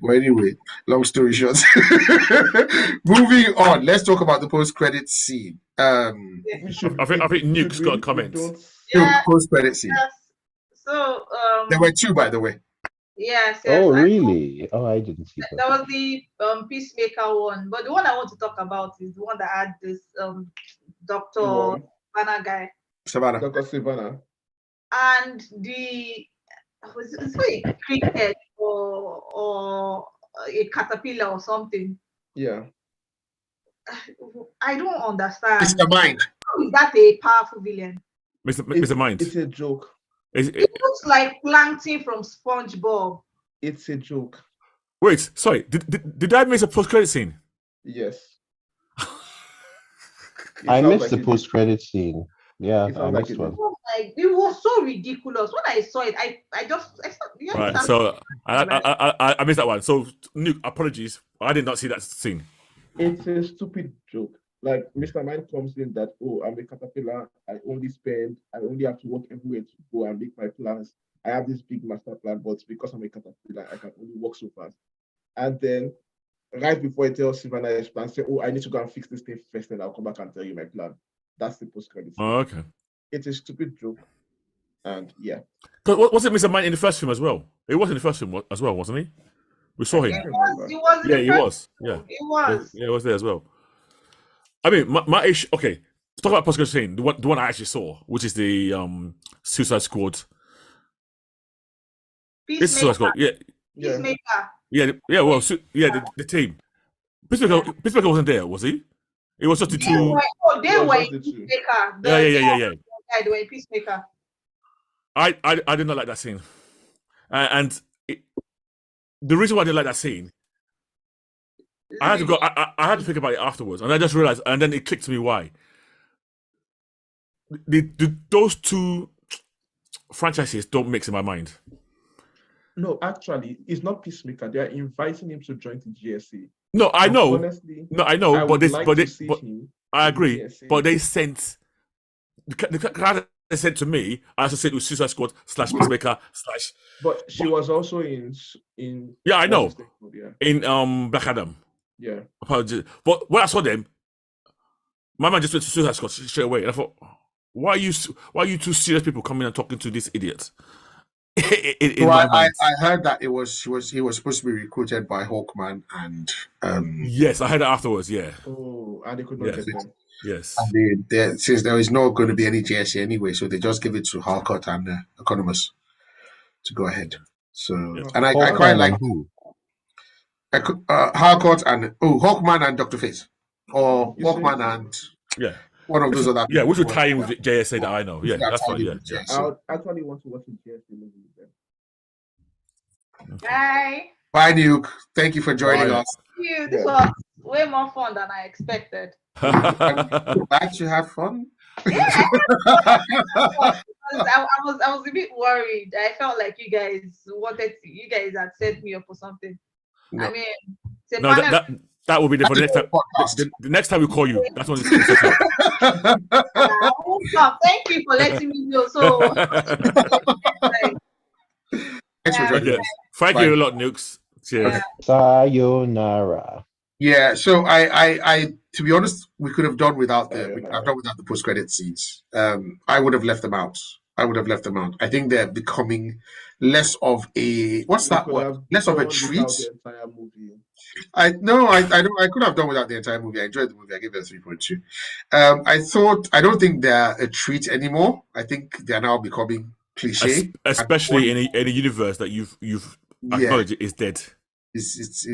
But anyway, long story short. Moving on, let's talk about the post-credit scene. I think Nuke's got a comment. Post-credit scene. Yes. So there were two, by the way. Yes. Oh, really? Oh, I didn't see that. That was the Peacemaker one, but the one I want to talk about is the one that had this Dr. Savannah guy. Dr. Savannah. And it's like a cricket or a caterpillar or something. Yeah. I don't understand. Mr. Mind. How is that a powerful villain? Mr. Mind. It's a joke. It looks like Plankton from SpongeBob. It's a joke. Wait, sorry. Did I miss a post-credit scene? Yes. I missed the post-credit scene. Yeah, I missed one. It was so ridiculous. When I saw it, I right. So I missed that one. So Nuke, apologies. I did not see that scene. It's a stupid joke. Like Mr. Mind comes in that, I'm a caterpillar. I only have to work everywhere to go and make my plans. I have this big master plan, but because I'm a caterpillar, I can only walk so fast. And then right before it tells Sylvana his plan, say, oh, I need to go and fix this thing first, and I'll come back and tell you my plan. That's the post-credit scene. Oh, okay. It's a stupid joke. And yeah. But wasn't Mr. Man in the first film as well? He was in the first film as well, wasn't he? We saw him. He was. Yeah, he was. Yeah. He was. Yeah, he was there as well. I mean, my issue. Okay, let's talk about post-credit scene. The one I actually saw, which is the Suicide Squad. It's Suicide Squad. Yeah. Peacemaker. Yeah. Well, the team. Peacemaker wasn't there, was he? It was just the two. They were in Peacemaker. Yeah. They were in Peacemaker. I did not like that scene, the reason why I didn't like that scene, I had to go. I had to think about it afterwards, and I just realized, and then it clicked to me why. Those two franchises don't mix in my mind. No, actually, it's not Peacemaker. They are inviting him to join the GSA. No, I know. Honestly, no, I know. But I agree. GSA. But they sent the character they sent to me. I associate with Suicide Squad / Peacemaker / But she was also in. Yeah, I know. Yeah. In Black Adam. Yeah. Apologies. But when I saw them, my man just went to Suicide Squad straight away, and I thought, why are you two serious people coming and talking to this idiot? I heard that he was supposed to be recruited by Hawkman and yes, I heard that afterwards. Yeah. Oh, and they could not get them. Yes. And since there is not going to be any GSA anyway, so they just give it to Harcourt and Economist to go ahead. So and I quite like Harcourt and Hawkman and Dr. Fate, or Hawkman and one of those other. Yeah, which would tie in with the JSA that I know. Yeah, that's fine. Yeah. I would actually want to watch a GSA movie with them. Bye, Nuke. Thank you for joining us. Thank you. This was way more fun than I expected. Back to have fun. Yeah, I was a bit worried. I felt like you guys had set me up for something. No. I mean, that will be the next time. The next time we call you, that's when it's thank you for letting me know. So thanks for joining us. Thank you a lot, Nukes. Cheers. Yeah. Sayonara. Yeah, so I to be honest, we could have done without the post-credit scenes. I would have left them out. I think they're becoming less of a less of a treat. I could have done without the entire movie. I enjoyed the movie. I gave it a 3.2. I don't think they're a treat anymore. I think they're now becoming cliche, especially in a universe that you've acknowledged is dead. Universe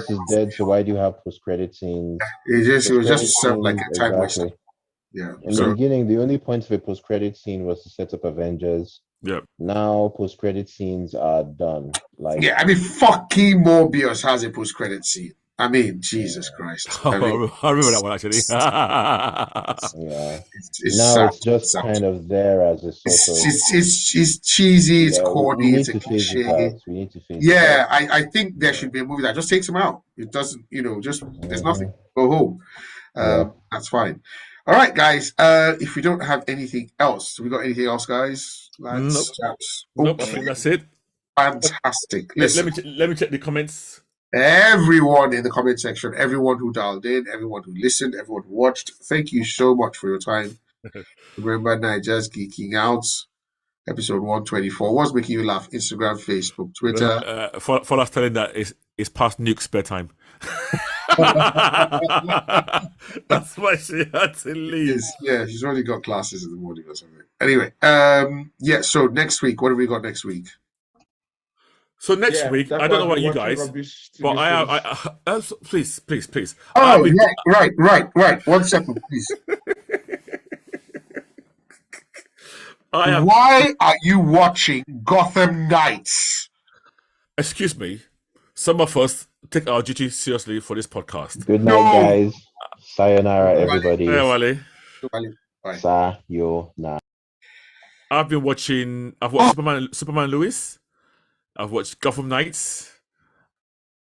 is dead, so why do you have post-credit scenes? It was just like a time waster. Yeah. In the beginning, the only point of a post-credit scene was to set up Avengers. Yeah. Now post-credit scenes are done. Fucking Morbius has a post-credit scene. I mean, Jesus Christ. I remember that one actually. It's just kind of there as a sort of. It's cheesy. It's corny. It's a cliche. We need to face I think there should be a movie that just takes him out. It doesn't, there's nothing. Go home. That's fine. All right, guys. If we don't have anything else, we got anything else, guys? Nope. Nope. I think that's it. Fantastic. Listen, let me check the comments. Everyone in the comment section, everyone who dialed in, everyone who listened, everyone who watched, thank you so much for your time. Remember, Naija's Geeking Out, episode 124. What's making you laugh? Instagram, Facebook, Twitter. For us telling that it's past Nuke's spare time. That's why she had to leave. Yeah, she's already got classes in the morning or something. Anyway, so next week, what have we got next week? So next week, I don't know about you guys, but I please. Oh, right. 1 second, please. Why are you watching Gotham Knights? Excuse me. Some of us take our duty seriously for this podcast. Good night, guys. Sayonara, everybody. Hey, Wale. Bye. Sayonara. I've watched Superman Lewis. I've watched Gotham Knights.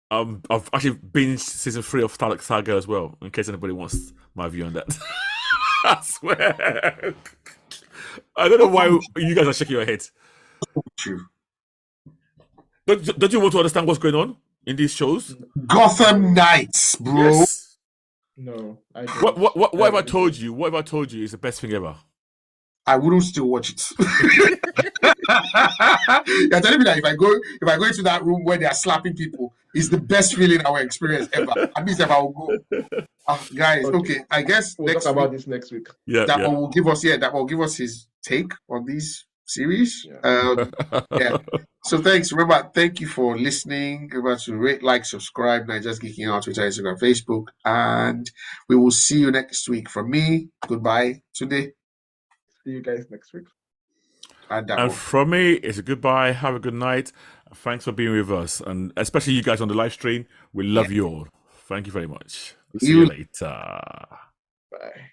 I've actually binged season 3 of Starlight Saga as well, in case anybody wants my view on that. I swear. I don't know why you guys are shaking your head. True. Don't you want to understand what's going on in these shows? Gotham Knights, bro. Yes. No, I don't. What have I told you? What have I told you is the best thing ever? I wouldn't still watch it. You're telling me that if I go into that room where they are slapping people, it's the best feeling I will experience ever. At least if I will go. Guys, okay. I guess We'll talk about this next week. Yeah, that will give us his take on these series. Yeah. So thanks. Remember, thank you for listening. Remember to rate, like, subscribe, Naijas Geeking Out, Twitter, Instagram, Facebook, and we will see you next week. From me, goodbye today. See you guys next week. And from me, it's a goodbye. Have a good night. Thanks for being with us, and especially you guys on the live stream. We love you all. Thank you very much. See you later. Bye.